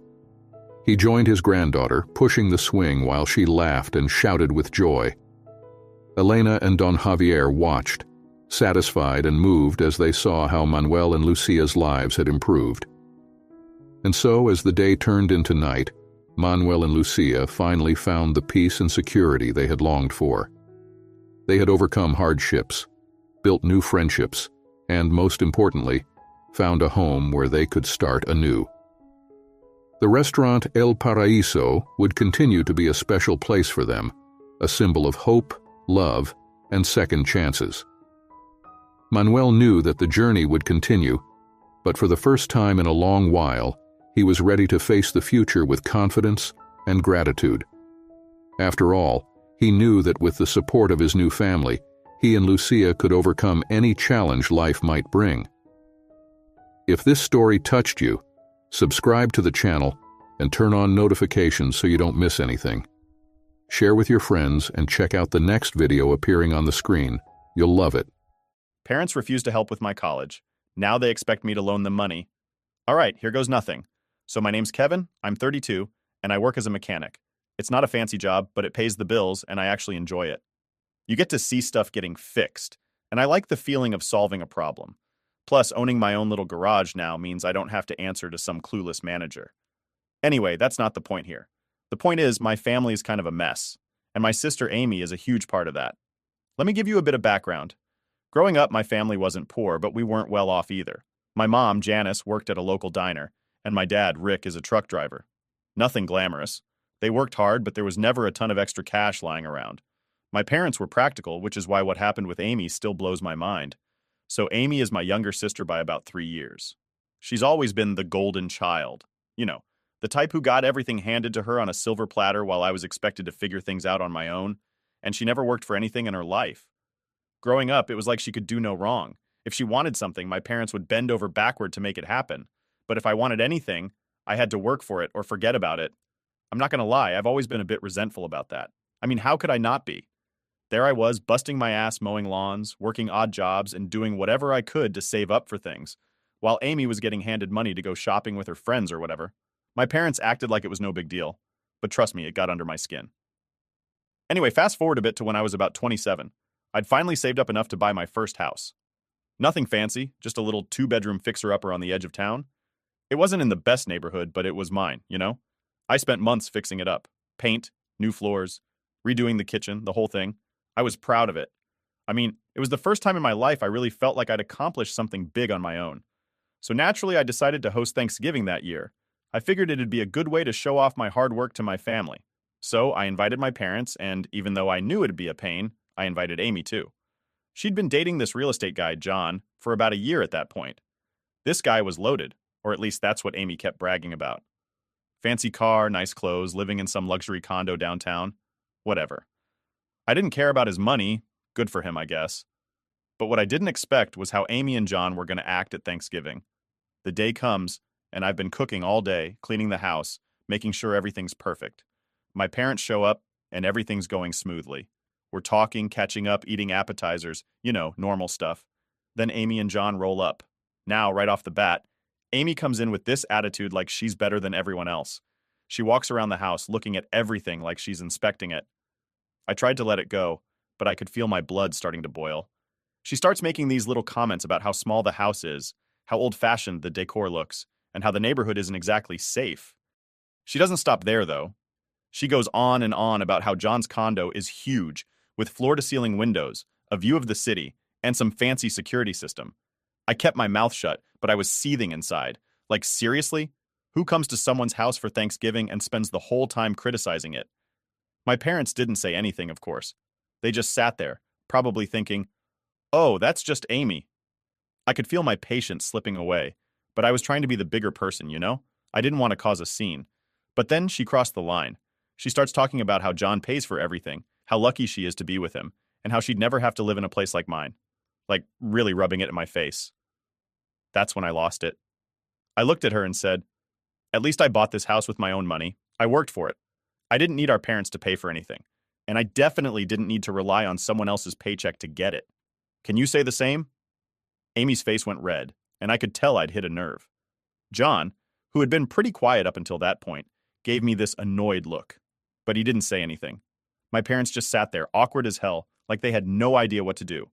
He joined his granddaughter, pushing the swing while she laughed and shouted with joy. Elena and Don Javier watched, satisfied and moved as they saw how Manuel and Lucia's lives had improved. And so, as the day turned into night, Manuel and Lucia finally found the peace and security they had longed for. They had overcome hardships, built new friendships, and, most importantly, found a home where they could start anew. The restaurant El Paraíso would continue to be a special place for them, a symbol of hope, love, and second chances. Manuel knew that the journey would continue, but for the first time in a long while, he was ready to face the future with confidence and gratitude. After all, he knew that with the support of his new family, he and Lucia could overcome any challenge life might bring. If this story touched you, subscribe to the channel and turn on notifications so you don't miss anything. Share with your friends and check out the next video appearing on the screen. You'll love it. Parents refused to help with my college. Now they expect me to loan them money. All right, here goes nothing. So my name's Kevin, I'm 32, and I work as a mechanic. It's not a fancy job, but it pays the bills, and I actually enjoy it. You get to see stuff getting fixed, and I like the feeling of solving a problem. Plus, owning my own little garage now means I don't have to answer to some clueless manager. Anyway, that's not the point here. The point is, my family is kind of a mess, and my sister Amy is a huge part of that. Let me give you a bit of background. Growing up, my family wasn't poor, but we weren't well off either. My mom, Janice, worked at a local diner, and my dad, Rick, is a truck driver. Nothing glamorous. They worked hard, but there was never a ton of extra cash lying around. My parents were practical, which is why what happened with Amy still blows my mind. So Amy is my younger sister by about 3 years. She's always been the golden child. You know, the type who got everything handed to her on a silver platter while I was expected to figure things out on my own, and she never worked for anything in her life. Growing up, it was like she could do no wrong. If she wanted something, my parents would bend over backward to make it happen. But if I wanted anything, I had to work for it or forget about it. I'm not going to lie, I've always been a bit resentful about that. I mean, how could I not be? There I was, busting my ass mowing lawns, working odd jobs, and doing whatever I could to save up for things, while Amy was getting handed money to go shopping with her friends or whatever. My parents acted like it was no big deal, but trust me, it got under my skin. Anyway, fast forward a bit to when I was about 27. I'd finally saved up enough to buy my first house. Nothing fancy, just a little two-bedroom fixer-upper on the edge of town. It wasn't in the best neighborhood, but it was mine, you know? I spent months fixing it up. Paint, new floors, redoing the kitchen, the whole thing. I was proud of it. I mean, it was the first time in my life I really felt like I'd accomplished something big on my own. So naturally, I decided to host Thanksgiving that year. I figured it'd be a good way to show off my hard work to my family. So I invited my parents, and even though I knew it'd be a pain, I invited Amy too. She'd been dating this real estate guy, John, for about a year at that point. This guy was loaded, or at least that's what Amy kept bragging about. Fancy car, nice clothes, living in some luxury condo downtown. Whatever. I didn't care about his money. Good for him, I guess. But what I didn't expect was how Amy and John were going to act at Thanksgiving. The day comes, and I've been cooking all day, cleaning the house, making sure everything's perfect. My parents show up, and everything's going smoothly. We're talking, catching up, eating appetizers, normal stuff. Then Amy and John roll up. Now, right off the bat, Amy comes in with this attitude like she's better than everyone else. She walks around the house looking at everything like she's inspecting it. I tried to let it go, but I could feel my blood starting to boil. She starts making these little comments about how small the house is, how old-fashioned the decor looks, and how the neighborhood isn't exactly safe. She doesn't stop there, though. She goes on and on about how John's condo is huge, with floor-to-ceiling windows, a view of the city, and some fancy security system. I kept my mouth shut, but I was seething inside. Like, seriously? Who comes to someone's house for Thanksgiving and spends the whole time criticizing it? My parents didn't say anything, of course. They just sat there, probably thinking, oh, that's just Amy. I could feel my patience slipping away, but I was trying to be the bigger person, you know? I didn't want to cause a scene. But then she crossed the line. She starts talking about how John pays for everything, how lucky she is to be with him, and how she'd never have to live in a place like mine. Like, really rubbing it in my face. That's when I lost it. I looked at her and said, at least I bought this house with my own money. I worked for it. I didn't need our parents to pay for anything. And I definitely didn't need to rely on someone else's paycheck to get it. Can you say the same? Amy's face went red, and I could tell I'd hit a nerve. John, who had been pretty quiet up until that point, gave me this annoyed look. But he didn't say anything. My parents just sat there, awkward as hell, like they had no idea what to do.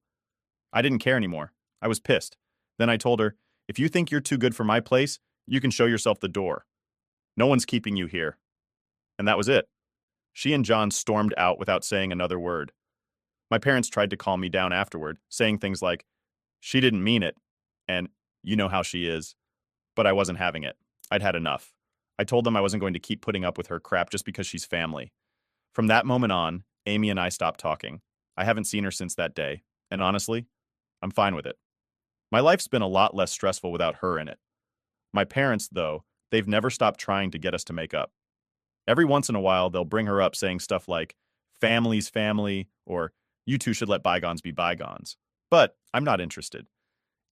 I didn't care anymore. I was pissed. Then I told her, if you think you're too good for my place, you can show yourself the door. No one's keeping you here. And that was it. She and John stormed out without saying another word. My parents tried to calm me down afterward, saying things like, she didn't mean it, and you know how she is. But I wasn't having it. I'd had enough. I told them I wasn't going to keep putting up with her crap just because she's family. From that moment on, Amy and I stopped talking. I haven't seen her since that day, and honestly, I'm fine with it. My life's been a lot less stressful without her in it. My parents, though, they've never stopped trying to get us to make up. Every once in a while, they'll bring her up saying stuff like, family's family, or you two should let bygones be bygones. But I'm not interested.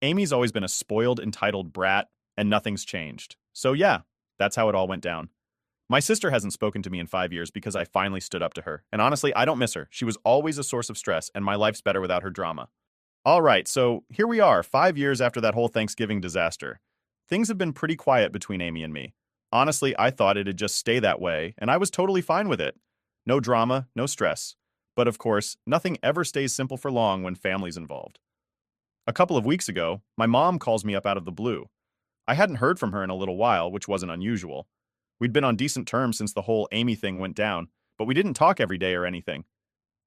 Amy's always been a spoiled, entitled brat, and nothing's changed. So yeah, that's how it all went down. My sister hasn't spoken to me in 5 years because I finally stood up to her. And honestly, I don't miss her. She was always a source of stress, and my life's better without her drama. All right, so here we are, 5 years after that whole Thanksgiving disaster. Things have been pretty quiet between Amy and me. Honestly, I thought it'd just stay that way, and I was totally fine with it. No drama, no stress. But of course, nothing ever stays simple for long when family's involved. A couple of weeks ago, my mom calls me up out of the blue. I hadn't heard from her in a little while, which wasn't unusual. We'd been on decent terms since the whole Amy thing went down, but we didn't talk every day or anything.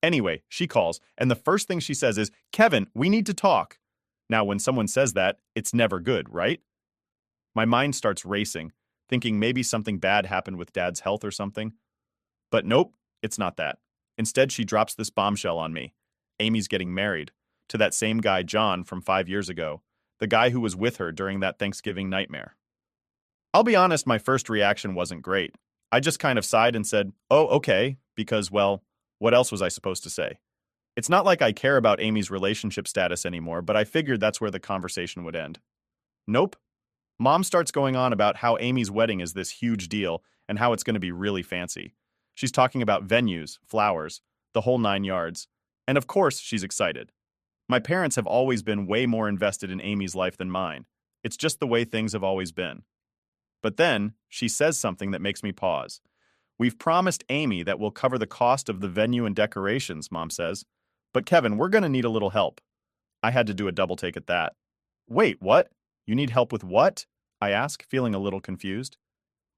Anyway, she calls, and the first thing she says is, Kevin, we need to talk. Now, when someone says that, it's never good, right? My mind starts racing, thinking maybe something bad happened with Dad's health or something. But nope, it's not that. Instead, she drops this bombshell on me. Amy's getting married to that same guy, John, from 5 years ago, the guy who was with her during that Thanksgiving nightmare. I'll be honest, my first reaction wasn't great. I just kind of sighed and said, "Oh, okay," because, well, what else was I supposed to say? It's not like I care about Amy's relationship status anymore, but I figured that's where the conversation would end. Nope. Mom starts going on about how Amy's wedding is this huge deal and how it's going to be really fancy. She's talking about venues, flowers, the whole 9 yards. And of course, she's excited. My parents have always been way more invested in Amy's life than mine. It's just the way things have always been. But then, she says something that makes me pause. "We've promised Amy that we'll cover the cost of the venue and decorations," Mom says. "But Kevin, we're going to need a little help." I had to do a double take at that. "Wait, what? You need help with what?" I ask, feeling a little confused.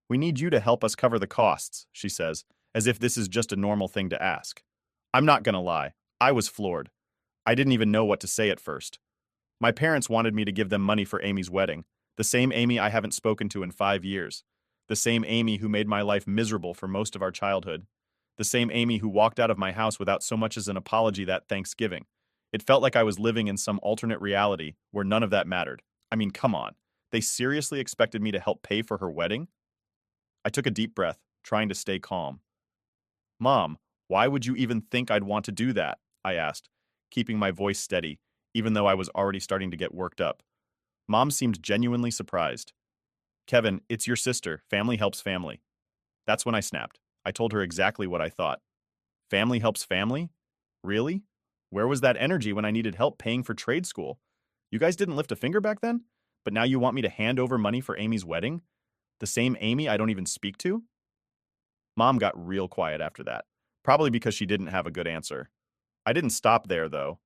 "We need you to help us cover the costs," she says, as if this is just a normal thing to ask. I'm not gonna lie, I was floored. I didn't even know what to say at first. My parents wanted me to give them money for Amy's wedding, the same Amy I haven't spoken to in 5 years, the same Amy who made my life miserable for most of our childhood, the same Amy who walked out of my house without so much as an apology that Thanksgiving. It felt like I was living in some alternate reality where none of that mattered. I mean, come on. They seriously expected me to help pay for her wedding? I took a deep breath, trying to stay calm. "Mom, why would you even think I'd want to do that?" I asked, keeping my voice steady, even though I was already starting to get worked up. Mom seemed genuinely surprised. "Kevin, it's your sister. Family helps family." That's when I snapped. I told her exactly what I thought. Family helps family? Really? Where was that energy when I needed help paying for trade school? You guys didn't lift a finger back then? But now you want me to hand over money for Amy's wedding? The same Amy I don't even speak to? Mom got real quiet after that, probably because she didn't have a good answer. I didn't stop there, though.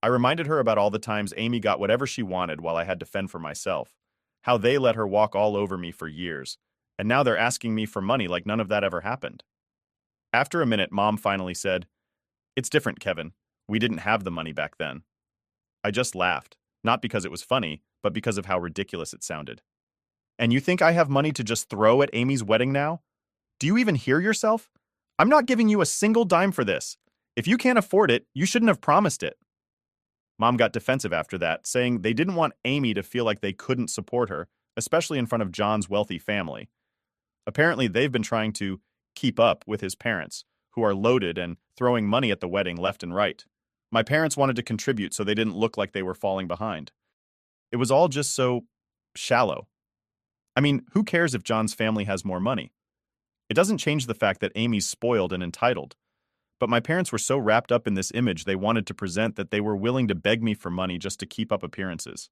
I reminded her about all the times Amy got whatever she wanted while I had to fend for myself, how they let her walk all over me for years, and now they're asking me for money like none of that ever happened. After a minute, Mom finally said, "It's different, Kevin. We didn't have the money back then." I just laughed, not because it was funny, but because of how ridiculous it sounded. "And you think I have money to just throw at Amy's wedding now? Do you even hear yourself? I'm not giving you a single dime for this. If you can't afford it, you shouldn't have promised it." Mom got defensive after that, saying they didn't want Amy to feel like they couldn't support her, especially in front of John's wealthy family. Apparently, they've been trying to keep up with his parents, who are loaded and throwing money at the wedding left and right. My parents wanted to contribute so they didn't look like they were falling behind. It was all just so shallow. I mean, who cares if John's family has more money? It doesn't change the fact that Amy's spoiled and entitled. But my parents were so wrapped up in this image they wanted to present that they were willing to beg me for money just to keep up appearances.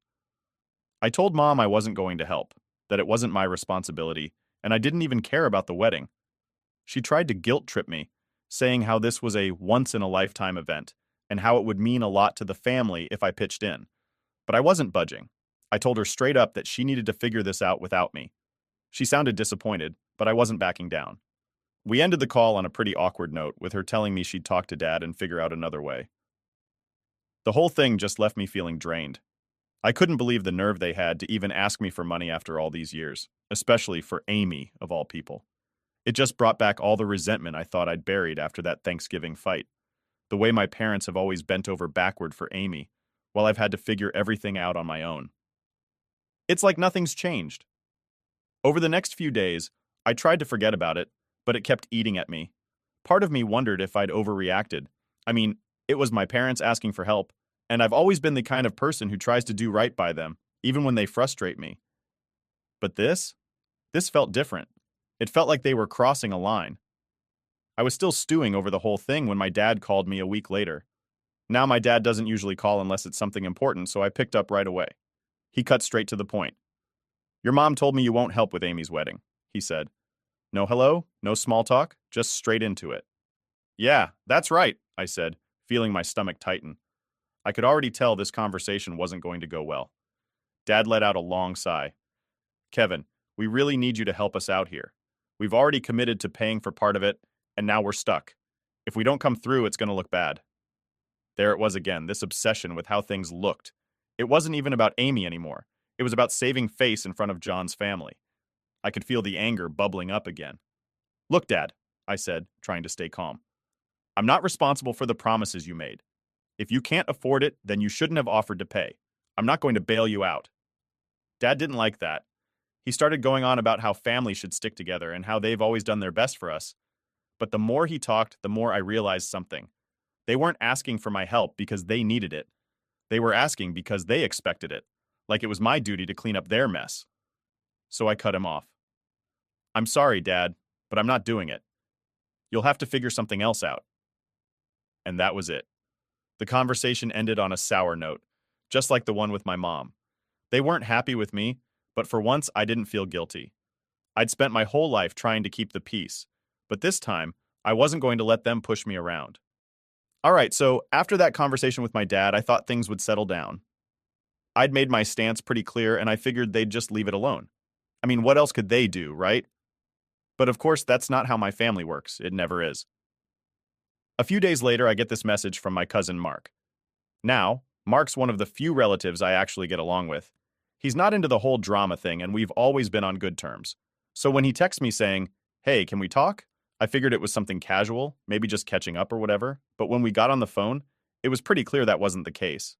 I told Mom I wasn't going to help, that it wasn't my responsibility, and I didn't even care about the wedding. She tried to guilt trip me, saying how this was a once-in-a-lifetime event, and how it would mean a lot to the family if I pitched in. But I wasn't budging. I told her straight up that she needed to figure this out without me. She sounded disappointed, but I wasn't backing down. We ended the call on a pretty awkward note, with her telling me she'd talk to Dad and figure out another way. The whole thing just left me feeling drained. I couldn't believe the nerve they had to even ask me for money after all these years, especially for Amy, of all people. It just brought back all the resentment I thought I'd buried after that Thanksgiving fight. The way my parents have always bent over backward for Amy, while I've had to figure everything out on my own. It's like nothing's changed. Over the next few days, I tried to forget about it, but it kept eating at me. Part of me wondered if I'd overreacted. I mean, it was my parents asking for help, and I've always been the kind of person who tries to do right by them, even when they frustrate me. But this felt different. It felt like they were crossing a line. I was still stewing over the whole thing when my dad called me a week later. Now my dad doesn't usually call unless it's something important, so I picked up right away. He cut straight to the point. "Your mom told me you won't help with Amy's wedding," he said. "No hello, no small talk, just straight into it." "Yeah, that's right," I said, feeling my stomach tighten. I could already tell this conversation wasn't going to go well. Dad let out a long sigh. "Kevin, we really need you to help us out here. We've already committed to paying for part of it, and now we're stuck. If we don't come through, it's going to look bad." There it was again, this obsession with how things looked. It wasn't even about Amy anymore. It was about saving face in front of John's family. I could feel the anger bubbling up again. "Look, Dad," I said, trying to stay calm. I'm not responsible for the promises you made. If you can't afford it, then you shouldn't have offered to pay. I'm not going to bail you out. Dad didn't like that. He started going on about how families should stick together and how they've always done their best for us. But the more he talked, the more I realized something. They weren't asking for my help because they needed it. They were asking because they expected it, like it was my duty to clean up their mess. So I cut him off. I'm sorry, Dad, but I'm not doing it. You'll have to figure something else out. And that was it. The conversation ended on a sour note, just like the one with my mom. They weren't happy with me, but for once I didn't feel guilty. I'd spent my whole life trying to keep the peace, but this time I wasn't going to let them push me around. All right, so after that conversation with my dad, I thought things would settle down. I'd made my stance pretty clear, and I figured they'd just leave it alone. I mean, what else could they do, right? But of course, that's not how my family works. It never is. A few days later, I get this message from my cousin Mark. Now, Mark's one of the few relatives I actually get along with. He's not into the whole drama thing, and we've always been on good terms. So when he texts me saying, "Hey, can we talk?" I figured it was something casual, maybe just catching up or whatever. But when we got on the phone, it was pretty clear that wasn't the case.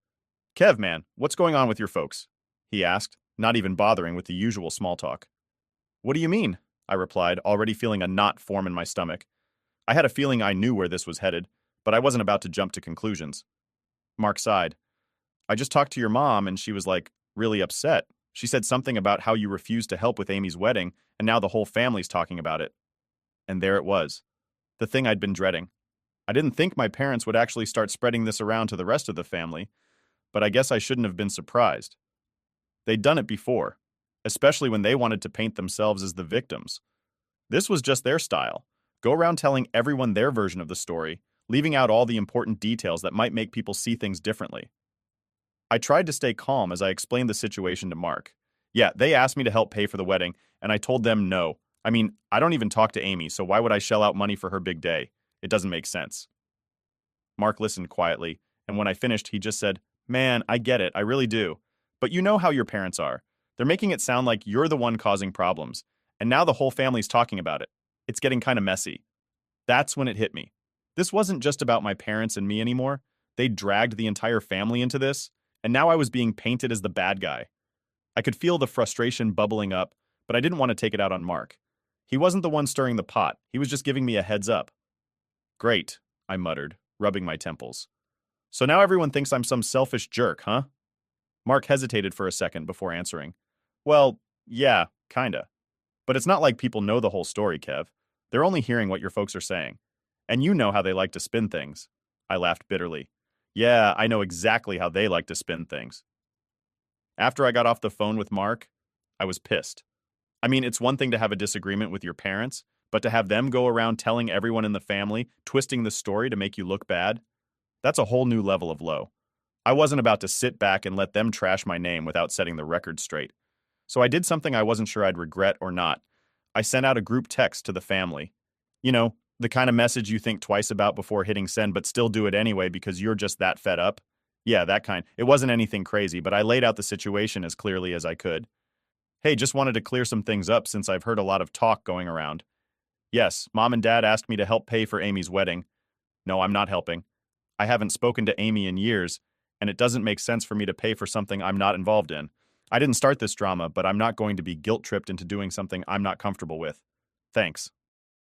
"Kev, man, what's going on with your folks?" he asked, not even bothering with the usual small talk. "What do you mean?" I replied, already feeling a knot form in my stomach. I had a feeling I knew where this was headed, but I wasn't about to jump to conclusions. Mark sighed. "I just talked to your mom, and she was like, really upset. She said something about how you refused to help with Amy's wedding, and now the whole family's talking about it." And there it was. The thing I'd been dreading. I didn't think my parents would actually start spreading this around to the rest of the family, but I guess I shouldn't have been surprised. They'd done it before, especially when they wanted to paint themselves as the victims. This was just their style. Go around telling everyone their version of the story, leaving out all the important details that might make people see things differently. I tried to stay calm as I explained the situation to Mark. Yeah, they asked me to help pay for the wedding, and I told them no. I mean, I don't even talk to Amy, so why would I shell out money for her big day? It doesn't make sense. Mark listened quietly, and when I finished, he just said, "Man, I get it, I really do. But you know how your parents are. They're making it sound like you're the one causing problems, and now the whole family's talking about it. It's getting kind of messy." That's when it hit me. This wasn't just about my parents and me anymore. They dragged the entire family into this, and now I was being painted as the bad guy. I could feel the frustration bubbling up, but I didn't want to take it out on Mark. He wasn't the one stirring the pot, he was just giving me a heads up. "Great," I muttered, rubbing my temples. "So now everyone thinks I'm some selfish jerk, huh?" Mark hesitated for a second before answering. "Well, yeah, kinda. But it's not like people know the whole story, Kev. They're only hearing what your folks are saying. And you know how they like to spin things." I laughed bitterly. "Yeah, I know exactly how they like to spin things." After I got off the phone with Mark, I was pissed. I mean, it's one thing to have a disagreement with your parents, but to have them go around telling everyone in the family, twisting the story to make you look bad, that's a whole new level of low. I wasn't about to sit back and let them trash my name without setting the record straight. So I did something I wasn't sure I'd regret or not. I sent out a group text to the family. You know, the kind of message you think twice about before hitting send, but still do it anyway because you're just that fed up. Yeah, that kind. It wasn't anything crazy, but I laid out the situation as clearly as I could. "Hey, just wanted to clear some things up since I've heard a lot of talk going around. Yes, Mom and Dad asked me to help pay for Amy's wedding. No, I'm not helping. I haven't spoken to Amy in years, and it doesn't make sense for me to pay for something I'm not involved in. I didn't start this drama, but I'm not going to be guilt-tripped into doing something I'm not comfortable with. Thanks."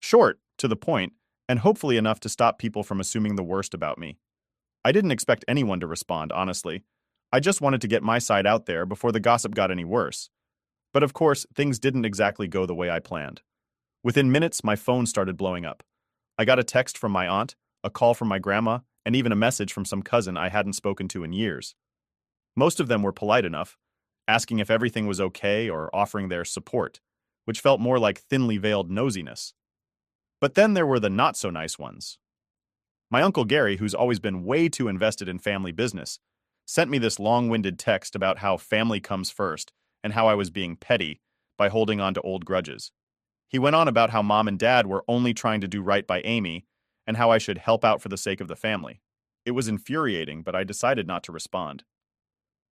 Short, to the point, and hopefully enough to stop people from assuming the worst about me. I didn't expect anyone to respond, honestly. I just wanted to get my side out there before the gossip got any worse. But of course, things didn't exactly go the way I planned. Within minutes, my phone started blowing up. I got a text from my aunt, a call from my grandma, and even a message from some cousin I hadn't spoken to in years. Most of them were polite enough, asking if everything was okay or offering their support, which felt more like thinly veiled nosiness. But then there were the not-so-nice ones. My Uncle Gary, who's always been way too invested in family business, sent me this long-winded text about how family comes first and how I was being petty by holding on to old grudges. He went on about how Mom and Dad were only trying to do right by Amy and how I should help out for the sake of the family. It was infuriating, but I decided not to respond.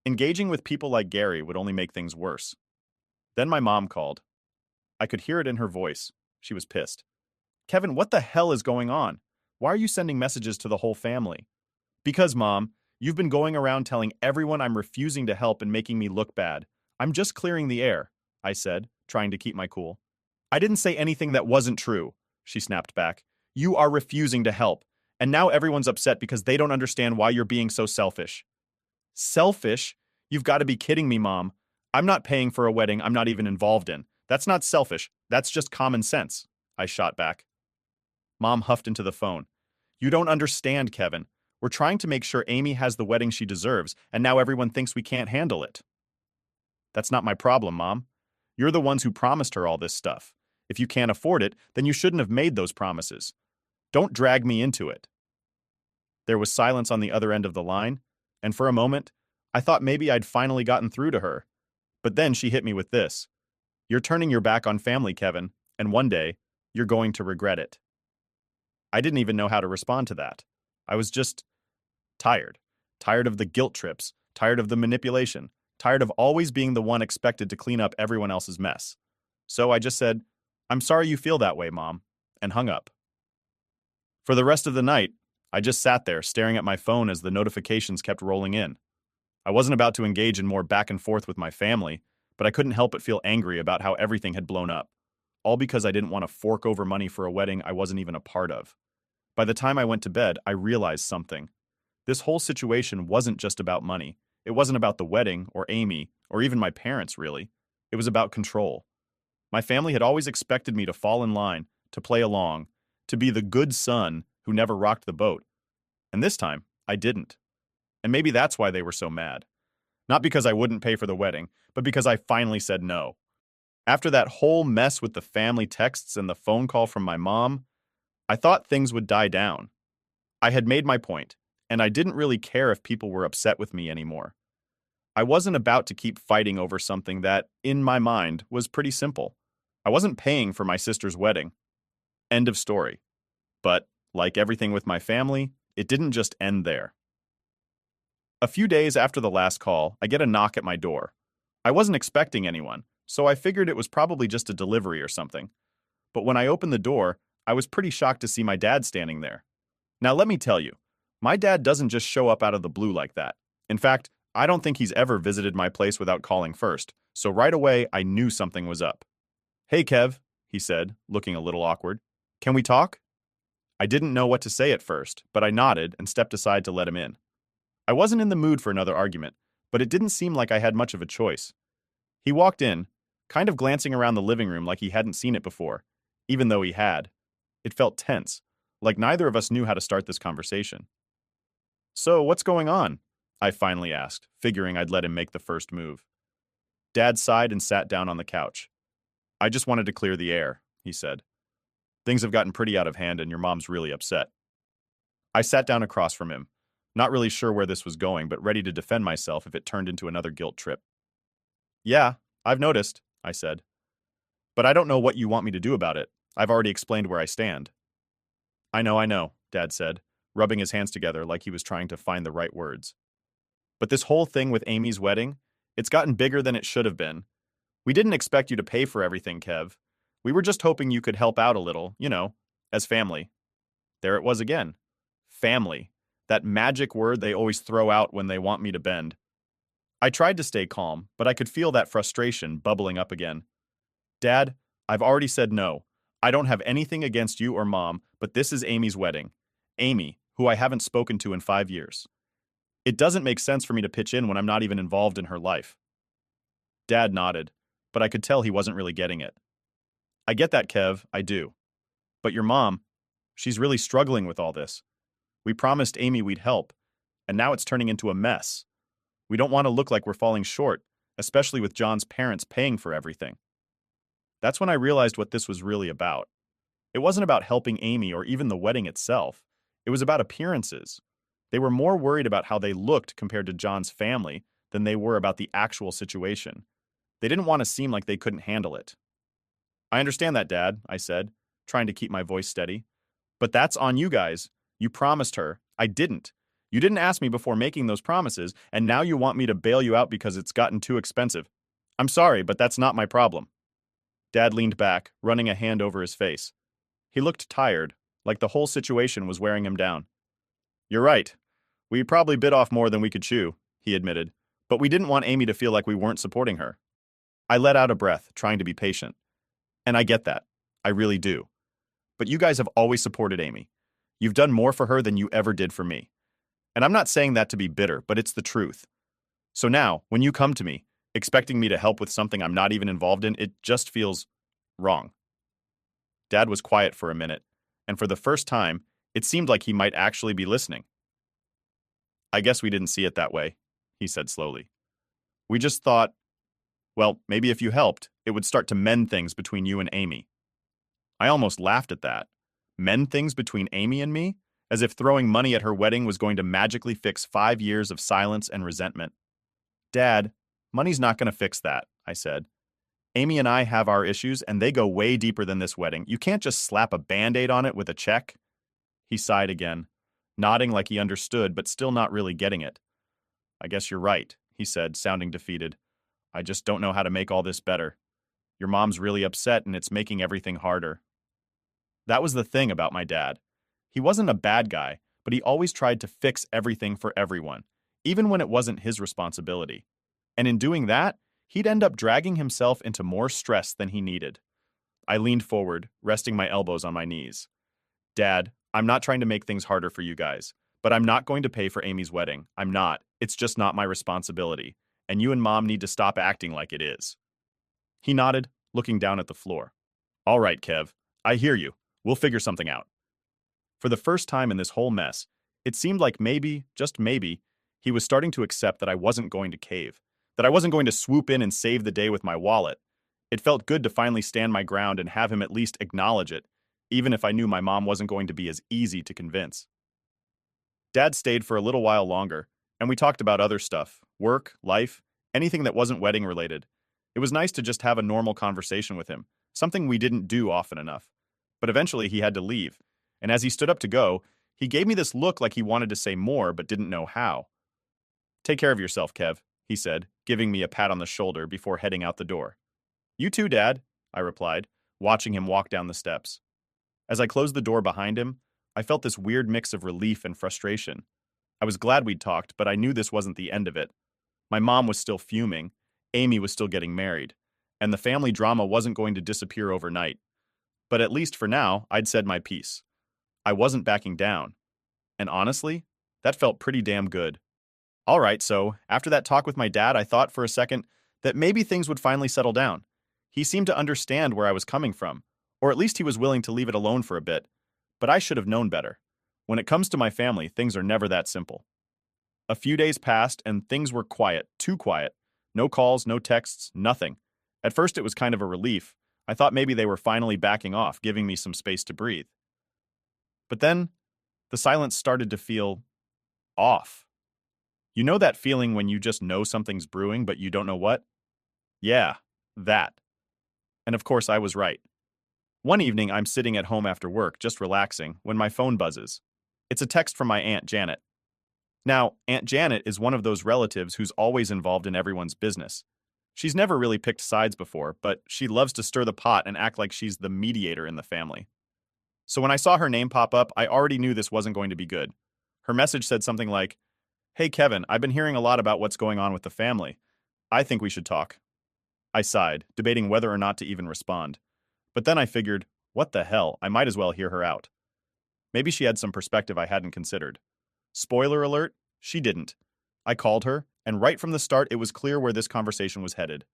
Engaging with people like Gary would only make things worse. Then my mom called. I could hear it in her voice. She was pissed. "Kevin, what the hell is going on? Why are you sending messages to the whole family? Because, Mom, you've been going around telling everyone I'm refusing to help and making me look bad. I'm just clearing the air, I said, trying to keep my cool. I didn't say anything that wasn't true, she snapped back. You are refusing to help, and now everyone's upset because they don't understand why you're being so selfish. Selfish? You've got to be kidding me, Mom. I'm not paying for a wedding I'm not even involved in. That's not selfish. That's just common sense, I shot back. Mom huffed into the phone. You don't understand, Kevin. We're trying to make sure Amy has the wedding she deserves, and now everyone thinks we can't handle it. That's not my problem, Mom. You're the ones who promised her all this stuff. If you can't afford it, then you shouldn't have made those promises. Don't drag me into it. There was silence on the other end of the line, and for a moment, I thought maybe I'd finally gotten through to her. But then she hit me with this. You're turning your back on family, Kevin, and one day, you're going to regret it. I didn't even know how to respond to that. I was just tired. Tired of the guilt trips, tired of the manipulation, tired of always being the one expected to clean up everyone else's mess. So I just said, I'm sorry you feel that way, Mom, and hung up. For the rest of the night, I just sat there staring at my phone as the notifications kept rolling in. I wasn't about to engage in more back and forth with my family, but I couldn't help but feel angry about how everything had blown up, all because I didn't want to fork over money for a wedding I wasn't even a part of. By the time I went to bed, I realized something. This whole situation wasn't just about money. It wasn't about the wedding, or Amy, or even my parents, really. It was about control. My family had always expected me to fall in line, to play along, to be the good son who never rocked the boat. And this time, I didn't. And maybe that's why they were so mad. Not because I wouldn't pay for the wedding, but because I finally said no. After that whole mess with the family texts and the phone call from my mom, I thought things would die down. I had made my point, and I didn't really care if people were upset with me anymore. I wasn't about to keep fighting over something that, in my mind, was pretty simple. I wasn't paying for my sister's wedding. End of story. But, like everything with my family, it didn't just end there. A few days after the last call, I get a knock at my door. I wasn't expecting anyone, so I figured it was probably just a delivery or something. But when I opened the door, I was pretty shocked to see my dad standing there. Now let me tell you, my dad doesn't just show up out of the blue like that. In fact, I don't think he's ever visited my place without calling first, so right away I knew something was up. Hey Kev, he said, looking a little awkward. Can we talk? I didn't know what to say at first, but I nodded and stepped aside to let him in. I wasn't in the mood for another argument, but it didn't seem like I had much of a choice. He walked in, kind of glancing around the living room like he hadn't seen it before, even though he had. It felt tense, like neither of us knew how to start this conversation. So, what's going on? I finally asked, figuring I'd let him make the first move. Dad sighed and sat down on the couch. I just wanted to clear the air, he said. Things have gotten pretty out of hand and your mom's really upset. I sat down across from him, not really sure where this was going, but ready to defend myself if it turned into another guilt trip. Yeah, I've noticed, I said. But I don't know what you want me to do about it. I've already explained where I stand. I know, Dad said, rubbing his hands together like he was trying to find the right words. But this whole thing with Amy's wedding, it's gotten bigger than it should have been. We didn't expect you to pay for everything, Kev. We were just hoping you could help out a little, as family. There it was again. Family. That magic word they always throw out when they want me to bend. I tried to stay calm, but I could feel that frustration bubbling up again. Dad, I've already said no. I don't have anything against you or Mom, but this is Amy's wedding. Amy, who I haven't spoken to in 5 years. It doesn't make sense for me to pitch in when I'm not even involved in her life. Dad nodded, but I could tell he wasn't really getting it. I get that, Kev, I do. But your mom, she's really struggling with all this. We promised Amy we'd help, and now it's turning into a mess. We don't want to look like we're falling short, especially with John's parents paying for everything. That's when I realized what this was really about. It wasn't about helping Amy or even the wedding itself. It was about appearances. They were more worried about how they looked compared to John's family than they were about the actual situation. They didn't want to seem like they couldn't handle it. I understand that, Dad, I said, trying to keep my voice steady. But that's on you guys. You promised her. I didn't. You didn't ask me before making those promises, and now you want me to bail you out because it's gotten too expensive. I'm sorry, but that's not my problem. Dad leaned back, running a hand over his face. He looked tired, like the whole situation was wearing him down. You're right. We probably bit off more than we could chew, he admitted, but we didn't want Amy to feel like we weren't supporting her. I let out a breath, trying to be patient. And I get that. I really do. But you guys have always supported Amy. You've done more for her than you ever did for me. And I'm not saying that to be bitter, but it's the truth. So now, when you come to me, expecting me to help with something I'm not even involved in, it just feels wrong. Dad was quiet for a minute, and for the first time, it seemed like he might actually be listening. I guess we didn't see it that way, he said slowly. We just thought, well, maybe if you helped, it would start to mend things between you and Amy. I almost laughed at that. Mend things between Amy and me? As if throwing money at her wedding was going to magically fix 5 years of silence and resentment. Dad, money's not going to fix that, I said. Amy and I have our issues, and they go way deeper than this wedding. You can't just slap a Band-Aid on it with a check. He sighed again, nodding like he understood, but still not really getting it. I guess you're right, he said, sounding defeated. I just don't know how to make all this better. Your mom's really upset, and it's making everything harder. That was the thing about my dad. He wasn't a bad guy, but he always tried to fix everything for everyone, even when it wasn't his responsibility. And in doing that, he'd end up dragging himself into more stress than he needed. I leaned forward, resting my elbows on my knees. Dad, I'm not trying to make things harder for you guys, but I'm not going to pay for Amy's wedding. I'm not. It's just not my responsibility. And you and Mom need to stop acting like it is. He nodded, looking down at the floor. All right, Kev. I hear you. We'll figure something out. For the first time in this whole mess, it seemed like maybe, just maybe, he was starting to accept that I wasn't going to cave, that I wasn't going to swoop in and save the day with my wallet. It felt good to finally stand my ground and have him at least acknowledge it, even if I knew my mom wasn't going to be as easy to convince. Dad stayed for a little while longer, and we talked about other stuff, work, life, anything that wasn't wedding related. It was nice to just have a normal conversation with him, something we didn't do often enough. But eventually he had to leave, and as he stood up to go, he gave me this look like he wanted to say more but didn't know how. Take care of yourself, Kev, he said, giving me a pat on the shoulder before heading out the door. You too, Dad, I replied, watching him walk down the steps. As I closed the door behind him, I felt this weird mix of relief and frustration. I was glad we'd talked, but I knew this wasn't the end of it. My mom was still fuming, Amy was still getting married, and the family drama wasn't going to disappear overnight. But at least for now, I'd said my piece. I wasn't backing down. And honestly, that felt pretty damn good. All right, so after that talk with my dad, I thought for a second that maybe things would finally settle down. He seemed to understand where I was coming from, or at least he was willing to leave it alone for a bit. But I should have known better. When it comes to my family, things are never that simple. A few days passed, and things were quiet, too quiet. No calls, no texts, nothing. At first, it was kind of a relief. I thought maybe they were finally backing off, giving me some space to breathe. But then, the silence started to feel off. You know that feeling when you just know something's brewing, but you don't know what? Yeah, that. And of course, I was right. One evening, I'm sitting at home after work, just relaxing, when my phone buzzes. It's a text from my Aunt Janet. Now, Aunt Janet is one of those relatives who's always involved in everyone's business. She's never really picked sides before, but she loves to stir the pot and act like she's the mediator in the family. So when I saw her name pop up, I already knew this wasn't going to be good. Her message said something like, "Hey Kevin, I've been hearing a lot about what's going on with the family. I think we should talk." I sighed, debating whether or not to even respond. But then I figured, what the hell, I might as well hear her out. Maybe she had some perspective I hadn't considered. Spoiler alert, she didn't. I called her, and right from the start it was clear where this conversation was headed.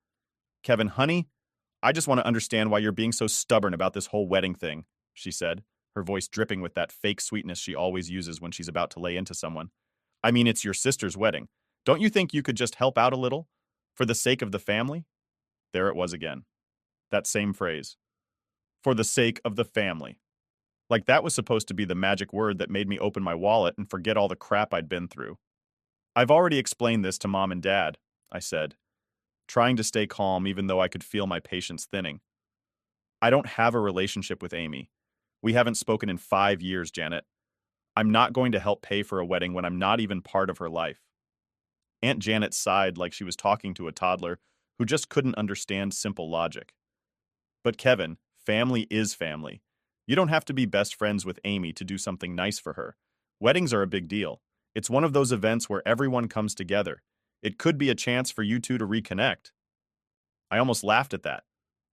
"Kevin, honey, I just want to understand why you're being so stubborn about this whole wedding thing," she said, her voice dripping with that fake sweetness she always uses when she's about to lay into someone. "I mean, it's your sister's wedding. Don't you think you could just help out a little? For the sake of the family?" There it was again. That same phrase. For the sake of the family. Like that was supposed to be the magic word that made me open my wallet and forget all the crap I'd been through. "I've already explained this to Mom and Dad," I said, trying to stay calm even though I could feel my patience thinning. "I don't have a relationship with Amy. We haven't spoken in 5 years, Janet. I'm not going to help pay for a wedding when I'm not even part of her life." Aunt Janet sighed like she was talking to a toddler who just couldn't understand simple logic. "But Kevin, family is family. You don't have to be best friends with Amy to do something nice for her. Weddings are a big deal. It's one of those events where everyone comes together. It could be a chance for you two to reconnect. I almost laughed at that.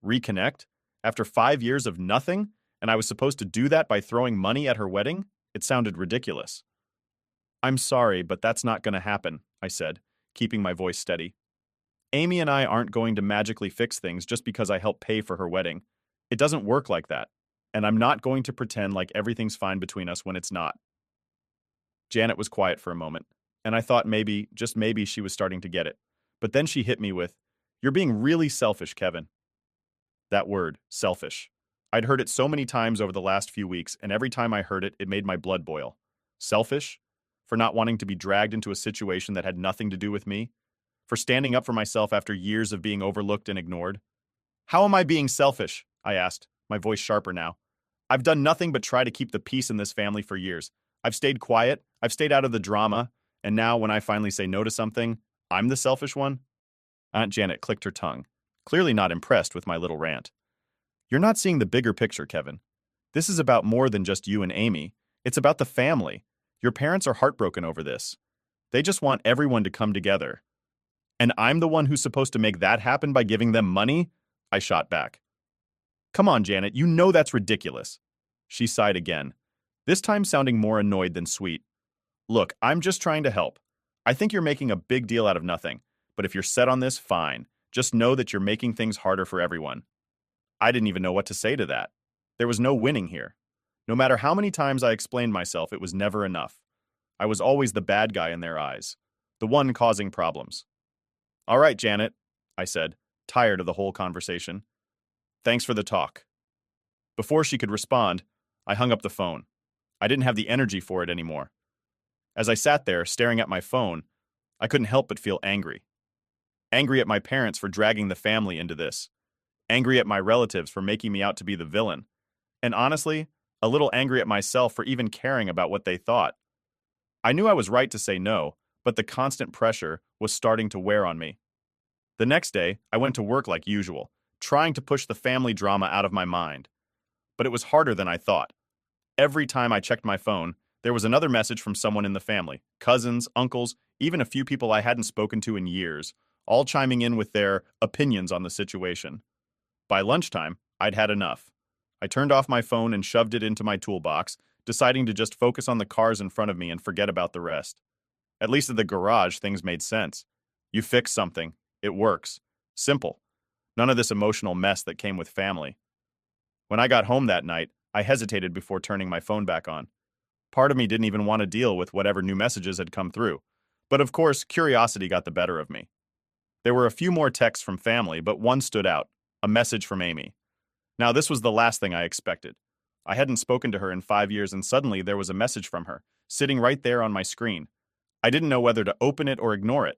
Reconnect? After 5 years of nothing? And I was supposed to do that by throwing money at her wedding? It sounded ridiculous. I'm sorry, but that's not going to happen, I said, keeping my voice steady. Amy and I aren't going to magically fix things just because I help pay for her wedding. It doesn't work like that. And I'm not going to pretend like everything's fine between us when it's not. Janet was quiet for a moment, and I thought maybe, just maybe, she was starting to get it. But then she hit me with, "You're being really selfish, Kevin." That word, selfish. I'd heard it so many times over the last few weeks, and every time I heard it, it made my blood boil. Selfish? For not wanting to be dragged into a situation that had nothing to do with me? For standing up for myself after years of being overlooked and ignored? How am I being selfish? I asked, my voice sharper now. I've done nothing but try to keep the peace in this family for years. I've stayed quiet, I've stayed out of the drama, and now when I finally say no to something, I'm the selfish one? Aunt Janet clicked her tongue, clearly not impressed with my little rant. You're not seeing the bigger picture, Kevin. This is about more than just you and Amy. It's about the family. Your parents are heartbroken over this. They just want everyone to come together. And I'm the one who's supposed to make that happen by giving them money? I shot back. Come on, Janet, you know that's ridiculous. She sighed again, this time sounding more annoyed than sweet. Look, I'm just trying to help. I think you're making a big deal out of nothing, but if you're set on this, fine. Just know that you're making things harder for everyone. I didn't even know what to say to that. There was no winning here. No matter how many times I explained myself, it was never enough. I was always the bad guy in their eyes, the one causing problems. All right, Janet, I said, tired of the whole conversation. Thanks for the talk. Before she could respond, I hung up the phone. I didn't have the energy for it anymore. As I sat there, staring at my phone, I couldn't help but feel angry. Angry at my parents for dragging the family into this. Angry at my relatives for making me out to be the villain. And honestly, a little angry at myself for even caring about what they thought. I knew I was right to say no, but the constant pressure was starting to wear on me. The next day, I went to work like usual, trying to push the family drama out of my mind. But it was harder than I thought. Every time I checked my phone, there was another message from someone in the family, cousins, uncles, even a few people I hadn't spoken to in years, all chiming in with their opinions on the situation. By lunchtime, I'd had enough. I turned off my phone and shoved it into my toolbox, deciding to just focus on the cars in front of me and forget about the rest. At least at the garage, things made sense. You fix something, it works. Simple. None of this emotional mess that came with family. When I got home that night, I hesitated before turning my phone back on. Part of me didn't even want to deal with whatever new messages had come through. But of course, curiosity got the better of me. There were a few more texts from family, but one stood out, a message from Amy. Now, this was the last thing I expected. I hadn't spoken to her in 5 years, and suddenly there was a message from her, sitting right there on my screen. I didn't know whether to open it or ignore it.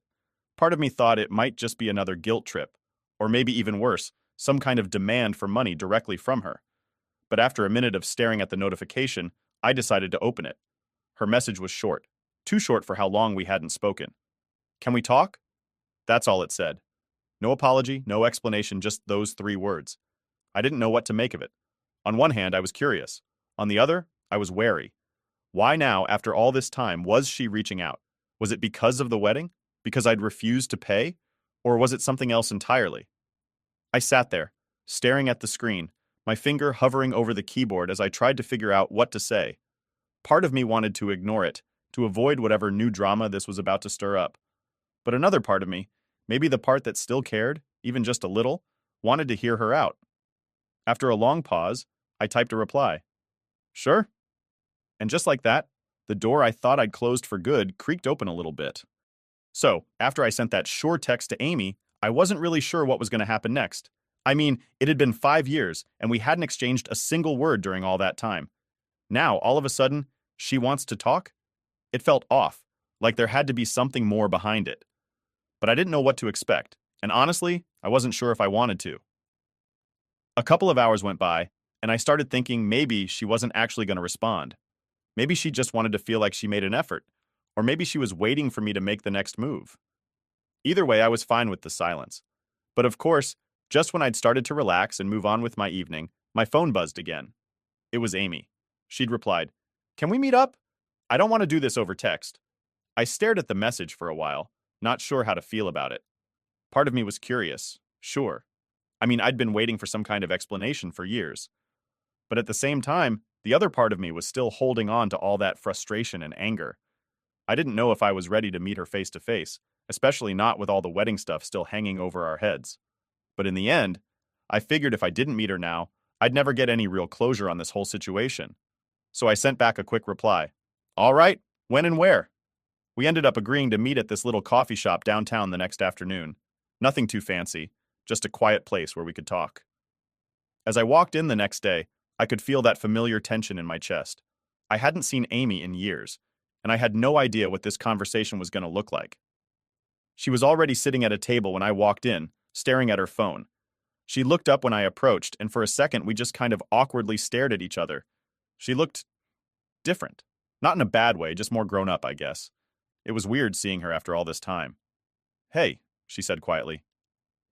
Part of me thought it might just be another guilt trip, or maybe even worse, some kind of demand for money directly from her. But after a minute of staring at the notification, I decided to open it. Her message was short, too short for how long we hadn't spoken. Can we talk? That's all it said. No apology, no explanation, just those 3 words. I didn't know what to make of it. On one hand, I was curious. On the other, I was wary. Why now, after all this time, was she reaching out? Was it because of the wedding? Because I'd refused to pay? Or was it something else entirely? I sat there, staring at the screen, my finger hovering over the keyboard as I tried to figure out what to say. Part of me wanted to ignore it, to avoid whatever new drama this was about to stir up. But another part of me, maybe the part that still cared, even just a little, wanted to hear her out. After a long pause, I typed a reply. Sure. And just like that, the door I thought I'd closed for good creaked open a little bit. So, after I sent that sure text to Amy, I wasn't really sure what was going to happen next. I mean, it had been 5 years, and we hadn't exchanged a single word during all that time. Now, all of a sudden, she wants to talk? It felt off, like there had to be something more behind it. But I didn't know what to expect, and honestly, I wasn't sure if I wanted to. A couple of hours went by, and I started thinking maybe she wasn't actually going to respond. Maybe she just wanted to feel like she made an effort, or maybe she was waiting for me to make the next move. Either way, I was fine with the silence. But of course, just when I'd started to relax and move on with my evening, my phone buzzed again. It was Amy. She'd replied, "Can we meet up? I don't want to do this over text." I stared at the message for a while, not sure how to feel about it. Part of me was curious, sure. I mean, I'd been waiting for some kind of explanation for years. But at the same time, the other part of me was still holding on to all that frustration and anger. I didn't know if I was ready to meet her face to face, especially not with all the wedding stuff still hanging over our heads. But in the end, I figured if I didn't meet her now, I'd never get any real closure on this whole situation. So I sent back a quick reply. All right, when and where? We ended up agreeing to meet at this little coffee shop downtown the next afternoon. Nothing too fancy, just a quiet place where we could talk. As I walked in the next day, I could feel that familiar tension in my chest. I hadn't seen Amy in years, and I had no idea what this conversation was going to look like. She was already sitting at a table when I walked in, staring at her phone. She looked up when I approached, and for a second we just kind of awkwardly stared at each other. She looked different. Not in a bad way, just more grown up, I guess. It was weird seeing her after all this time. "Hey," she said quietly.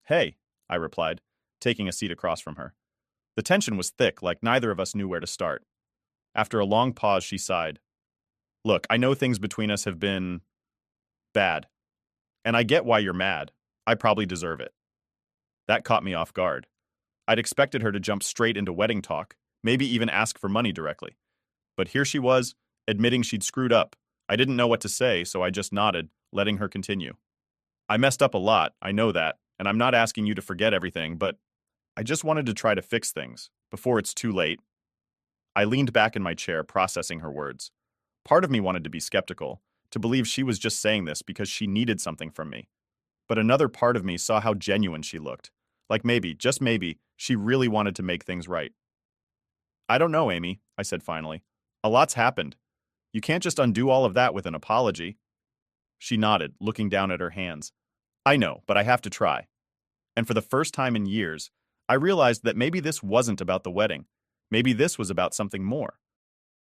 "Hey," I replied, taking a seat across from her. The tension was thick, like neither of us knew where to start. After a long pause, she sighed. "Look, I know things between us have been bad, and I get why you're mad. I probably deserve it." That caught me off guard. I'd expected her to jump straight into wedding talk, maybe even ask for money directly. But here she was, admitting she'd screwed up. I didn't know what to say, so I just nodded, letting her continue. "I messed up a lot, I know that, and I'm not asking you to forget everything, but I just wanted to try to fix things, before it's too late." I leaned back in my chair, processing her words. Part of me wanted to be skeptical, to believe she was just saying this because she needed something from me. But another part of me saw how genuine she looked. Like maybe, just maybe, she really wanted to make things right. "I don't know, Amy," I said finally. "A lot's happened. You can't just undo all of that with an apology." She nodded, looking down at her hands. "I know, but I have to try." And for the first time in years, I realized that maybe this wasn't about the wedding. Maybe this was about something more.